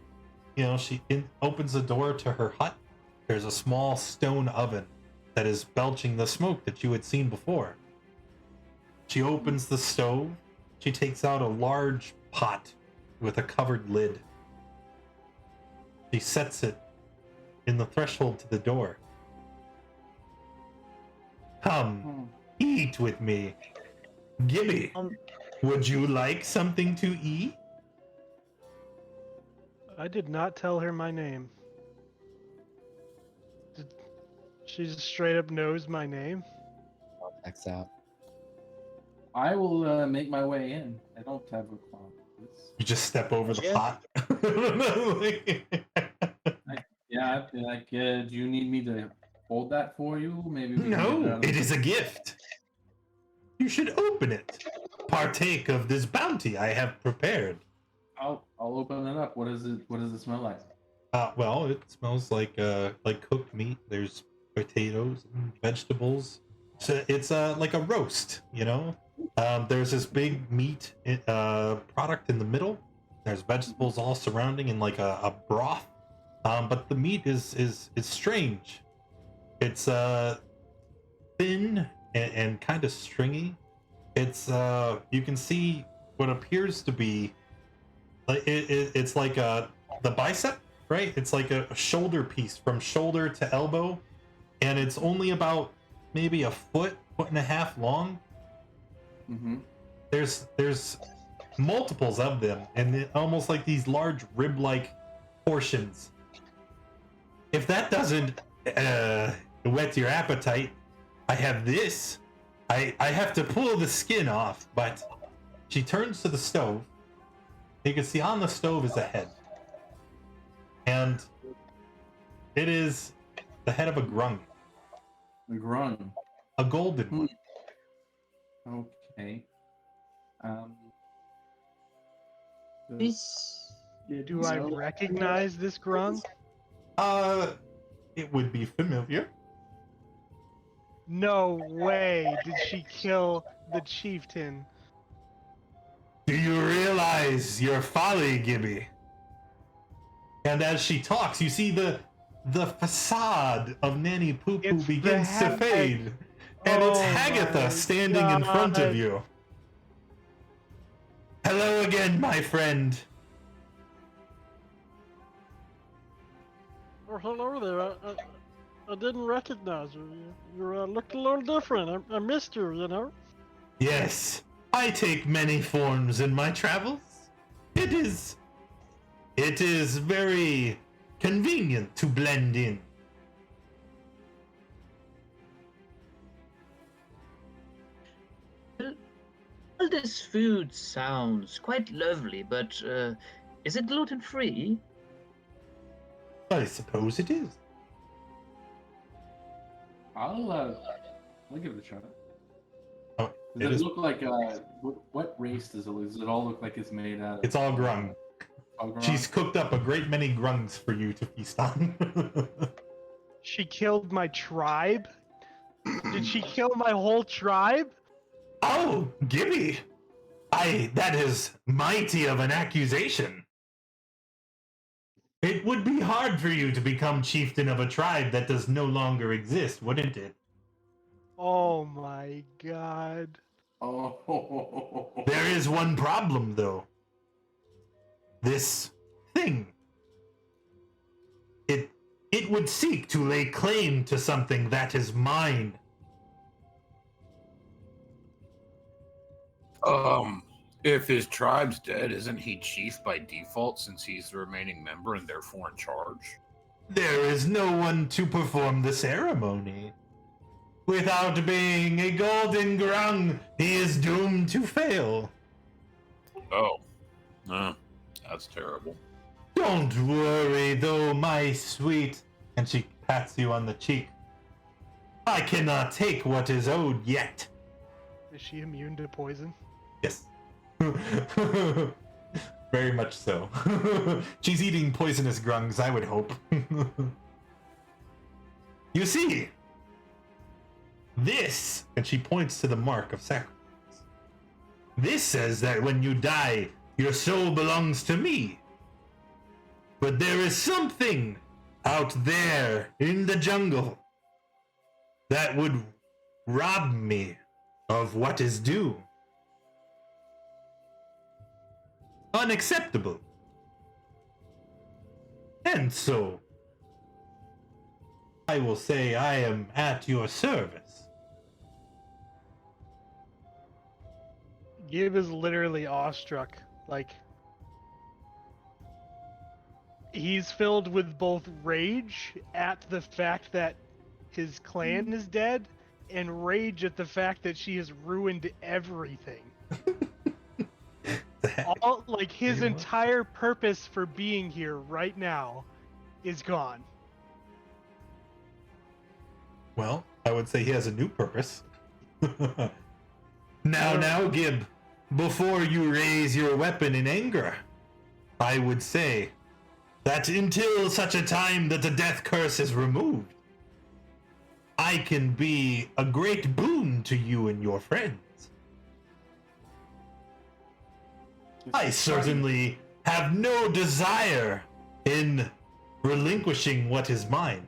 she opens the door to her hut. There's a small stone oven that is belching the smoke that you had seen before. She opens the stove. She takes out a large pot with a covered lid. She sets it in the threshold to the door. Come, eat with me. Gibby, would you like something to eat? I did not tell her my name. She just straight up knows my name. X out. I will make my way in. I don't have a clock. You just step over the Yeah. pot. Yeah, do you need me to hold that for you? Maybe. We can get it No, out of it the- is a gift. You should open it. Partake of this bounty I have prepared. I'll open it up. What is it? What does it smell like? Well, it smells like cooked meat. There's potatoes and vegetables. So it's like a roast, There's this big meat product in the middle. There's vegetables all surrounding in like a broth. But the meat is strange. It's thin and kind of stringy. It's you can see what appears to be like it's like the bicep, right? It's like a shoulder piece from shoulder to elbow, and it's only about maybe a foot and a half long. Mm-hmm. There's multiples of them, and almost like these large rib-like portions. If that doesn't whet your appetite, I have this. I have to pull the skin off, but she turns to the stove. You can see on the stove is a head. And it is the head of a grung. A grung. A golden one. Okay. This. Do I recognize this grung? it would be familiar. No way did she kill the chieftain. Do you realize your folly, Gibby? And as she talks, you see the facade of Nanny Poo Poo It's the begins to hag. fade. And it's Oh Hagatha my standing in front of God. you. Hello again, my friend. Oh, hello there. I didn't recognize you. You looked a little different. I missed you, you know? Yes, I take many forms in my travels. It is very convenient to blend in. Well, this food sounds quite lovely, but is it gluten-free? I suppose it is. I'll give it a shot. Oh, Does it it is. look like what race does it look? Does it all look like it's made out of? It's all grung. all grung? She's cooked up a great many grungs for you to feast on. She killed my tribe? Did she kill my whole tribe? Oh, Gibby! That is mighty of an accusation. It would be hard for you to become chieftain of a tribe that does no longer exist, wouldn't it? Oh my god. Oh. There is one problem, though. This thing. It would seek to lay claim to something that is mine. If his tribe's dead, isn't he chief by default since he's the remaining member and therefore in charge? There is no one to perform the ceremony. Without being a golden grung, he is doomed to fail. Oh. That's terrible. Don't worry, though, my sweet. And she pats you on the cheek. I cannot take what is owed yet. Is she immune to poison? Yes. Very much so. She's eating poisonous grungs, I would hope. You see, this, and she points to the mark of sacrifice. This says that when you die, your soul belongs to me. But there is something out there in the jungle that would rob me of what is due. Unacceptable. And so, I will say I am at your service. Gib is literally awestruck. Like, he's filled with both rage at the fact that his clan is dead and rage at the fact that she has ruined everything. All, like, his You what? entire purpose for being here right now is gone. Well, I would say he has a new purpose. Now, Gib, before you raise your weapon in anger, I would say that until such a time that the death curse is removed, I can be a great boon to you and your friends. I certainly have no desire in relinquishing what is mine,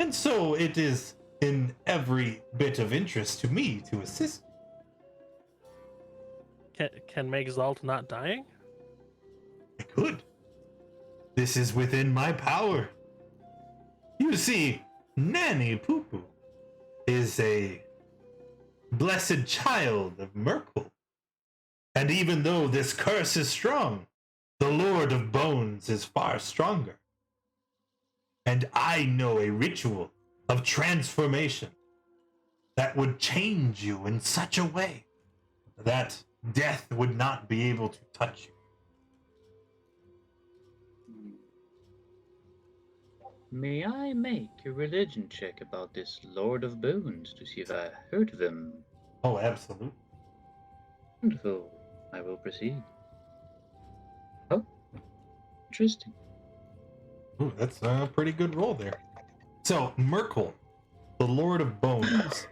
and so it is in every bit of interest to me to assist. Can make Zolt not dying? I could. This is within my power. You see, Nanny Poo Poo is a blessed child of Merkle. And even though this curse is strong, the Lord of Bones is far stronger. And I know a ritual of transformation that would change you in such a way that death would not be able to touch you. May I make a religion check about this Lord of Bones to see if I heard of him? Oh, absolutely. Wonderful. I will proceed. Oh, interesting. Ooh, that's a pretty good roll there. So, Merkel, the Lord of Bones,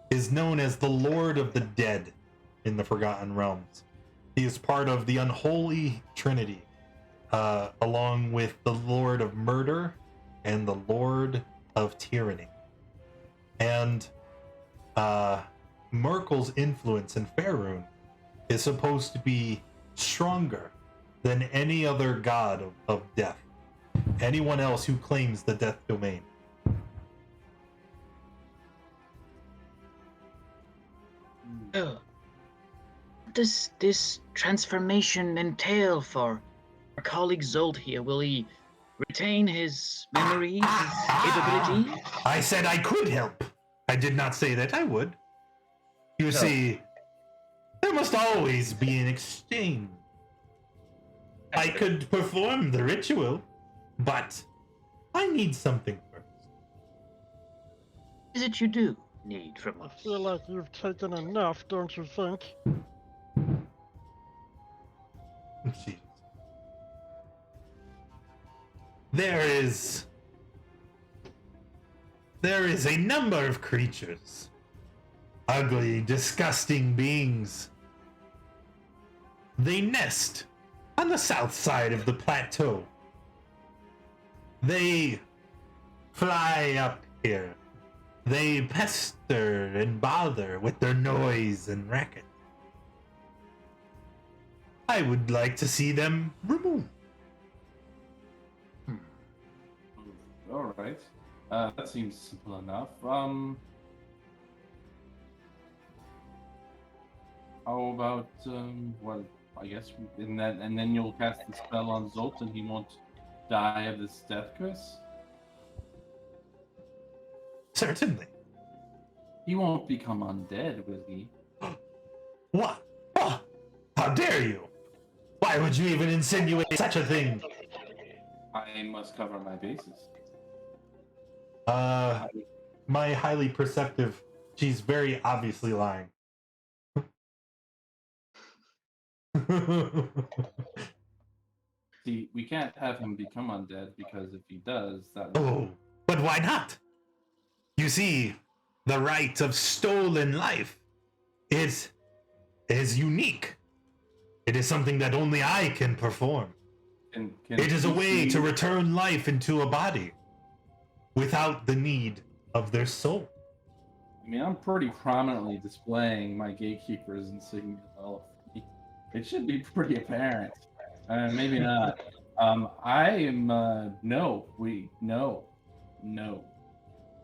is known as the Lord of the Dead in the Forgotten Realms. He is part of the Unholy Trinity, along with the Lord of Murder and the Lord of Tyranny. And Merkel's influence in Faerun is supposed to be stronger than any other god of death. Anyone else who claims the death domain. Oh. What does this transformation entail for our colleague Zolt here? Will he retain his memories, his capabilities? I said I could help. I did not say that I would. You So- see, there must always be an exchange. I could perform the ritual, but I need something first. What is it you do need from I us? feel like you've taken enough, don't you think? Jesus. There is a number of creatures. Ugly, disgusting beings. They nest on the south side of the plateau. They fly up here. They pester and bother with their noise and racket. I would like to see them removed. All right. That seems simple enough. How about well, I guess in that, and then you'll cast the spell on Zolt, and he won't die of this death curse. Certainly. He won't become undead, will he? What? Oh, how dare you? Why would you even insinuate such a thing? I must cover my bases. My highly perceptive, she's very obviously lying. See, we can't have him become undead because if he does, that will Oh, but why not? You see, the right of stolen life is unique. It is something that only I can perform. can It is a way to see- return life into a body without the need of their soul. I mean, I'm pretty prominently displaying my gatekeeper's insignia. It should be pretty apparent. Maybe not. I am. No.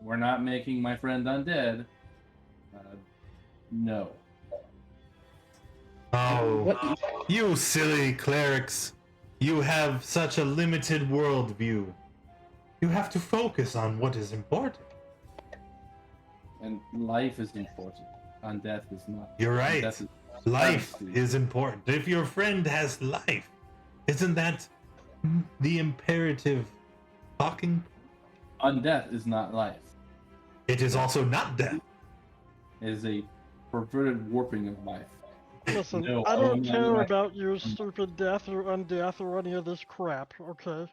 We're not making my friend undead. No. Oh, you silly clerics. You have such a limited worldview. You have to focus on what is important. And life is important. Death is not. You're right. Death is Life travesty. is important. If your friend has life, isn't that the imperative talking? Undeath is not life. It is also not death. It is a perverted warping of life. Listen, No, I don't I'm care not- about your stupid death or undeath or any of this crap, okay?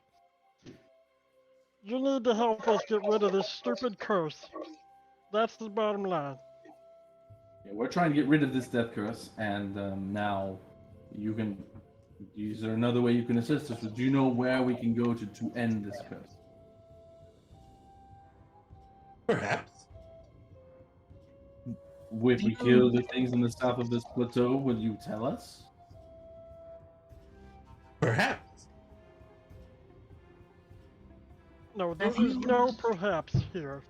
You need to help us get rid of this stupid curse. That's the bottom line. Yeah, we're trying to get rid of this death curse, and now you can. Is there another way you can assist us? Do you know where we can go to end this curse? Perhaps. If we kill the things in the south of this plateau, will you tell us? Perhaps. No, there is no perhaps here,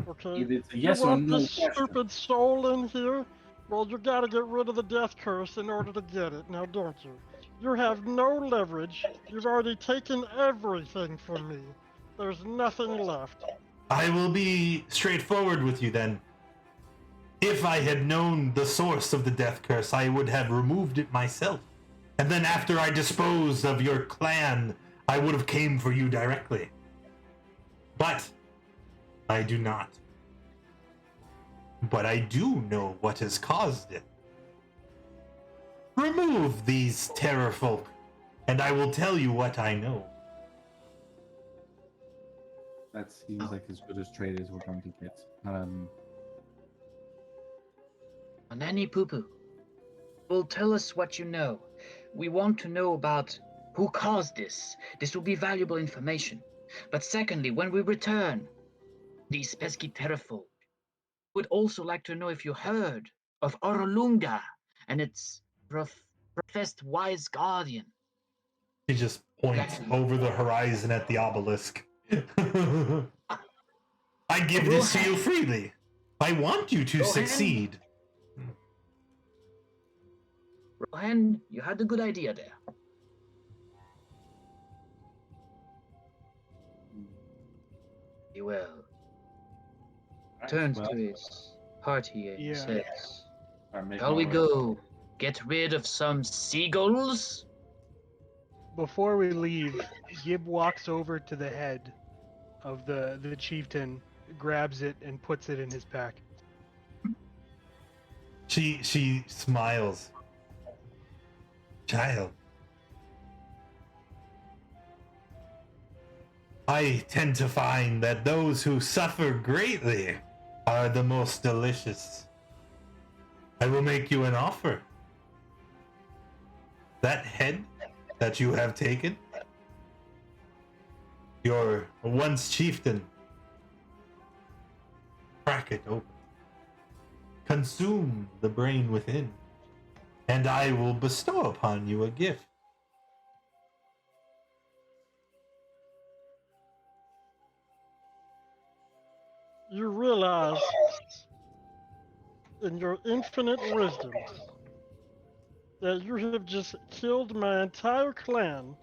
okay? If it's a yes you or want no this question. stupid soul in here? Well, you gotta get rid of the death curse in order to get it, now don't you? You have no leverage. You've already taken everything from me. There's nothing left. I will be straightforward with you then. If I had known the source of the death curse, I would have removed it myself. And then after I disposed of your clan, I would have came for you directly. But I do not. But I do know what has caused it. Remove these terror folk, and I will tell you what I know. That seems like as good a trade as we're going to get. Nanny Poo Poo, well, tell us what you know. We want to know about who caused this. This will be valuable information. But secondly, when we return, these pesky Terrafold would also like to know if you heard of Orolunga and its professed wise guardian. She just points over the horizon at the obelisk. I give this to you freely. I want you to succeed. Rohan, you had a good idea there. He will. Turns to his party and Yeah. says, shall we go get rid of some seagulls? Before we leave, Gib walks over to the head of the chieftain, grabs it, and puts it in his pack. She smiles. Child, I tend to find that those who suffer greatly are the most delicious. I will make you an offer. That head that you have taken, your once chieftain, crack it open. Consume the brain within, and I will bestow upon you a gift. You realize, in your infinite wisdom, that you have just killed my entire clan,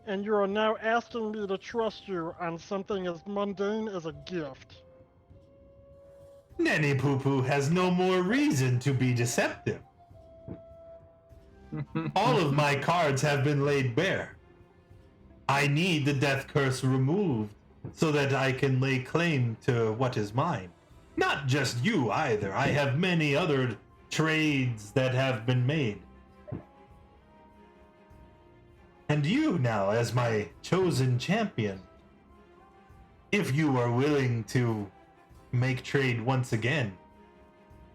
and you are now asking me to trust you on something as mundane as a gift. Nanny Poo Poo has no more reason to be deceptive. All of my cards have been laid bare. I need the death curse removed so that I can lay claim to what is mine. Not just you either. I have many other trades that have been made. And you now, as my chosen champion, if you are willing to make trade once again,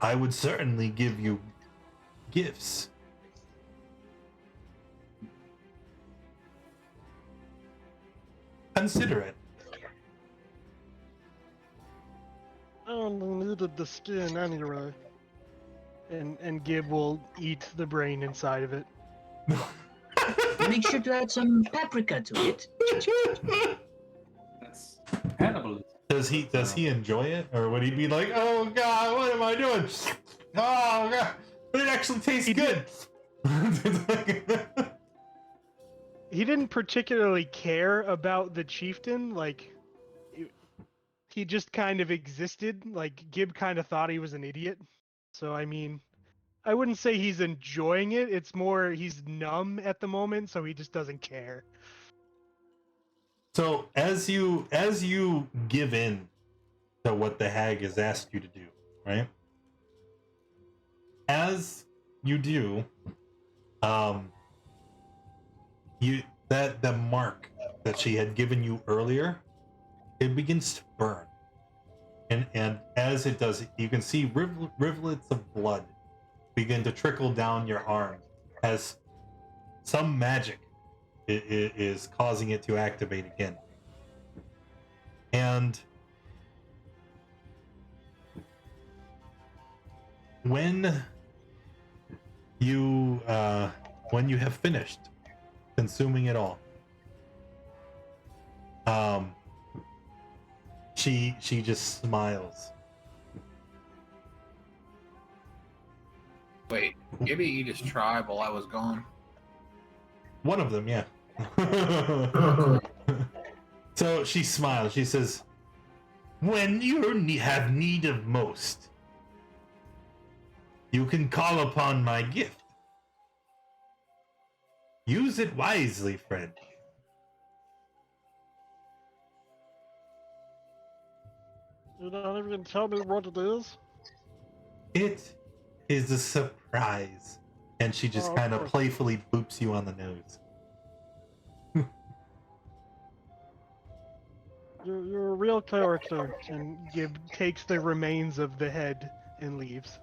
I would certainly give you gifts. Consider it. I only needed the skin anyway. And Gib will eat the brain inside of it. Make sure to add some paprika to it. That's cannibalism. Does he enjoy it, or would he be like, "Oh God, what am I doing? Oh God, but it actually tastes good." He didn't particularly care about the chieftain. Like, he just kind of existed. Like, Gib kind of thought he was an idiot. So I mean, I wouldn't say he's enjoying it. It's more he's numb at the moment, so he just doesn't care. So as you give in to what the hag has asked you to do, right? As you do, the mark that she had given you earlier, it begins to burn, and as it does, you can see rivulets of blood begin to trickle down your arm as some magic is causing it to activate again. And when you have finished consuming it all, she just smiles. Wait, Gibby eat his tribe while I was gone? One of them, yeah. So she smiles. She says, "When you have need of most, you can call upon my gift. Use it wisely, friend." You don't even tell me what it is? It is a surprise. And she just kind of playfully boops you on the nose. You're a real character. And Gib takes the remains of the head and leaves.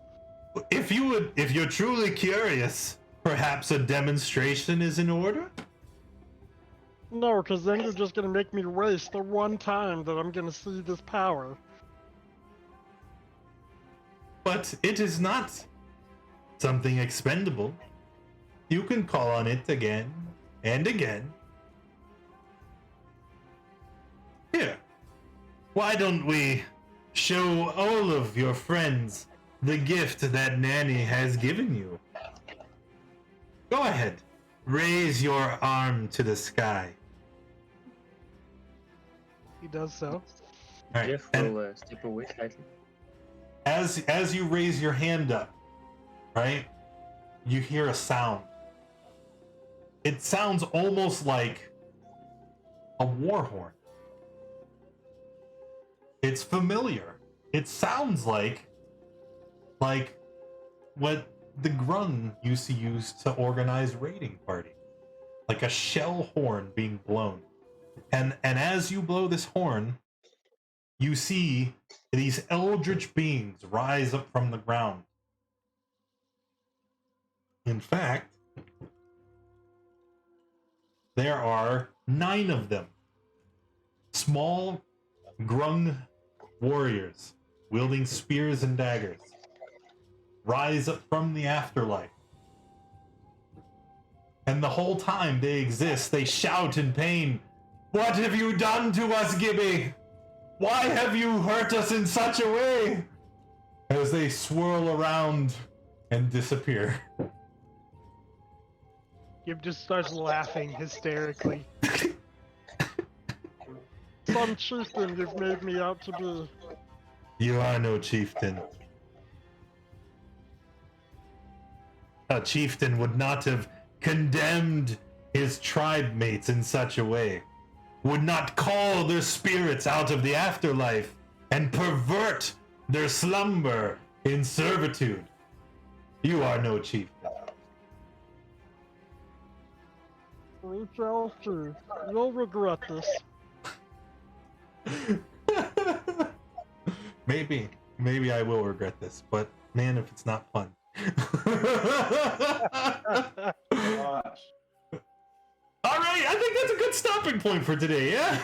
If you're truly curious, perhaps a demonstration is in order? No, because then you're just gonna make me waste the one time that I'm gonna see this power. But it is not something expendable. You can call on it again and again. Here, why don't we show all of your friends the gift that Nanny has given you? Go ahead, raise your arm to the sky. He does so. All right, Jeff and will step away slightly. as you raise your hand up, right, you hear a sound. It sounds almost like a war horn. It's familiar. It sounds like what the Grung used to use to organize raiding parties, like a shell horn being blown. And as you blow this horn, you see these eldritch beings rise up from the ground. In fact, there are 9 of them. Small Grung warriors wielding spears and daggers rise up from the afterlife. And the whole time they exist, they shout in pain, "What have you done to us, Gibby? Why have you hurt us in such a way?" As they swirl around and disappear. Gib just starts laughing hysterically. Some chieftain you've made me out to be. You are no chieftain. A chieftain would not have condemned his tribe mates in such a way, would not call their spirits out of the afterlife and pervert their slumber in servitude. You are no chieftain. We shall see. You'll regret this. Maybe I will regret this, but man, if it's not fun. Gosh. All right, I think that's a good stopping point for today. Yeah.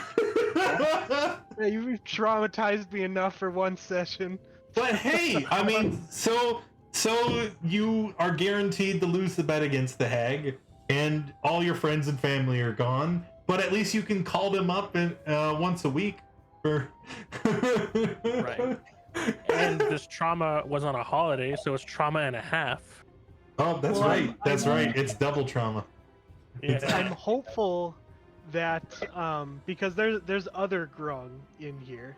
Yeah, you've traumatized me enough for one session. But hey, I mean, so you are guaranteed to lose the bet against the hag, and all your friends and family are gone. But at least you can call them up and once a week. For Right. And this trauma was on a holiday, so it's trauma and a half. Oh, that's Well, right. That's I'm- right. It's double trauma. Yeah. I'm hopeful that because there's other Grung in here,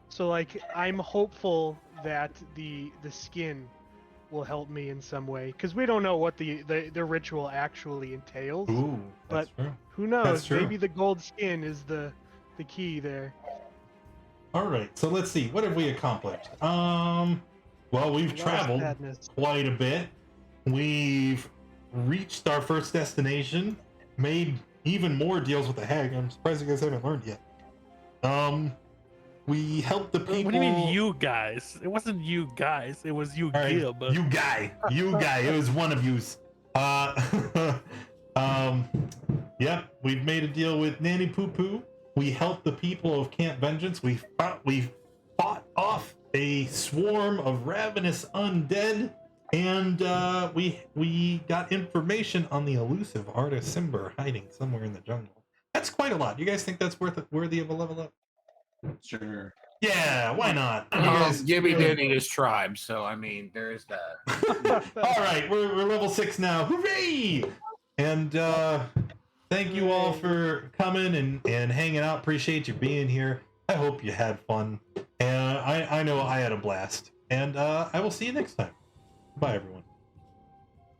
so like I'm hopeful that the skin will help me in some way, because we don't know what the ritual actually entails. Ooh, that's But- true. Who knows? That's true. Maybe the gold skin is the key there. All right. So let's see. What have we accomplished? Well, we've A lot of traveled sadness. quite a bit. We've reached our first destination, made even more deals with the hag. I'm surprised you guys haven't learned yet. We helped the people. What do you mean, you guys? It wasn't you guys. It was you, All right, Gib. you guy. It was one of yous. Yep. We've made a deal with Nanny Poo Poo. We helped the people of Camp Vengeance. We fought off a swarm of ravenous undead, and we got information on the elusive artist Simber hiding somewhere in the jungle. That's quite a lot. You guys think that's worthy of a level up? Sure. Yeah, why not? You guys- Gibby did eat his tribe, so I mean, there is that. All right, we're level 6 now. Hooray! And thank you all for coming and hanging out. Appreciate you being here. I hope you had fun. And I know I had a blast. And I will see you next time. Bye, everyone.